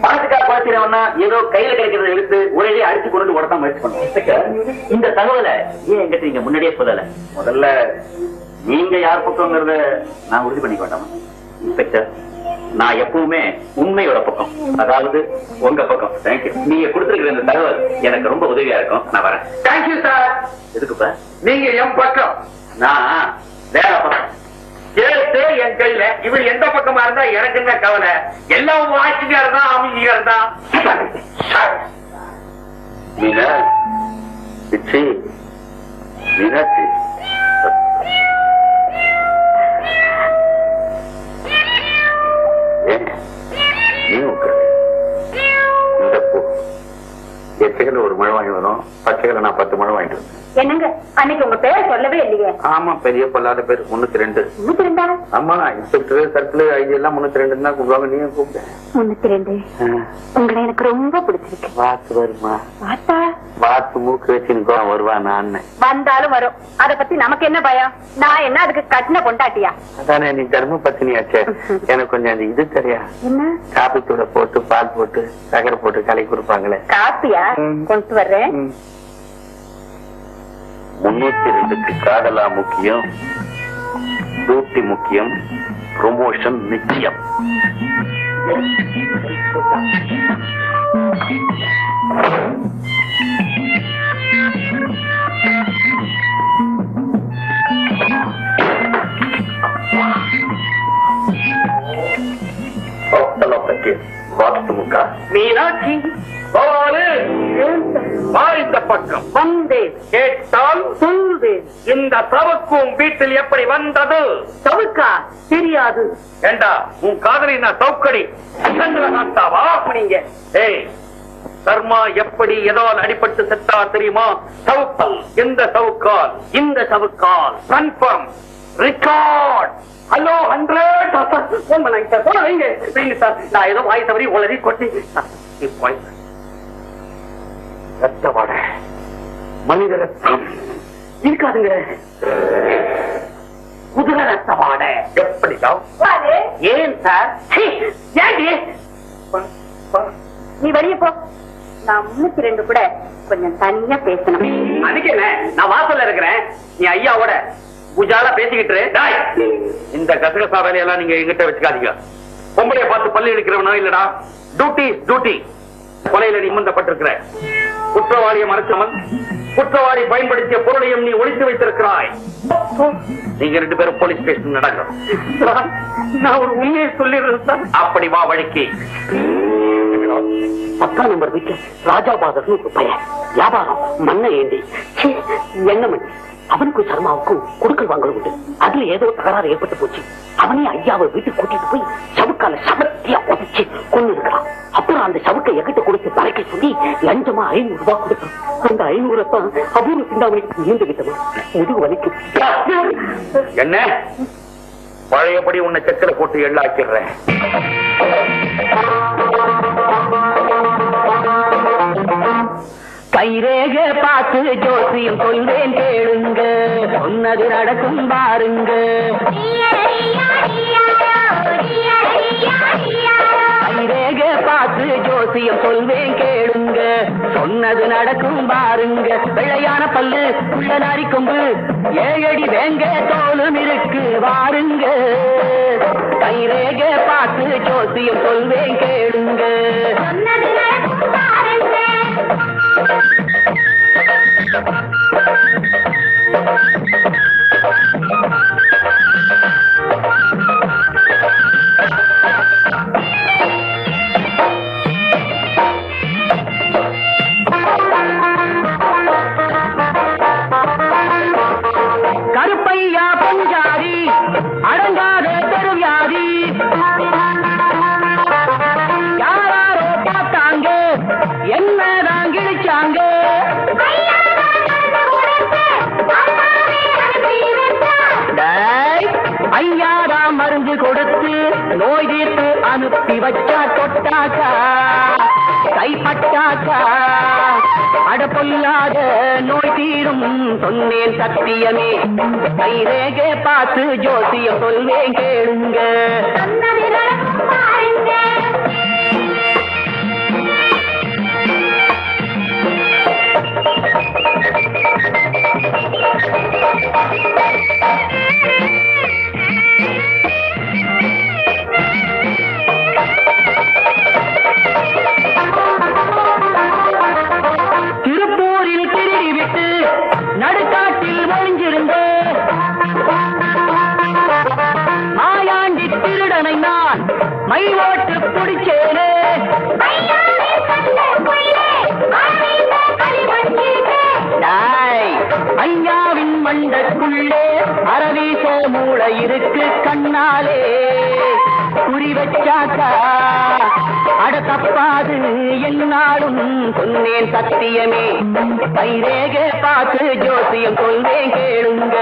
பணத்துக்காக குறைச்சிடவனா ஏதோ கையில கிடைக்கிறத எடுத்து ஒரே அடிச்சு கொண்டு உடத்தான் முயற்சி பண்ணுவோம். இந்த தகவலை ஏன் எங்கிட்ட நீங்க முன்னாடியே சொல்லல? முதல்ல நீங்க யார் பக்கம்ங்கிறத நான் உறுதி பண்ணிக்க வேண்டாமா? இன்ஸ்பெக்டர், நான் எப்பவுமே உண்மையோட பக்கம், அதாவது உங்க பக்கம். தேங்க்யூ. நீங்க கொடுத்திருக்கிற இந்த தகவல் எனக்கு ரொம்ப உதவியா இருக்கும். நான் வரேன். Thank you sir. எதுக்குப்பா? நீங்க என் பக்கம், நான் வேற பக்கம். கேட்டு என் கையில. இவர் எந்த பக்கமா இருந்தா எனக்கு என்ன கவலை? எல்லாம் ஆட்சிக்காரர் தான், அமைதியார் தான். மீனா, பிச்சி, மீனாட்சி, நீ உட்காரு. இந்த பூ எச்சைகள் ஒரு மழை வாங்கி வரும், பச்சைகளை நான் 10 மழை வாங்கிட்டு வந்தேன். என்னங்க அன்னைக்கு உங்க பேரை சொல்லவே இல்லையே. ஆமா, பெரிய பொல்லாத பேர் 302. 302? ஆமா, இன்ஸ்பெக்டர் சர்க்கிள் ஐடி எல்லாம் 302 தான் கூப்பிடுவாங்க. நீங்க கூப்பிட்டேன். 302 உங்களை எனக்கு ரொம்ப பிடிச்சிருக்கு. வாத்து வருமா? வாத்தா? வாத்து மூக்கு வச்சுன்னு வருவா. நான் வந்தாலும் வரும், அத பத்தி நமக்கு என்ன பயம்? நான் என்ன அதுக்கு கட்டின கொண்டாட்டியா? அதானே, நீ தர்ம பத்தினியாச்சே. எனக்கு கொஞ்சம் அந்த இது தெரியா, என்ன காப்பி தூளை போட்டு பால் போட்டு சக்கரை போட்டு கலக்கி கொடுப்பாங்களே. காப்பியா? கொண்டு வர்றேன். 302க்கு காதலா முக்கியம், டியூட்டி முக்கியம், ப்ரொமோஷன் நிச்சயம். மீனாட்சி, இந்த பக்கம் வந்தேன். கேட்டால் சொல்வேன். இந்த சவுக்கும் வீட்டில் எப்படி வந்தது? சவுக்கா? தெரியாது. ஏண்டா, உன் காதலி நான் சவுக்கடி சந்திரகாந்தாவா? நீங்க ஏய், சர்மா எப்படி எதால் அடிபட்டு செத்தா தெரியுமா? சவுக்கால். எந்த சவுக்கால்? இந்த சவுக்கால். Confirm record. ஹலோ 100 போன் பண்ணாங்க சார். போன வைங்க வைங்க சார். நான் ஏதோ வாய் தவறி உளறி கொட்டி ரத்தவாட மனித ரத்தம் இருக்காதுங்க. குதிரை ரத்தவாட எப்படிதான்? ஏன் சார்? ஏண்டி நீ வெளியே போ. நான் 302 கூட கொஞ்சம் தனியா பேசணும். அதுக்கு என்ன, நான் வாசல்ல இருக்கிறேன். நீ ஐயாவோட பூஜால பேசிக்கிட்டு இரு. டேய், இந்த கசகசா வேலையெல்லாம் நீங்க எங்கிட்ட வச்சுக்காதீங்க. பொம்பளைய பார்த்து பள்ளி எடுக்கிறவனா இல்லடா. Duty duty. கொலையில நீ சம்பந்தப்பட்டிருக்கிற. குற்றவாளியை மறைச்சவன், குற்றவாளி பயன்படுத்திய பொருளையும் நீ ஒளித்து வைத்திருக்கிறாய். நீங்க 2 பேரும் போலீஸ் ஸ்டேஷன் நடங்க. நான் ஒரு உண்மையை சொல்லிடுறேன். அப்படி வா வழிக்கு. 10ஆம் நம்பர் வீட்டுல ராஜாபாதர்னு ஒரு பையன் வியாபாரம் மண்ணை ஏந்தி என்ன மணி. அவனுக்கும் சர்மாவுக்கும் கொடுக்கல் வாங்கல் உண்டு. அதுல ஏதோ தகராறு ஏற்பட்டு போச்சு. அவனே ஐயாவை வீட்டுக்கு கூட்டிட்டு போய் சவுக்கால சமத்தியா உதச்சு கொண்டு இருக்கலாம். அப்புறம் அந்த சவுக்கை எகிட்ட கொடுத்து பறைக்க சொல்லி லஞ்சமா 500 ரூபாய் கொடுத்தான். அந்த 500 தான் அபூர்வ சிந்தாமணிக்கு நீண்டுகிட்டமா முதுகு வலிக்கு. என்ன பழையபடி உன்னை சக்கரை போட்டு எள்ளாக்கிறேன். கைரேக பார்த்து ஜோசியம் சொல்வேன் கேளுங்க, சொன்னது நடக்கும் பாருங்க. கைரேக பார்த்து ஜோசியம் சொல்வேன் கேளுங்க, சொன்னது நடக்கும் பாருங்க. வெள்ளையான பல்லு உள்ள நாரி கொம்பு 7 அடி வேங்க தோலும் இருக்கு வாருங்க. கைரேக பார்த்து ஜோசியம் சொல்வேன் கேளுங்க. கருப்பையா பஞ்சாரி அடங்காத பெருவியாதி, யாரோ பார்த்தாங்க என்னதான் கிழிச்சாங்க. அனுப்பி வச்சா தொட்டாக்கா கைப்பட்டாக்கா அட பொல்லாத நோய் தீரும் சொன்னேன் சத்தியமே கைரேகை பார்த்து ஜோசியம் சொல்வேன் கேளுங்க திருப்பூரில் திருடி விட்டு நடுக்காட்டில் ஒளிஞ்சிருந்த மாயாண்டி திருடனை நான் மை ஓட்டு பிடிச்சேனே ஐயாவின் மண்டக்குள்ளே அரவீச மூளை இருக்கு கண்ணாலே குறி வச்சாக்கா அட தப்பாது என்னாலும் சொன்னேன் சத்தியமே கைரேகை பார்த்து ஜோசியம் சொல்வேன் கேளுங்க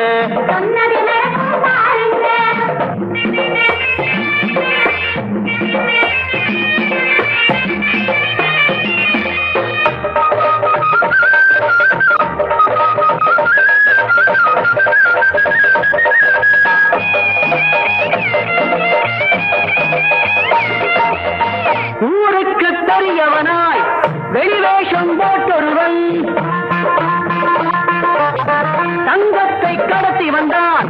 ஊருக்கு தெரியவனாய் வெளிவேஷம் போட்டொருவன் தங்கத்தை கடத்தி வந்தான்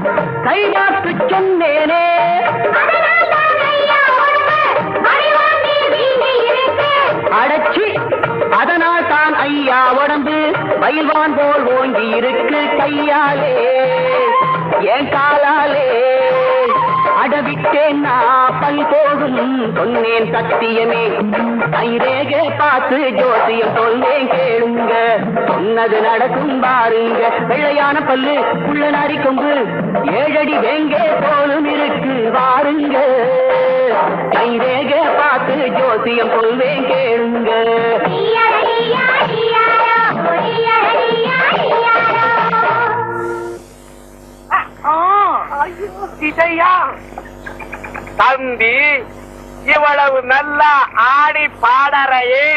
கையாக்கு சொன்னேனே அடச்சி அதனால் தான் ஐயா உடம்பு பயில்வான் போல் ஓங்கி இருக்கு கையாலே என் காலாலே அடவிட்டேன் நான் பல் போகும் சொன்னேன் சத்தியமே கைரேகை பார்த்து ஜோசியம் சொல்வேன் கேளுங்க சொன்னது நடக்கும் பாருங்க வெள்ளையான பல்லு உள்ள நாடி கொம்பு 7 அடி வேங்க போலும் இருக்கு வாருங்க கைரேகை பார்த்து ஜோசியம் சொல்வேன் கேளுங்க தம்பி இவ்வளவு நல்லா ஆடி பாடறையே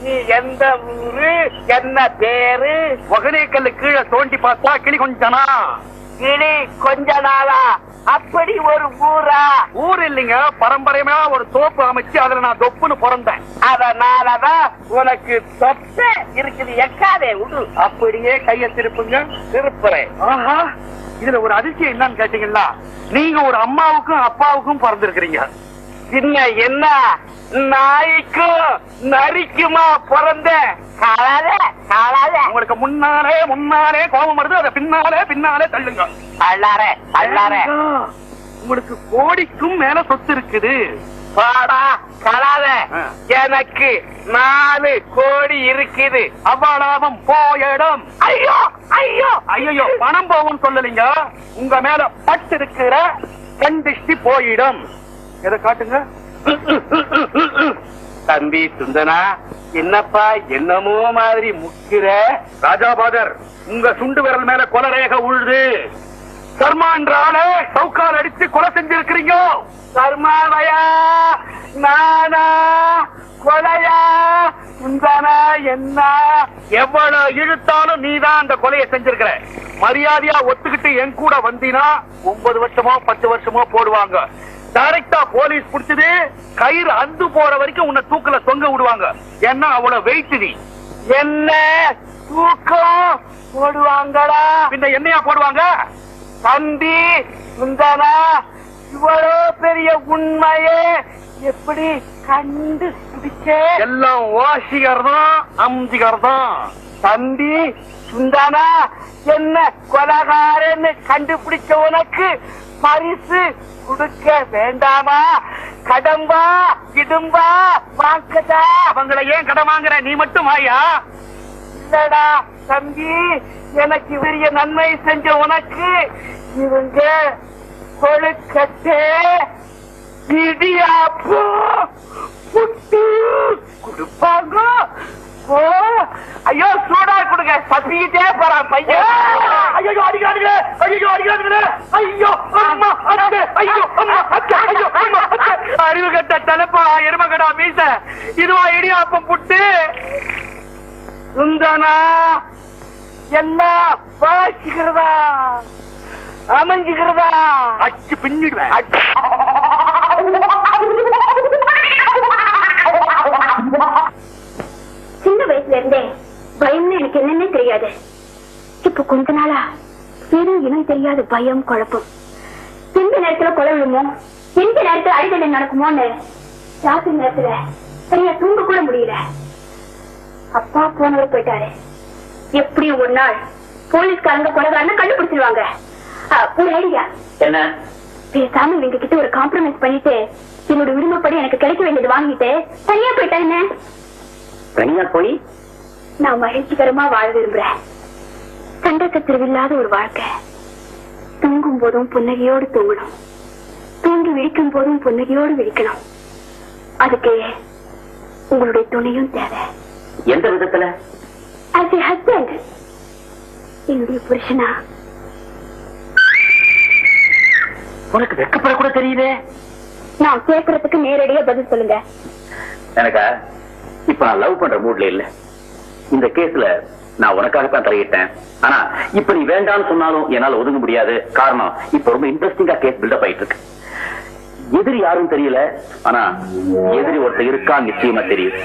நீ எந்த ஊரு என்ன பேரு ஒகனேக்கல்லு கீழே தோண்டி பார்த்தா கிளி கொஞ்சனா கிளி கொஞ்ச நாளா அப்படி ஒரு ஊரா ஊர் இல்லைங்க பரம்பரையா ஒரு தோப்பு அமைச்சு அதுல நான் தொப்புன்னு பிறந்தேன் அதனாலதான் உனக்கு தொப்ப இருக்குது எக்காதே விடு அப்படியே கைய திருப்புங்க திருப்புறேன் ஆஹா இதுல ஒரு அதிர்ச்சியம் என்னன்னு கேட்டீங்களா நீங்க ஒரு அம்மாவுக்கும் அப்பாவுக்கும் பிறந்திருக்கிறீங்க என்ன நாய்க்கும் நரிக்குமா பிறந்த உங்களுக்கு முன்னாலே கோபம் வருது அதை பின்னாலே தள்ளுங்க அல்லாரே உங்களுக்கு கோடிக்கும் மேல சொத்து இருக்குது பாடா கலாத எனக்கு 4 கோடி இருக்குது அவ்வளவும் போயிடும் ஐயோ பணம் போகும் சொல்லலீங்க உங்க மேல பட்டு இருக்கிற கண்டிஷ்டி போயிடும் எதை காட்டுங்க தம்பி சுந்தனா என்னப்பா என்னமோ மாதிரி முக்கிற ராஜாபாதர் உங்க சுண்டு விரல் மேல கொலரேக உழுது சர்மான்றால சவுக்கால் அடிச்சு கொலை செஞ்சிருக்கிறீங்க சர்மாவையா நானா கொலையா சுந்தனா என்ன எவ்வளவு இழுத்தாலும் நீதான் அந்த கொலையை செஞ்சிருக்கிற மரியாதையா ஒத்துக்கிட்டு என் கூட வந்தீனா 9 வருஷமோ 10 வருஷமோ போடுவாங்க டைரக்டா போலீஸ் புடிச்சது கயிறு அந்து போற வரைக்கும் உன்னை தூக்கல தொங்க விடுவாங்க ஏன்னா அவ்வளவு வெயிட் நீ என்ன தூக்கம் போடுவாங்களா பின்ன என்னையா போடுவாங்க தம்பி சுந்தனா இவ்வளவு பெரிய உண்மையே எப்படி கண்டு பிடிச்ச எல்லாம் வாசிகர் தான் அம்ஜிகர் தான் தம்பி சுந்தனா என்ன கொலகாரன்னு கண்டுபிடிச்ச உனக்கு பரிசு கொடுக்க வேண்டாமா கடம்பா இடும்பா வாங்கதா அவங்களை ஏன் கடன் வாங்குற நீ மட்டும் வாயா இல்லடா தம்பி எனக்கு பெரிய நன்மை செஞ்ச உனக்கு இவங்க கொழுக்கட்டே இடியாப்போ புட்டு கொடுப்பாங்க ஐயோ சூடா கொடுங்க சத்திக்கிட்டே போறான் பையன் ஐயோ அடிக்காதீங்க ஐயோ அடிக்காதீங்களே! ஐயோ அம்மா அடே! ஐயோ அம்மா அடே! ஐயோ அம்மா அடே! அறிவு கட்ட தலப்பா எருமகடா மீச இதுவா இடியாப்பம் புட்டு சுந்தனா எல்லாம் வாசிக்கிறதா அமைஞ்சுக்கிறதா அச்சு பின்னிடுவேன். சின்ன வயசுல இருந்தே பயம்னு எனக்கு என்னன்னே தெரியாது. இப்ப கொஞ்ச நாளா வெறும் இனம் தெரியாத பயம் குழப்பம். எந்த நேரத்துல கொலை விழுமோ எந்த நேரத்துல அடிதடி நடக்குமோன்னு ராத்திரி நேரத்துல சரியா தூங்க கூட முடியல. அப்பா போனவர் போயிட்டாரு. எப்படியும் ஒரு நாள் போலீஸ்காரங்க கொலைகாரன்னு கண்டுபிடிச்சிருவாங்க. ஒரு ஐடியா என்ன? பேசாம இவங்க கிட்ட ஒரு காம்ப்ரமைஸ் பண்ணிட்டு என்னோட விரும்பப்படி எனக்கு கிடைக்க வேண்டியது வாங்கிட்டு தனியா போயிட்டாங்க. தனியா போய் நான் மகிழ்ச்சிகரமா வாழ விரும்புறேன். சண்டை சச்சரவில்லாத ஒரு வாழ்க்கை. தூங்கும் போதும் புன்னகையோடு தூங்கணும், தூங்கி விழிக்கும் போதும் புன்னகையோடு விழிக்கணும். அதுக்கு உங்களுடைய துணையும் தேவை. எந்த விதத்துல? as a husband, என்னுடைய புருஷனா. உனக்கு வெக்கப்பட கூட தெரியுதே. நான் கேட்கறதுக்கு நேரடியா பதில் சொல்லுங்க. எனக்கா இப்ப நான் லவ் பண்ற மூட்ல இல்ல. இந்த கேஸ்ல நான் உனக்காகத்தான் தலையிட்டேன். ஆனா இப்ப நீ வேண்டாம்னு சொன்னாலும் என்னால ஒதுங்க முடியாது. காரணம் இப்ப ரொம்ப இன்ட்ரெஸ்டிங்கா கேஸ் பில்டப் ஆயிட்டு இருக்கு. எதிரி யாரும் தெரியல, ஆனா எதிரி ஒருத்தர் இருக்கான்னு நிச்சயமா தெரியும்.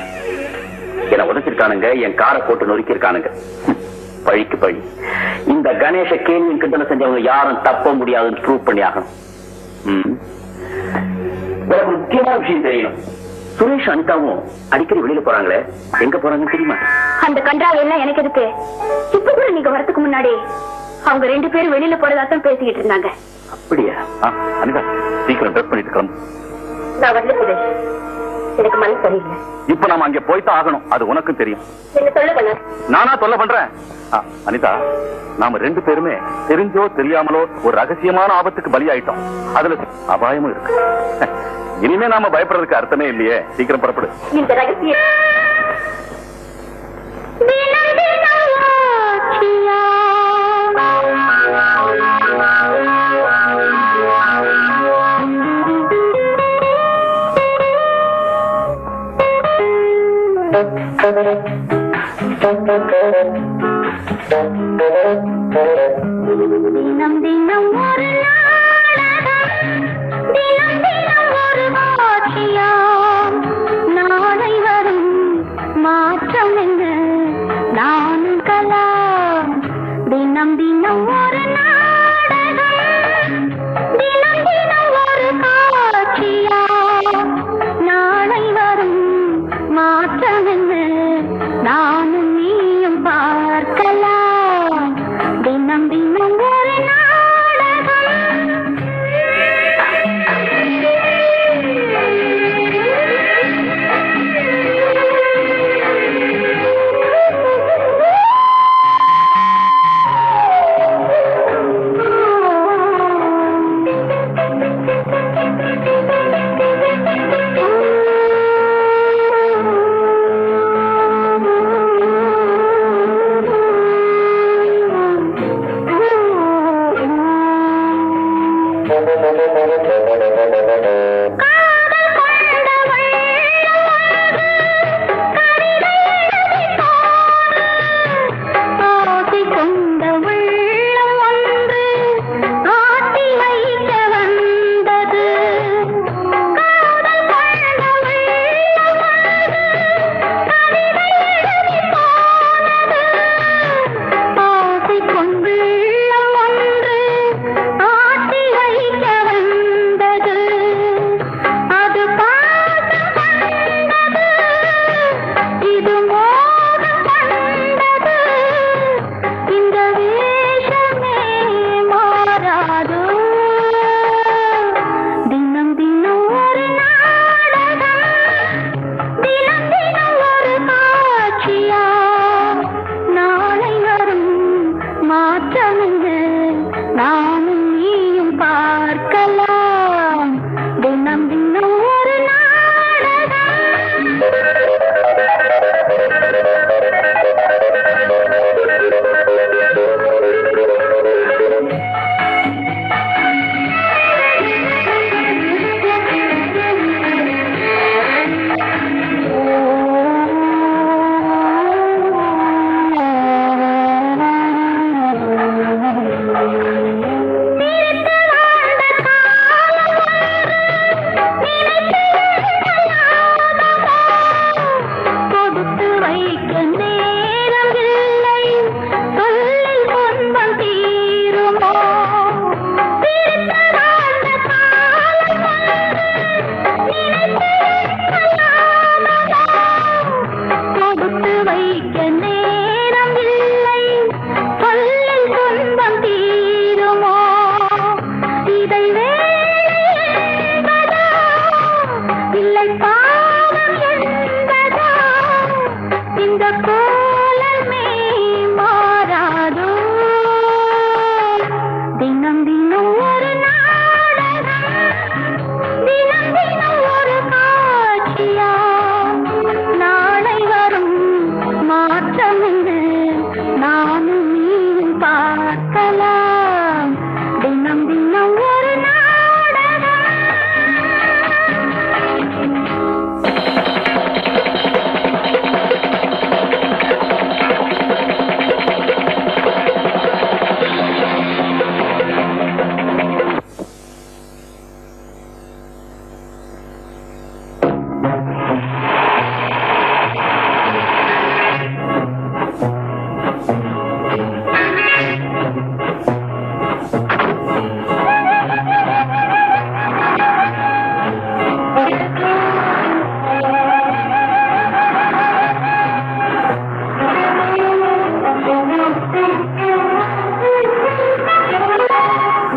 என்ன உதச்சிருக்கானுங்க, என் காரை போட்டு நொறுக்கி இருக்கானுங்க. பழிக்கு பழி. இந்த கணேச கேள்வியின் கிண்டல செஞ்சவங்க யாரும் தப்ப முடியாதுன்னு ப்ரூவ் பண்ணி ஆகணும். ஒரு முக்கியமான விஷயம் தெரியணும். சுரேஷ் அனிதாவும் அடிக்கடி வெளியில போறாங்களே, எங்க போறாங்கன்னு தெரியுமா? அந்த கன்றாவை எல்லாம் எனக்கு இருக்கு. இப்ப கூட நீங்க வரதுக்கு முன்னாடி அவங்க 2 பேரும் வெளியில போறதாத்தான் பேசிக்கிட்டு இருந்தாங்க. அப்படியா? அனிதா சீக்கிரம் ட்ரெஸ் பண்ணிட்டு கிளம்பு. நான் வரல சுரேஷ், எனக்கு மனசு சரியில்லை. இப்ப நாம அங்க போய்தான் ஆகணும். அது உனக்கும் தெரியும். என்ன சொல்ல பண்ண? நானா சொல்ல பண்றேன். அனிதா, நாம 2 பேருமே தெரிஞ்சோ தெரியாமலோ ஒரு ரகசியமான ஆபத்துக்கு பலியாயிட்டோம். அதுல அபாயமும் இருக்கு. இனிமே நாம பயப்படுறதுக்கு அர்த்தமே இல்லையே. சீக்கிரம் புறப்படு. இந்த ரகசியம் தினம் தினம் ஒரு நாடகம், தினம் தினம் ஒரு காட்சியாம். நாளை வரும் மாற்றம் என்ன நானும் கலாம். தினம் தினம் ஒரு நாடகம், தினம் தினம் ஒரு காட்சியாம். நாளை வரும் மாற்றம் என்ன நானும் நீயும் பார்க்கலாம். தினம் தினம் ஒரு நாடகம்.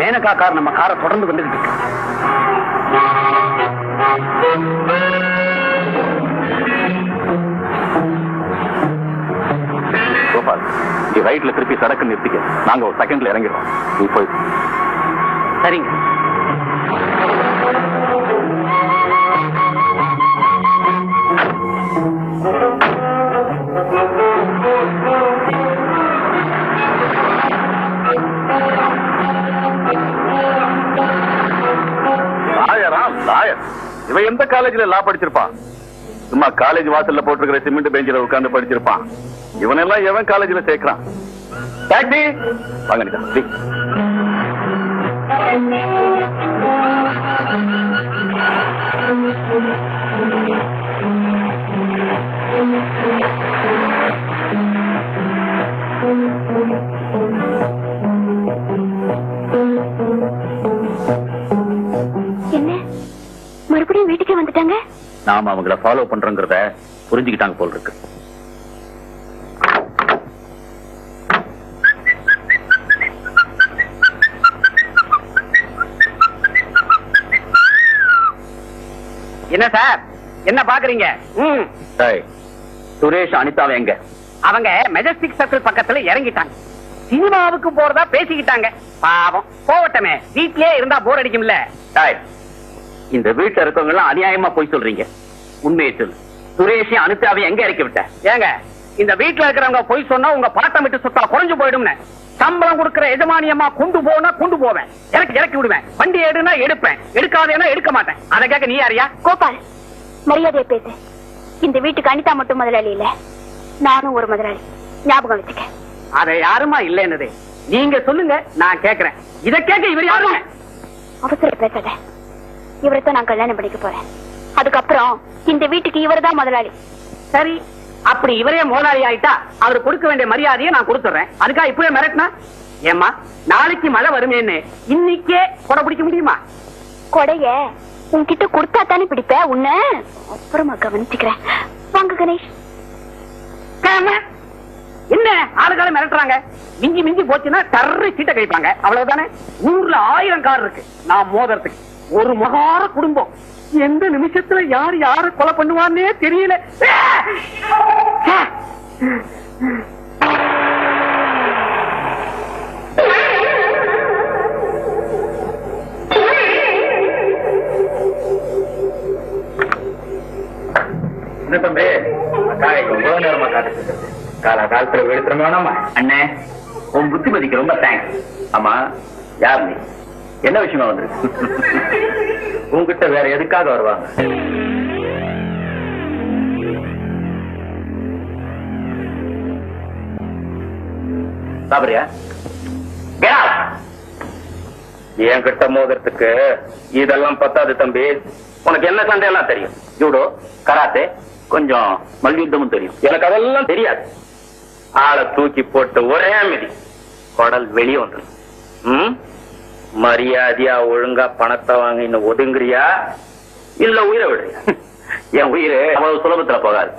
மேனகா கார் நம்ம காரை தொடர்ந்து வந்துகிட்டு இருக்கு. கோபால், நீ ரைட்ல திருப்பி சடக்கு நிறுத்திக்க. நாங்க ஒரு செகண்ட்ல இறங்கிடுவோம். நீ போய். சரிங்க. இவன் எந்த காலேஜ்ல லா படிச்சிருப்பான்? சும்மா காலேஜ் வாசல்ல போட்டிருக்கிற சிமெண்ட் பெஞ்சில உட்கார்ந்து படிச்சிருப்பான். இவனெல்லாம் எவன் காலேஜ்ல சேர்க்கிறான்? டாக்ஸி வாங்க. என்ன மறுபடியும் வீட்டுக்கே வந்துட்டாங்க? நாம அவங்கள ஃபாலோ பண்றோங்கிறத புரிஞ்சுக்கிட்டாங்க போல் இருக்கு. என்ன சார், என்ன பாக்குறீங்க? சுரேஷ் அனிதாவை எங்க? அவங்க மெஜஸ்டிக் சர்க்கிள் பக்கத்துல இறங்கிட்டாங்க. சினிமாவுக்கு போறதா பேசிக்கிட்டாங்க. பாவம் போகட்டமே, வீட்லயே இருந்தா போர் அடிக்கும்ல. இந்த வீட்டுல இருக்கவங்க எல்லாம் அநியாயமா போய் சொல்றீங்க. உண்மையை சொல்லு. சுரேஷ் அனிதாவை எங்க இறக்கி விட்ட? ஏங்க, இந்த வீட்டுல இருக்கிறவங்க போய் சொன்னா உங்க பாட்டம் விட்டு சுத்தா குறைஞ்சு போயிடும்னு. சம்பளம் கொடுக்கிற எஜமானியமா கொண்டு போனா கொண்டு போவேன், இறக்கி விடுவேன். வண்டி எடுனா எடுப்பேன், எடுக்காதேனா எடுக்க மாட்டேன். அதை கேட்க நீ யாரியா? கோபால், மரியாதையை பேசு. இந்த வீட்டுக்கு அனிதா மட்டும் முதலாளி இல்ல, நானும் ஒரு முதலாளி. ஞாபகம் வச்சுக்க. அதை யாருமா இல்லைன்னது நீங்க சொல்லுங்க, நான் கேக்குறேன். இத கேட்க இவர் யாருங்க? அவசர பேசாத. இவரைத்தான் நான் கல்யாணம் பண்ணிக்க போறேன். அதுக்கப்புறம் இந்த வீட்டுக்கு இவர்தான் முதலாளி. சரி, அப்படி இவரே முதலாளி ஆயிட்டா அவர் கொடுக்க வேண்டிய மரியாதையை நான் கொடுத்துறேன். அதுக்காக இப்பவே மிரட்டினா? ஏம்மா, நாளைக்கு மழை வருமேன்னு இன்னைக்கே கொடை பிடிக்க முடியுமா? கொடைய உன்கிட்ட கொடுத்தா தானே பிடிப்ப. உன்ன அப்புறமா கவனிச்சுக்கிறேன். வாங்க கணேஷ். என்ன ஆளுகாலம் மிரட்டுறாங்க? மிஞ்சி மிஞ்சி போச்சுன்னா டர்ரு சீட்டை கழிப்பாங்க, அவ்வளவுதானே. ஊர்ல 1000 கார் இருக்கு. நான் மோதறதுக்கு ஒரு மகார குடும்பம். எந்த நிமிஷத்துல யார் யார கொலை பண்ணுவான்னே தெரியல. என்ன தம்பி, அக்கா எவ்வளவு நேரமா காத்துட்டு காலகாலத்துல வெளுத்துறோம் வேணாமா? அண்ணே, உன் புத்திமதிக்கு ரொம்ப தேங்க்ஸ். ஆமா, யார் நீ? என்ன விஷயமா வந்திருக்கு? உங்ககிட்ட வேற எதுக்காக வருவாங்க? சாப்பிடுறியா? என் கிட்ட மோதுறதுக்கு இதெல்லாம் பத்தாது தம்பி. உனக்கு என்ன சண்டையெல்லாம் தெரியும்? ஜூடோ, கராத்தே, கொஞ்சம் மல்யுத்தமும் தெரியும். எனக்கு அதெல்லாம் தெரியாது. ஆளை தூக்கி போட்டு ஒரே மிதி, குடல் வெளியே வந்துடும். மரியாதையா ஒழுங்கா பணத்தை வாங்க இன்னும் ஒதுங்குறியா இல்ல உயிரை விடுறியா? என் உயிரு அவ்வளவு சுலபத்துல போகாது.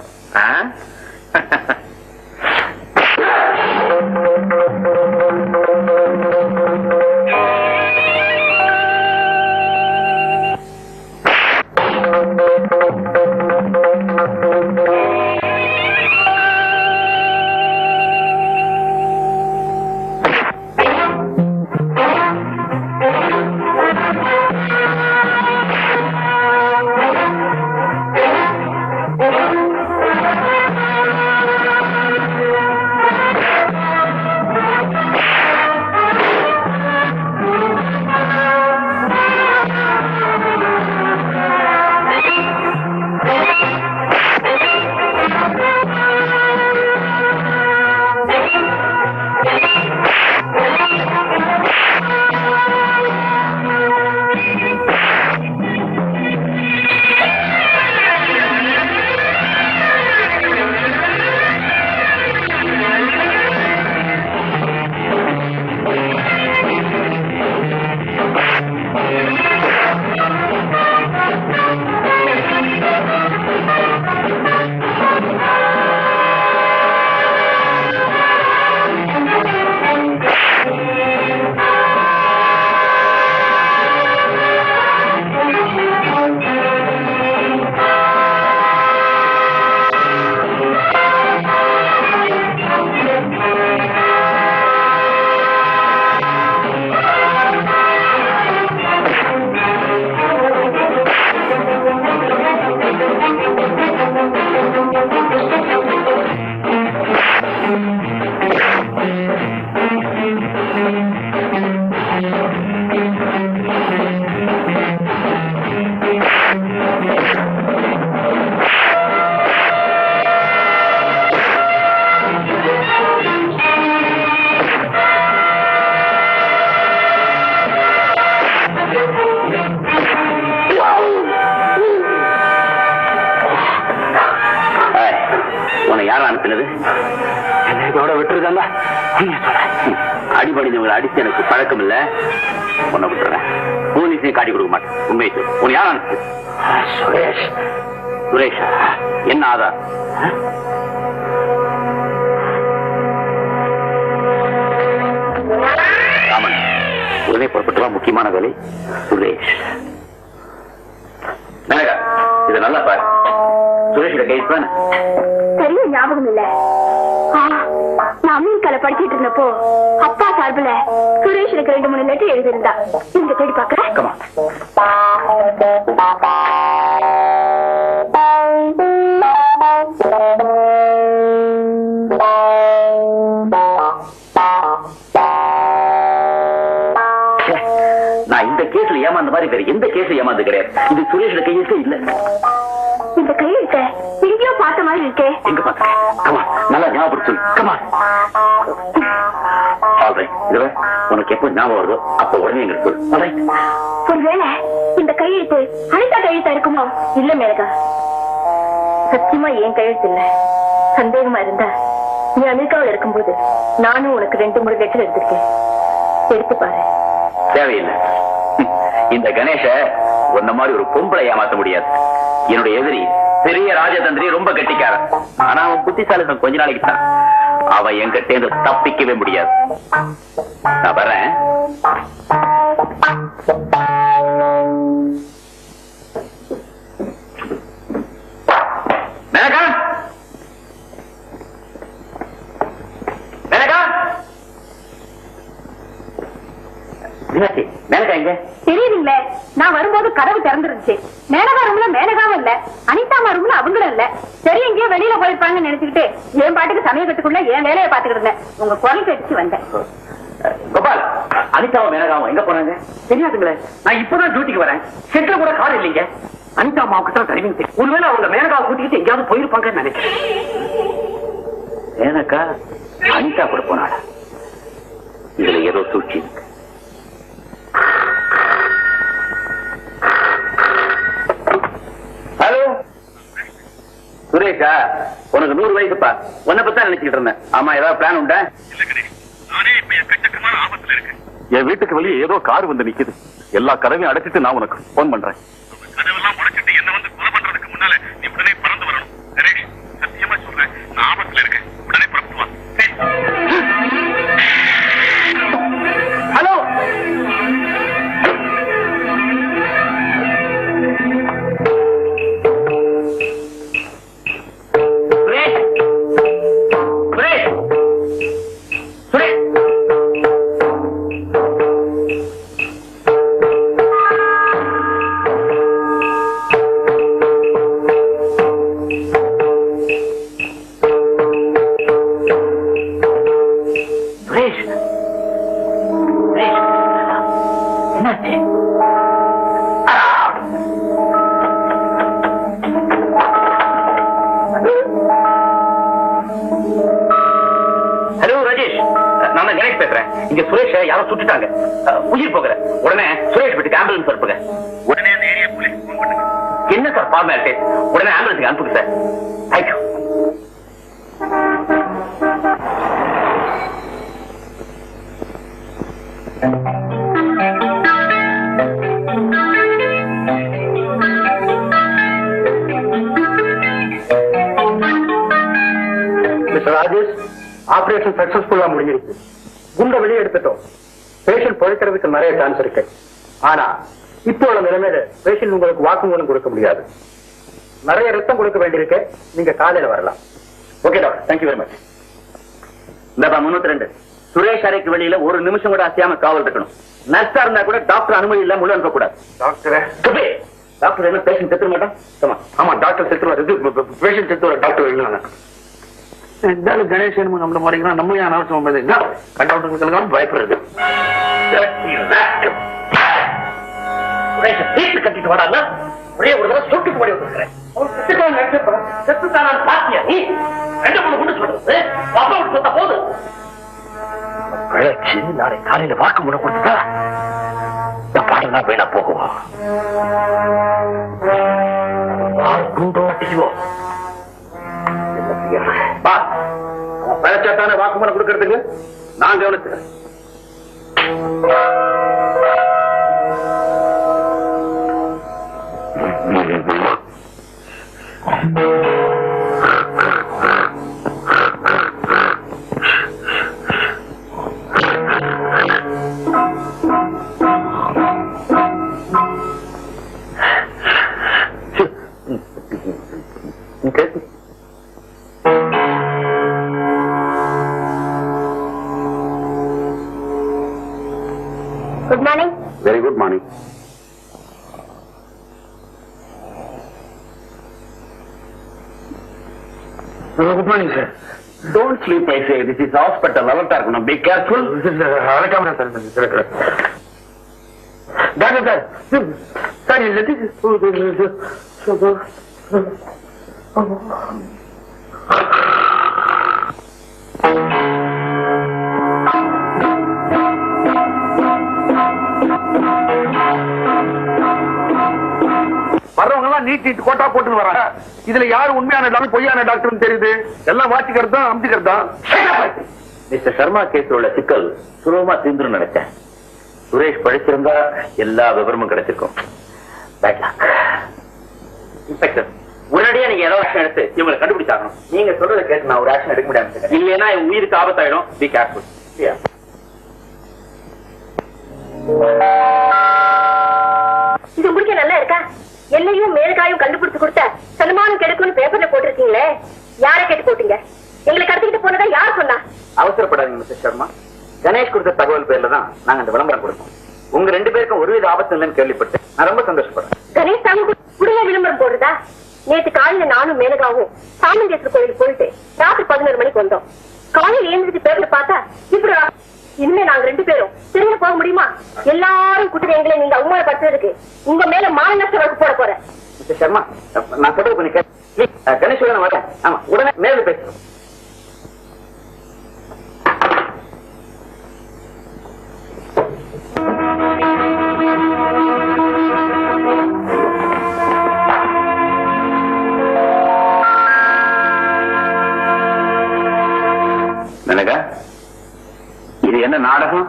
உன்னை யாரும் அனுப்பினது? இதோட விட்டுருதாங்க. அடிபடிந்தவங்களை அடிச்சு எனக்கு பழக்கம் இல்ல. உன்னை விட்டுறேன். போலீஸையும் காட்டி கொடுக்க மாட்டேன். உண்மையை சொல்லு. உன்னை யாரும் அனுப்பு? சுரேஷ். சுரேஷ் என்ன ஆதார்? ராமன் உடனே புறப்பட்டு வா. முக்கியமான வேலை. சுரேஷ் மேனகா இதை நல்லா பாரு. சுரேஷோட கைஸ் தானே? பெரிய ஞாபகம் இல்ல. நான் அமெரிக்கால படிச்சிட்டு இருந்தப்போ அப்பா சார்பில் சுரேஷனுக்கு 2-3 லெட்டர் எழுதியிருந்தா. நீங்க தேடி பாக்குறேன். நான் இந்த கேஸ்ல ஏமாந்த மாதிரி வேற எந்த கேஸ்ல ஏமாந்து கிடையாது. இது சுரேஷோட கையெழுத்து இல்ல. இந்த கையெழுத்த எங்கேயோ பார்த்த மாதிரி இருக்கே. எங்க பாக்க? கமா நல்லா ஞாபகம் சொல்லு. கமா இதுல உனக்கு எப்ப ஞாபகம் வருதோ அப்ப உடனே எங்களுக்கு சொல்லு. ஒருவேளை இந்த கையெழுத்து அனிதா கையெழுத்தா இருக்குமோ? இல்ல மேலகா, சத்தியமா என் கையெழுத்து இல்ல. சந்தேகமா இருந்தா நீ அமெரிக்காவில் இருக்கும்போது நானும் உனக்கு 2-3 லெட்டர் எடுத்திருக்கேன். எடுத்து பாரு. தேவையில்லை. இந்த கணேஷ உன்ன மாதிரி ஒரு பொம்பளை ஏமாத்த முடியாது. என்னுடைய எதிரி பெரிய ராஜதந்திரி, ரொம்ப கெட்டிக்காரன். ஆனா அவன் புத்திசாலித்தம் கொஞ்ச நாளைக்கு தான். அவன் என்கிட்ட இருந்து தப்பிக்கவே முடியாது. நான் வரேன். மேனகா, மேனகா, மேனகா எங்க? தெரியுதுங்களே, நான் வரும்போது கதவு திறந்துருந்துச்சு. மேனகா ரூம்ல மேனகாவும் இல்ல, அனிதாமா ரூம்ல அவங்களும் இல்ல. சரி எங்கேயோ வெளியில போயிருப்பாங்கன்னு நினைச்சுக்கிட்டு என் பாட்டுக்கு சமயத்துக்குள்ள என் வேலையை பாத்துக்கிட்டு இருந்தேன். உங்க குரல் கடிச்சு வந்தேன். கோபால், அனிதாவும் மேனகாவும் எங்க போனாங்க? தெரியாதுங்களே. நான் இப்பதான் டியூட்டிக்கு வரேன். செட்ல கூட கால் இல்லைங்க. அனிதா அம்மாவுக்கு தான் டிரைவிங் தெரியும். ஒருவேளை அவங்க மேனகாவை கூட்டிக்கிட்டு எங்கேயாவது போயிருப்பாங்கன்னு நினைக்கிறேன். மேனகா அனிதா கூட போனாடா. இதுல ஏதோ சூழ்ச்சி இருக்கு. ஹலோ சுரேஷா, உனக்கு 100 வயசுப்பா. உன்னை பத்தா நினைச்சுக்கிட்டு இருந்தேன். ஆமா, ஏதாவது பிளான் உண்டா? நானே இப்ப எக்கச்சக்கமான ஆபத்துல இருக்கேன். என் வீட்டுக்கு வெளியே ஏதோ கார் வந்து நிக்குது. எல்லா கதவையும் அடைச்சிட்டு நான் உனக்கு போன் பண்றேன். கதவெல்லாம் உடைச்சிட்டு என்ன வந்து கொலை பண்றதுக்கு முன்னால நீ உடனே பறந்து வரணும். கணேஷ், சத்தியமா சொல்றேன், நான் ஆபத்துல இருக்கேன். உடனே புறப்பட்டு வா. ஹலோ இங்க சுரேஷ் யாரோ சுட்டுட்டாங்க. உயிர் போகல. உடனே சுரேஷ் வீட்டுக்கு ஆம்புலன்ஸ் அனுப்புங்க. உடனே அந்த ஏரியா போலீஸ் போன் பண்ணுங்க. என்ன சார் ஃபார்மாலிட்டி? உடனே ஆம்புலன்ஸுக்கு அனுப்புங்க sir. Thank you. Mister Rajesh, operation சக்சஸ்ஃபுல்லா முடிஞ்சிருக்கு. குண்ட வெளியே எடுத்துட்டோம். பேஷண்ட் பொழைக்கிறதுக்கு நிறைய சான்ஸ் இருக்கு. ஆனா இப்போ உள்ள நிலைமையில பேஷண்ட் உங்களுக்கு வாக்குமூலம் கொடுக்க முடியாது. நிறைய ரத்தம் கொடுக்க வேண்டியிருக்கு. நீங்க காலையில வரலாம். Okay doctor, thank you very much. இந்தப்பா 302. சுரேஷ் அறைக்கு வெளியில ஒரு நிமிஷம் கூட அசையாம காவல் இருக்கணும். நர்ஸா இருந்தா கூட டாக்டர் அனுமதி இல்லாம உள்ள அனுப்பக்கூடாது. டாக்டர் என்ன பேஷண்ட் செத்துற மாட்டோம்? ஆமா, டாக்டர் செத்துருவாரு. பேஷண்ட் செத்துவாரு. டாக்டர் இல்லைங்க. இருந்தாலும் கணேசன் நம்மள மாதிரிங்கன்னா நம்ம ஏன் அனாவசியம் கண்டவங்களுக்கு பயப்படுறது. கட்டிட்டு வராங்க ஒரே ஒரு தடவை சொட்டுக்கு படி வந்துருக்கிறேன். செத்துத்தான் பாத்தியா நீ? 2 3 சொல்றது அப்பா விட்டு சொத்த போது கழிச்சு நாளை காலையில வாக்கு முறை கொடுத்துட்டா இந்த பாடலாம் வேணா போகுவோம். பழச்சாத்தான வாக்குமூலம் கொடுக்கறதுக்கு நான் கவனிச்சுக்கிறேன். Good morning. Very good morning. Good morning sir. Don't sleep I say. This is hospital. அலர்ட்டா இருக்கணும். Be careful. அழகாம சார். டாக்டர் சார் சார் வர்றவங்க எல்லாம் நீட் கோட்டா போட்டு வராங்க. இதுல யாரு உண்மையான டாக்டர் பொய்யான டாக்டர் தெரியுது? எல்லாம் வாச்சிக்கிறது தான் அமுத்திக்கிறது தான். மிஸ்டர் சர்மா கேஸ் உள்ள சிக்கல் சுலபமா தீர்ந்துரும் நினைச்சேன். சுரேஷ் படிச்சிருந்தா எல்லா விவரமும் கிடைச்சிருக்கும். இன்ஸ்பெக்டர், உடனடியா நீங்க ஏதோ ஆக்ஷன் எடுத்து இவங்களை கண்டுபிடிச்சாகணும். நீங்க சொல்றதை கேட்டு நான் ஒரு ஆக்ஷன் எடுக்க முடியாது. இல்லைன்னா இவங்க உயிருக்கு ஆபத்தாயிடும். Be careful. இது முடிக்க நல்லா இருக்கா? என்னையும் மேல்காயும் கண்டுபிடிச்சு கொடுத்த சன்மானம் கிடைக்கும்னு பேப்பர்ல போட்டிருக்கீங்களே, யாரை கேட்டு போட்டீங்க? எங்களை கடத்திக்கிட்டு போனதா யார் சொன்னா? அவசரப்படாதீங்க மிஸ்டர் சர்மா. கணேஷ் கொடுத்த தகவல் பேர்ல தான் நாங்க அந்த விளம்பரம் கொடுப்போம். உங்க 2 பேருக்கும் ஒருவித ஆபத்து இல்லைன்னு கேள்விப்பட்டு நான் ரொம்ப சந்தோஷப்படுறேன். கணேஷ் தாங்க குடும்ப விளம்பரம் போடுறதா? நேற்று காலையில நானும் மேனகாவும் சாமந்தேஸ்வரர் கோயிலுக்கு போயிட்டு ராத்திரி 11 மணிக்கு வந்தோம். காலையில் எழுந்திரிச்சு பேர்ல பார்த்தா இப்படி இனிமே நாங்க 2 பேரும் திரும்ப போக முடியுமா? எல்லாரும் கூட்டிட்டு எங்களை நீங்க அவமானப்படுத்துறதுக்கு உங்க மேல மான நஷ்ட வழக்கு போட போறேன். மிஸ்டர் சர்மா, நான் சொல்றது கொஞ்சம் கேட்க. கணேஷ் நான் வரேன். ஆமா, உடனே நேரில் பேசுறோம். இது என்ன நாடகம்?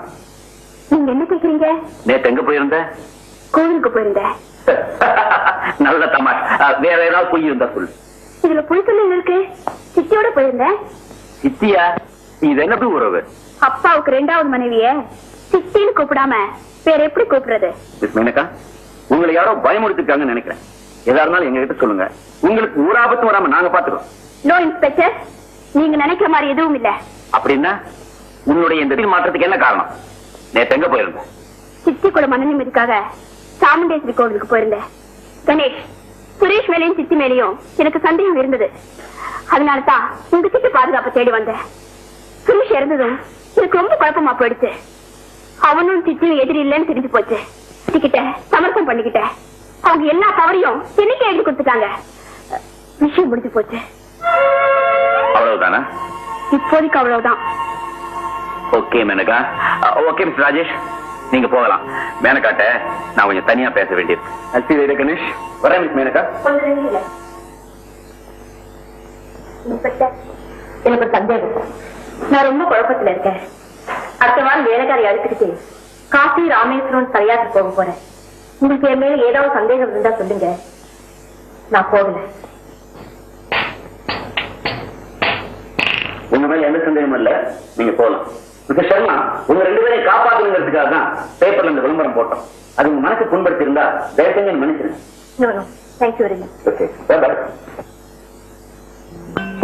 நீங்க என்ன கேக்குறீங்க? நேத்து எங்க போயிருந்த? கோவிலுக்கு போயிருந்தேன். நல்ல தமாஷ். வேற ஏதாவது பொய் இருந்தா சொல்லு. இதுல பொய் சொல்ல இருக்கு. சித்தியோட போயிருந்தேன். சித்தியா? இது என்ன உறவு? அப்பாவுக்கு 2வது மனைவிய சித்தின்னு கூப்பிடாம வேற எப்படி கூப்பிடுறது? மேனகா, உங்களை யாரோ பயமுறுத்திருக்காங்கன்னு நினைக்கிறேன். எதா இருந்தாலும் எங்க கிட்ட சொல்லுங்க. உங்களுக்கு ஒரு ஆபத்து வராம நாங்க பாத்துக்கிறோம். நோ இன்ஸ்பெக்டர், நீங்க நினைக்கிற மாதிரி எதுவும் இல்ல. அப்படின்னா உன்னுடைய இந்த மாற்றத்துக்கு என்ன காரணம்? நேத்து எங்க போயிருந்த? சித்தி கூட மன நிம்மதிக்காக சாமுண்டேஸ்வரி கோவிலுக்கு போயிருந்தேன். கணேஷ், சுரேஷ் மேலையும் சித்தி மேலையும் எனக்கு சந்தேகம் இருந்தது. அதனாலதான் உங்க சித்தி பாதுகாப்பை தேடி வந்தேன். சுரேஷ் இறந்ததும் எனக்கு ரொம்ப குழப்பமா போயிடுச்சு. அவனும் சித்தியும் எதிரி இல்லைன்னு தெரிஞ்சு போச்சு. சித்திக்கிட்ட சமர்ப்பம் பண்ணிக்கிட்டேன். அவங்க எல்லா தவறையும் என்னைக்கு எழுதி கொடுத்துட்டாங்க. விஷயம் முடிஞ்சு போச்சு. அவ்வளவுதானா? இப்போதைக்கு அவ்வளவுதான். Okay Menaka. Okay mister Rajesh, நீங்க போகலாம். மேனகாட்ட நான் கொஞ்சம் தனியா பேச வேண்டியிருக்கு. கணேஷ் வரேன். மிஸ் மேனகா, எனக்கு ஒரு சந்தேகம். நான் ரொம்ப குழப்பத்துல இருக்கேன். அடுத்த வாரம் வேலைக்காரி அழைத்துக்கிட்டு காசி ராமேஸ்வரம் சரியாக போக போறேன். உங்களுக்கு என் மேல ஏதாவது சந்தேகம் இருந்தா சொல்லுங்க. நான் போகல. உங்க மேல எந்த சந்தேகமும் இல்ல, நீங்க போகலாம். மிஸ்டர் சர்மா, உங்க 2 பேரையும் காப்பாத்துங்கிறதுக்காக தான் பேப்பர்ல இந்த விளம்பரம் போட்டோம். அது உங்க மனசு புண்படுத்தி இருந்தா தயவுசெய்து மன்னிச்சிருங்க. Thank you very much. Okay, bye bye.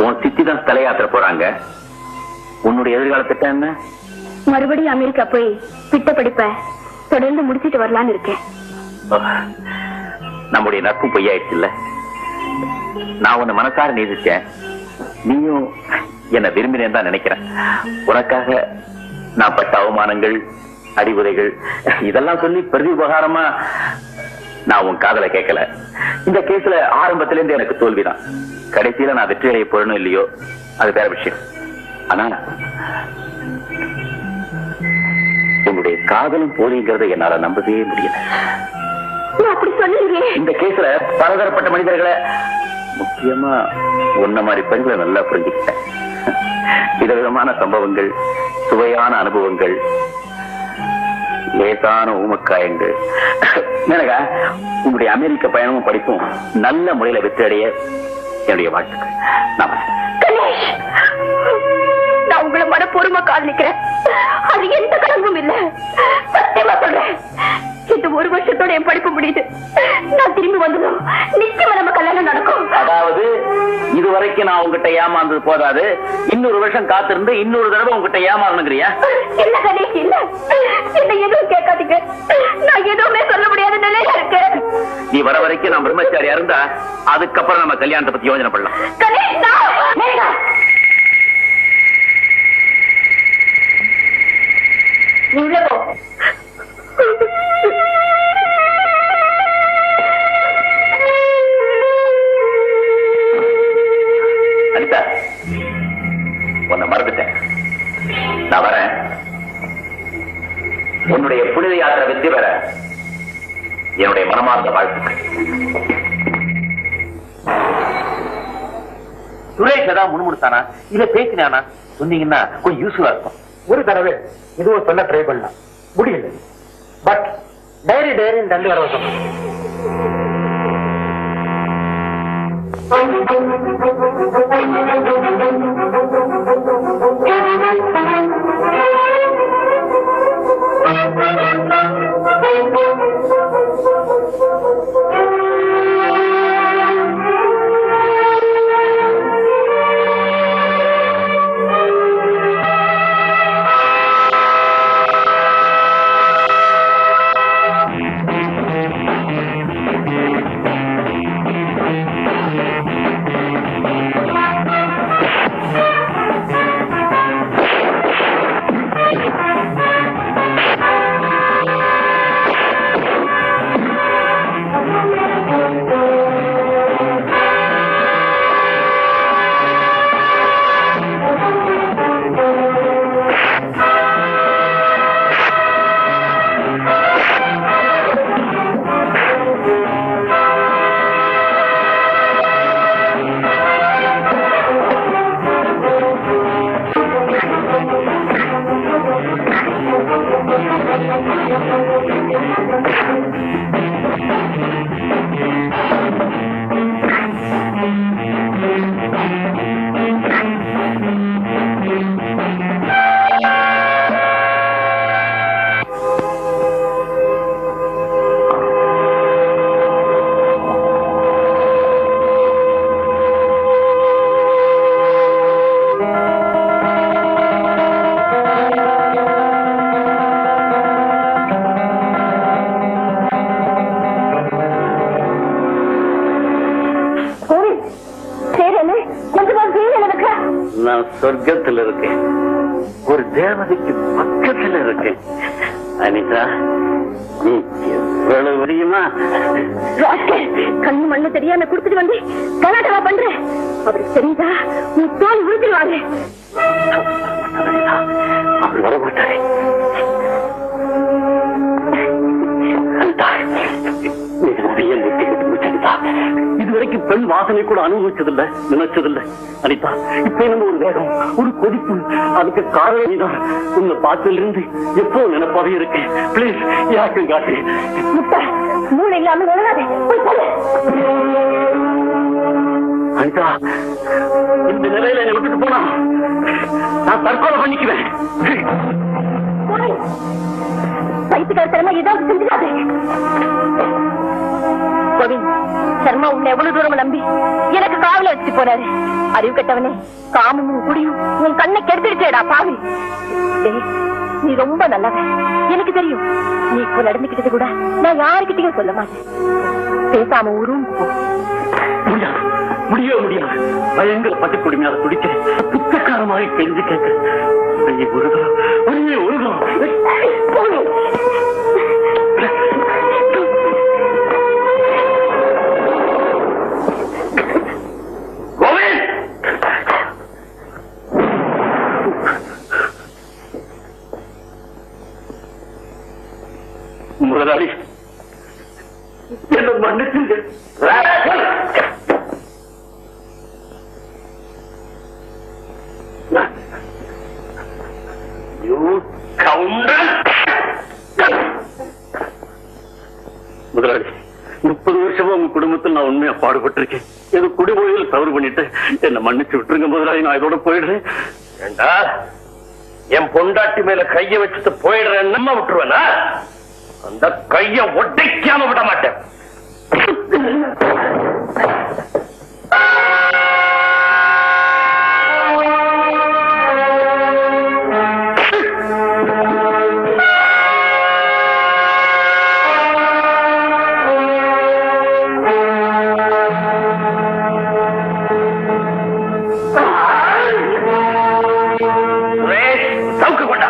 உன் சித்தி தான் தலையாத்திர போறாங்க. உன்னுடைய எதிர்கால திட்டம் என்ன? மறுபடியும் அமெரிக்கா போய் பிட்ட படிப்ப தொடர்ந்து முடிச்சிட்டு வரலான்னு இருக்கேன். நம்முடைய நட்பு பொய்யாயிடுச்சு இல்ல? நான் உன்னை மனசார நேசிச்சேன். நீயும் என்ன விரும்பினேன் தான் நினைக்கிறேன். உனக்காக நான் பட்ட அவமானங்கள், அடிவுரைகள் இதெல்லாம் சொல்லி பிரதி உபகாரமா நான் உன் காதலை கேட்கல. இந்த கேஸ்ல ஆரம்பத்தில இருந்து எனக்கு தோல்விதான். கடைசியில நான் வெற்றி அடைய போறணும் இல்லையோ அது வேற விஷயம். ஆனா உன்னுடைய காதலும் போலிங்கிறத என்னால நம்பவே முடியல. அப்படி சொல்லுங்க. இந்த கேஸ்ல பலதரப்பட்ட மனிதர்களை, முக்கியமா உன்ன மாதிரி பெண்களை நல்லா புரிஞ்சுக்கிட்டேன். விதவிதமான சம்பவங்கள், சுவையான அனுபவங்கள், லேசான ஊமக்காயங்கள். எனக்கா உங்களுடைய அமெரிக்க பயணமும் படிப்பும் நல்ல முறையில வெற்றி அடைய என்னுடைய வாழ்த்துக்கள். நான் உங்களை மனப்பூர்வமா காதலிக்கிறேன். அது எந்த கலங்கும் இல்ல. சத்தியமா சொல்றேன். இந்த ஒரு வருஷத்தோட என் படிப்பு முடியுது. நான் திரும்பி வந்ததும் நிச்சயமா நம்ம கல்யாணம் நடக்கும். அதாவது இதுவரைக்கும் நான் உங்ககிட்ட ஏமாந்தது போதாது, இன்னொரு வருஷம் காத்திருந்து இன்னொரு தடவை உங்ககிட்ட ஏமாறணுங்கிறியா? இல்ல கணேஷ், இல்ல. என்ன எதுவும் கேட்காதீங்க. நான் எதுவுமே சொல்ல முடியாத நிலையில இருக்கேன். நீ வர வரைக்கும் நான் பிரம்மச்சாரியா இருந்தா அதுக்கப்புறம் நம்ம கல்யாணத்தை பத்தி யோசனை பண்ணலாம். கணேஷ், நீ உள்ள போ. அனிதா, உன்னை மறந்துட்டேன். நான் வரேன். உன்னுடைய புனித யாத்திரை வெற்றி பெற என்னுடைய மனமார்ந்த வாழ்த்துக்கள். சுரேஷ் ஏதாவது முன்முடுத்தானா இல்ல பேசினானா சொன்னீங்கன்னா கொஞ்சம் யூஸ்ஃபுல்லா இருக்கும். ஒரு தடவை இதுவும் சொல்ல ட்ரை பண்ணலாம், முடியல. பட் டைரி ரெண்டு வர சொன்னேன். நான் சொர்க்கத்தில் இருக்கேன், ஒரு தேவதைக்கு பக்கத்தில் இருக்கேன். அனிதா, நீ எவ்வளவு தெரியுமா? கண்ணு மண்ணு தெரியாம குடுத்துட்டு வந்து கலாட்டமா பண்றேன். அவருக்கு தெரிஞ்சா நீ தோல் விழுந்துருவாங்க. அவர் வரமாட்டாரே. இதுவரைக்கும் பெண் வாசனை கூட அனுபவிச்சதில்லை, நினைச்சதில்லை. அனிதா, இப்ப நம்ம ஒரு வேகம், ஒரு கொதிப்பு, அதுக்கு காரணம் தான். உன்னை பார்த்ததுல இருந்து எப்போ நினைப்பாவே இருக்கேன். பிளீஸ் யாருக்கும் காட்டு. மூளை இல்லாம விளையாடு. அனிதா, இந்த நிலையில என்னை விட்டுட்டு போனா நான் தற்கொலை பண்ணிக்குவேன். பைத்தியக்காரத்தனமா ஏதாவது செஞ்சுக்காது. சர்மா உன்னை எவ்வளவு தூரம் நம்பி எனக்கு காவல வச்சு போறாரு. அறிவு கட்டவனே, காமமும் குடியும் உன் கண்ணை கெடுத்துடுச்சேடா பாவி. நீ ரொம்ப நல்லவன், எனக்கு தெரியும். நீ இப்ப நடந்துக்கிட்டது கூட நான் யாருக்கிட்டையும் சொல்ல மாட்டேன். பேசாம ஊரும் போ. முடியாது பயங்கர பட்டு கொடுமையாக துடிக்கிறேன் புத்தக்காரமாக கெஞ்சி கேட்கிறேன் ஒருதான் முதலாளி என்ன மன்னிச்சுங்க. முதலாளி 30 வருஷமா உங்க குடும்பத்தில் நான் உண்மையா பாடுபட்டிருக்கேன். எது குடிமொழியில் தவறு பண்ணிட்டு என்ன மன்னிச்சு விட்டுருங்க முதலாளி. நான் இதோட போயிடுறேன். ஏண்டா என் பொண்டாட்டி மேல கைய வச்சுட்டு போயிடுறேன் நம்ம விட்டுருவேனா? அந்த கைய ஒட்டைக்காம விட மாட்டேன். சவுக்கு கொண்டா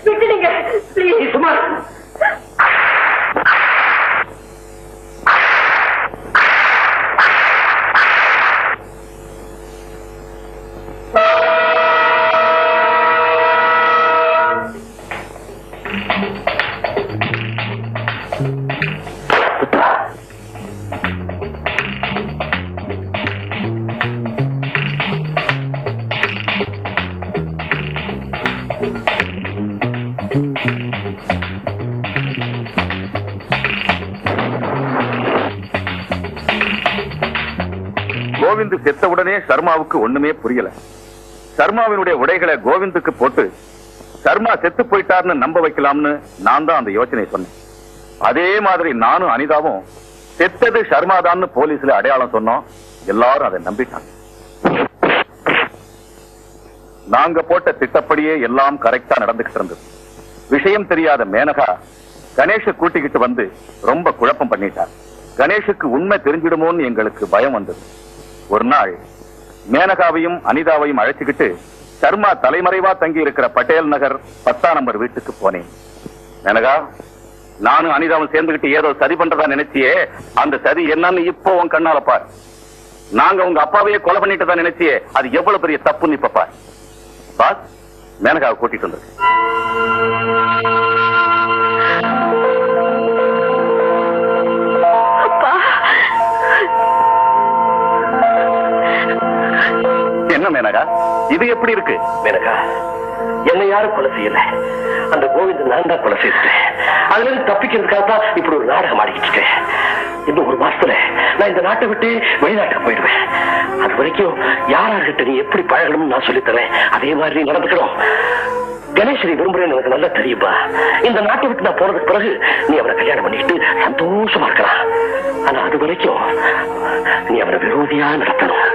விட்டுடுங்க ப்ளீஸ். சும்மா கோவிந்து செத்தவுடனே சர்மாவுக்கு ஒண்ணுமே புரியல. சர்மாவினுடைய உடைகளை கோவிந்துக்கு போட்டு சர்மா செத்து போயிட்டார்னு நம்ப வைக்கலாம்னு நான் தான் அந்த யோசனை சொன்னேன். அதே மாதிரி நானும் அனிதாவும் செத்தது சர்மாதான்னு போலீஸ்ல அடையாளம் சொன்னோம். எல்லாரும் அதை நம்பிட்டாங்க. நாங்க போட்ட திட்டப்படியே எல்லாம் கரெக்டா நடந்துகிட்டு இருந்தது. விஷயம் தெரியாத மேனகா கணேஷ கூட்டிக்கிட்டு வந்து ரொம்ப குழப்பம் பண்ணிட்டார். கணேஷுக்கு உண்மை தெரிஞ்சிடுமோன்னு எங்களுக்கு பயம் வந்தது. ஒரு நாள் மேனகாவையும் அனிதாவையும் அழைச்சுக்கிட்டு சர்மா தலைமறைவா தங்கி இருக்கிற பட்டேல் நகர் 10ஆம் நம்பர் வீட்டுக்கு போனேன். மேனகா, நானும் அனிதாவும் சேர்ந்துகிட்டு ஏதோ சதி பண்றதா நினைச்சியே, அந்த சதி என்னன்னு இப்போ உன் கண்ணால பார். நாங்க உங்க அப்பாவையே கொலை பண்ணிட்டு தான் நினைச்சியே, அது எவ்வளவு பெரிய தப்புன்னு இப்ப பார். பாஸ், மேனகாவை கூட்டிட்டு வந்தது. என்ன மேனகா, இது எப்படி இருக்கு? மேனகா, என்ன யாரும் கொலை செய்யல. அந்த கோவிந்த் நான் தான் கொலை செய்தேன். அதுல இருந்து தப்பிக்கிறதுக்காக தான் இப்படி ஒரு நாடகம் ஆடிக்கிட்டு இருக்கேன். இன்னும் 1 மாசத்துல நான் இந்த நாட்டை விட்டு வெளிநாட்டுக்கு போயிடுவேன். அது வரைக்கும் யாரார்கிட்ட நீ எப்படி பழகணும்னு நான் சொல்லித்தரேன். அதே மாதிரி நீ நடந்துக்கணும். கணேசனை விரும்புறேன்னு எனக்கு நல்லா தெரியுமா. இந்த நாட்டை விட்டு நான் போனதுக்கு பிறகு நீ அவரை கல்யாணம் பண்ணிட்டு சந்தோஷமா இருக்கலாம். ஆனா அது வரைக்கும் நீ அவரை விரோதியா நடத்தணும்.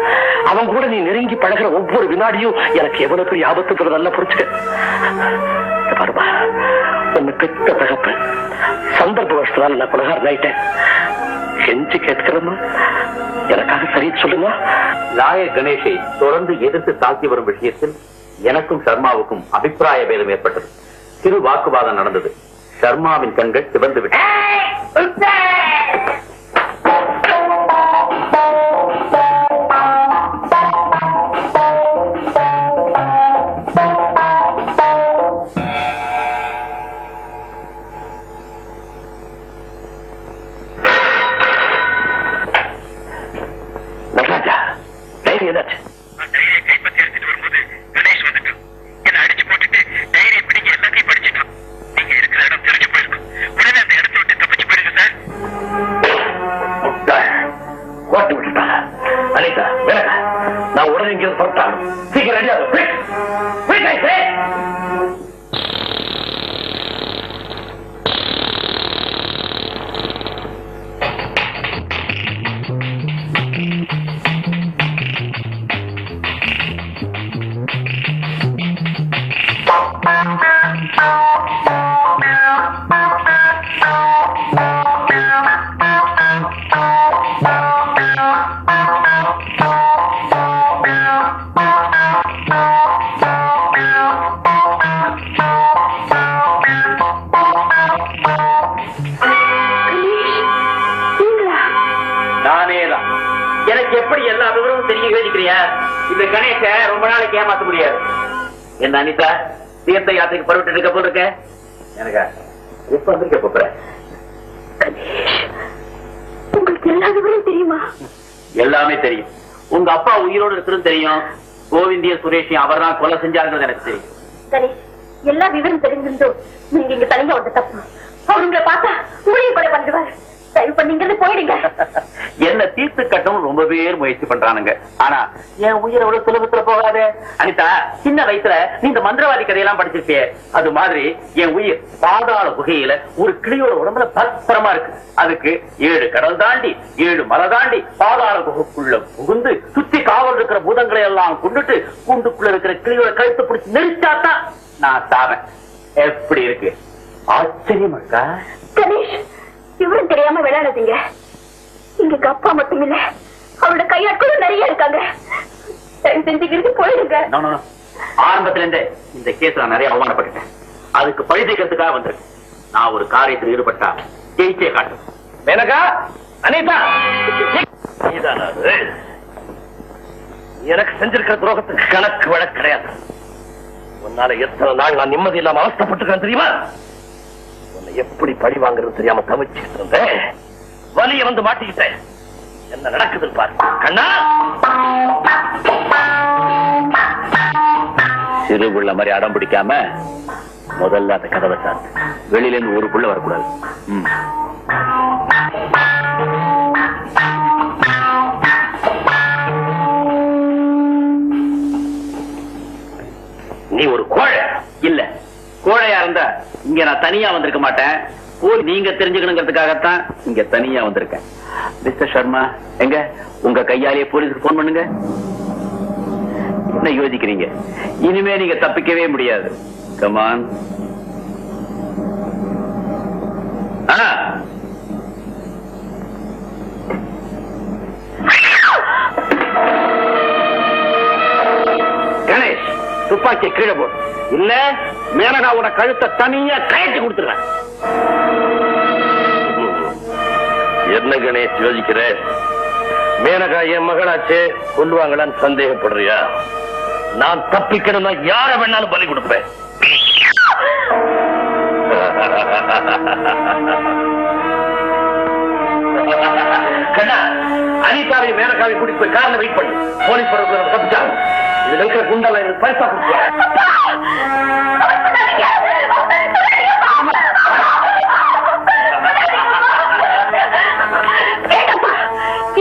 அவன் கூட நீ நெருங்கி பழகிற ஒவ்வொரு வினாடியும் எனக்கு எவ்வளவு பெரிய ஆபத்துக்கிறது நல்லா புரிச்சுக்க. பாருமா, உன்னை பெத்த தகப்ப சந்தர்ப்ப வருஷத்தால் நான் கொலகாரன் ஆயிட்டேன். கெஞ்சி கேட்கிறோமா, எனக்காக சரி சொல்லுங்க. நாயக் கணேஷை தொடர்ந்து எதிர்த்து தாக்கி வரும் விஷயத்தில் எனக்கும் சர்மாவுக்கும் அபிப்பிராய பேதம் ஏற்பட்டது. சிறு வாக்குவாதம் நடந்தது. சர்மாவின் கண்கள் சிவந்து விட்டன. நடராஜா, டைரி என்னாச்சு? யோசிக்கிறியா? இந்த கணேச ரொம்ப நாளைக்கு ஏமாத்த முடியாது. என்ன அனிதா, தீர்த்த யாத்திரைக்கு பரவிட்டு இருக்க போல இருக்க? எனக்கா எப்ப வந்திருக்க போற? உங்களுக்கு எல்லா விவரம் தெரியுமா? எல்லாமே தெரியும். உங்க அப்பா உயிரோடு இருக்கிறது தெரியும். கோவிந்திய சுரேஷையும் அவர் தான் கொலை செஞ்சாருன்றது எனக்கு தெரியும். கணேஷ், எல்லா விவரம் தெரிஞ்சிருந்தோம் நீங்க இங்க தனியா வந்து தப்பு. அவர் உங்களை பார்த்தா உங்களையும் கொலை பண்ணிடுவார். தயவு பண்ணி இங்க போயிடுங்க. என்ன தீர்த்து கட்டணும் ரொம்ப பேர் முயற்சி பண்றானுங்க. ஆனா என் உயிர் அவ்வளவு சுலபத்துல போகாது. அனிதா, சின்ன வயசுல நீ இந்த மந்திரவாதி கதையெல்லாம் படிச்சிருப்பிய. அது மாதிரி என் உயிர் பாதாள குகையில ஒரு கிளியோட உடம்புல பத்திரமா இருக்கு. அதுக்கு 7 கடல் தாண்டி 7 மலை தாண்டி பாதாள குகைக்குள்ள புகுந்து சுத்தி காவல் இருக்கிற பூதங்களை எல்லாம் கொண்டுட்டு கூண்டுக்குள்ள இருக்கிற கிளியோட கழுத்தை பிடிச்சி நெரிச்சாத்தான் நான் சாவேன். எப்படி இருக்கு? ஆச்சரியமா இருக்கா? கணேஷ், விவரம் தெரியாம விளையாடுறீங்க. இங்க அப்பா மட்டும் இல்ல, அவரோட கையாட்களும் நிறைய இருக்காங்க. தயவு செஞ்சு இருந்து போயிடுங்க. ஆரம்பத்துல இருந்தே இந்த கேஸ் நான் நிறைய அவமானப்பட்டேன். அதுக்கு பழிதீக்கிறதுக்காக வந்திருக்கேன். நான் ஒரு காரியத்தில் ஈடுபட்டா ஜெயிச்சே காட்டு. மேனகா, அனிதா, எனக்கு செஞ்சிருக்கிற துரோகத்துக்கு கணக்கு வழக்கு கிடையாது. உன்னால எத்தனை நாள் நான் நிம்மதி இல்லாம அவஸ்தப்பட்டுக்கிறேன் தெரியுமா? உன்னை எப்படி பழி வாங்குறது தெரியாம தவிச்சிட்டு இருந்தேன். வலிய வந்து மாட்டிக்கிட்டேன். என்ன நடக்குது பாரு. கண்ணா, சிறு புள்ள மாதிரி அடம் பிடிக்காம முதல்ல அந்த கதவை சாத்து. வெளியில இருந்து ஒரு புள்ள வரக்கூடாது. நீ ஒரு கோழை இல்ல, கோழையா இருந்தா இங்க நான் தனியா வந்திருக்க மாட்டேன். நீங்க தெரிஞ்சுக்கணுங்கிறதுக்காகத்தான் இங்க தனியா வந்திருக்கேன். மிஸ்டர் சர்மா, எங்க உங்க கையாலேயே போலீஸுக்கு போன் பண்ணுங்க. என்ன யோசிக்கிறீங்க? இனிமே நீங்க தப்பிக்கவே முடியாது. கமான். கணேஷ், துப்பாக்கியை கீழே போடு. இல்ல மேனகாவோட கழுத்தை தனியா கயட்டி கொடுத்துருவேன். என்ன கணேஷ் யோசிக்கிற? மேனகா என் மகளாச்சே, கொல்லுவாங்களான்னு சந்தேகப்படுறியா? நான் தப்பிக்கணும்னா யார வேணாலும் பலி கொடுப்பேன். கண்ணா, அனிதாவை மேனகாவை கூட்டிட்டு போய் காரணம் வெயிட் பண்ணு. போலீஸ் பரவ தப்பிச்சாங்க. இதுல இருக்கிற குண்டால பைசா கொடுத்துருவாங்க.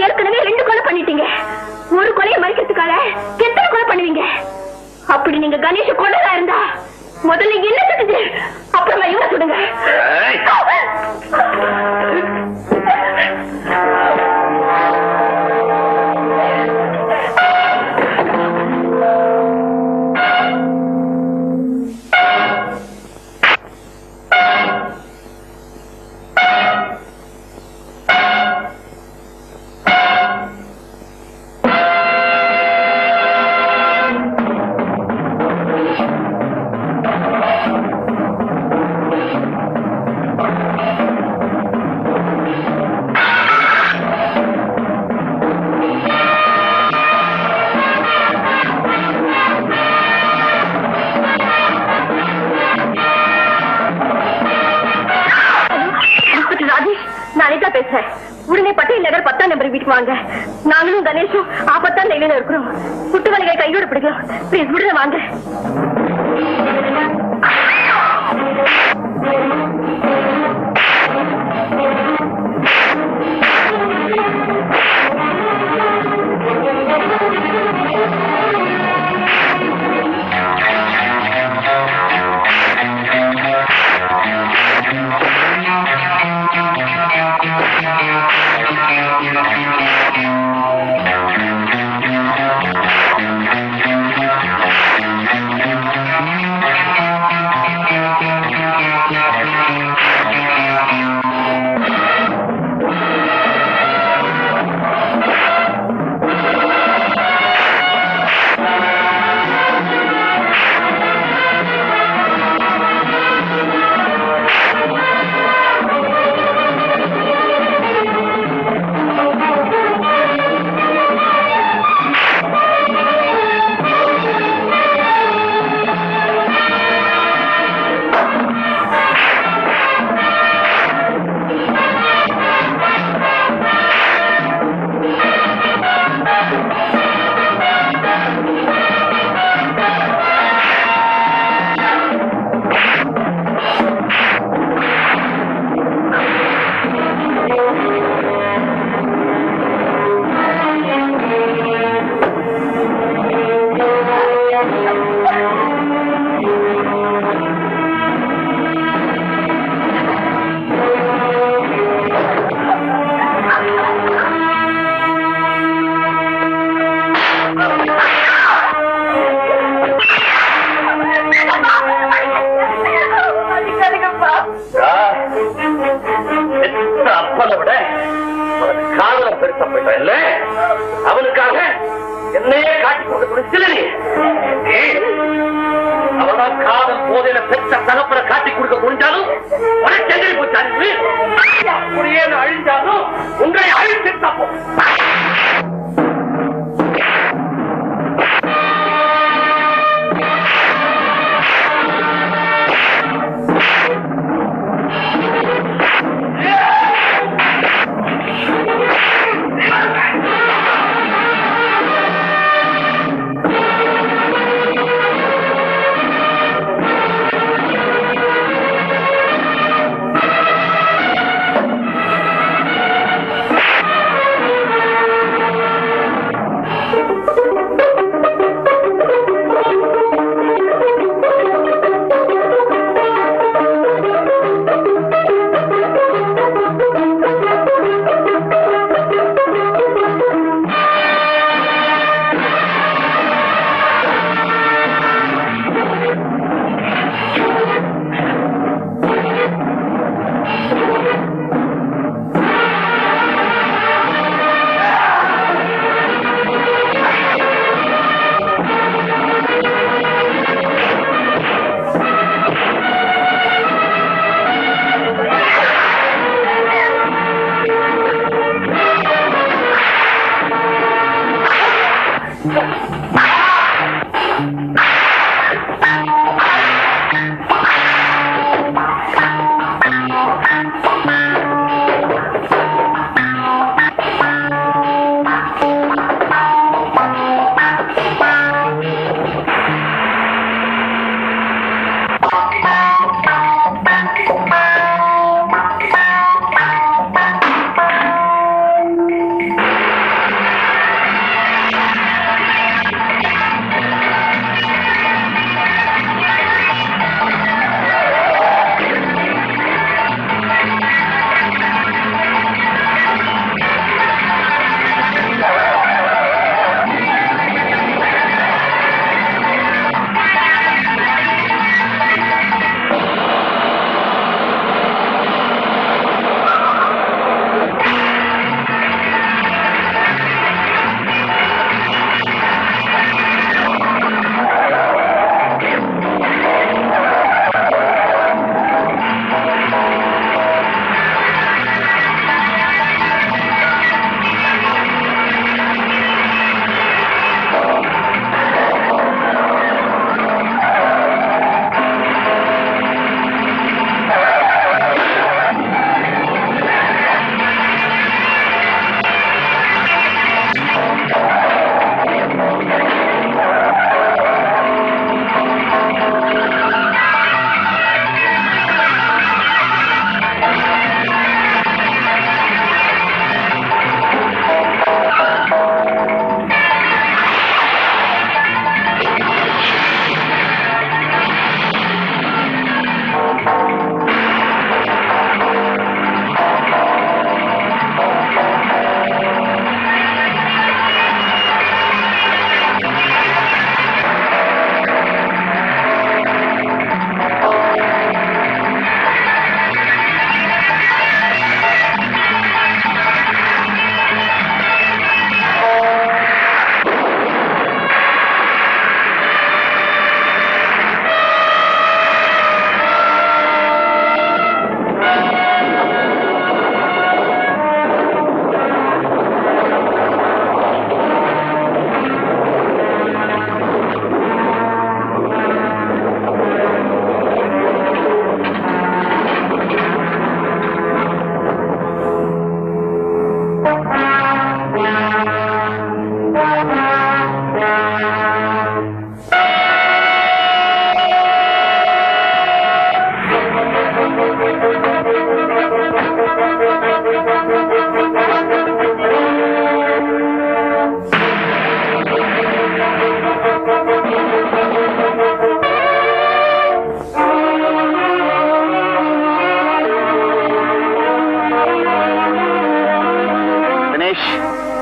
ஏற்கனவே 2 கொலை பண்ணிட்டீங்க. ஒரு கொலையை மறைக்கிறதுக்காக எத்தனை கொலை பண்ணுவீங்க? அப்படி நீங்க கணேஷ கொலையா இருந்தா முதல்ல என்ன சுட்டுது, அப்புறமா இவங்க சுடுங்க. பேசுறேன். உடனே பட்டேல் நகர் 10ஆம் நம்பர் வீட்டுக்கு வாங்க. நாங்களும் கணேஷும் ஆபத்தான நிலையில இருக்கிறோம். குட்டுவலிகளை கையோடு பிடிக்கிறோம். பிளீஸ் விடுங்க, வாங்க. பெருசா போயிட்டான் இல்ல? அவனுக்காக என்னையே காட்டி கொடுக்க துணிச்சல நீ. அவதான் காதல் போதையில பெற்ற தகப்பனை காட்டி கொடுக்க முடிஞ்சாலும் உனக்கு எதிரி போச்சாரு. அப்படியே அழிஞ்சாலும் உங்களை அழித்து தப்போம்.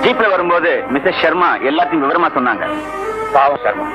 ஜீப்ல வரும்போது மிஸ்ஸஸ் சர்மா எல்லாத்தையும் விவரமா சொன்னாங்க. பாவம் சர்மா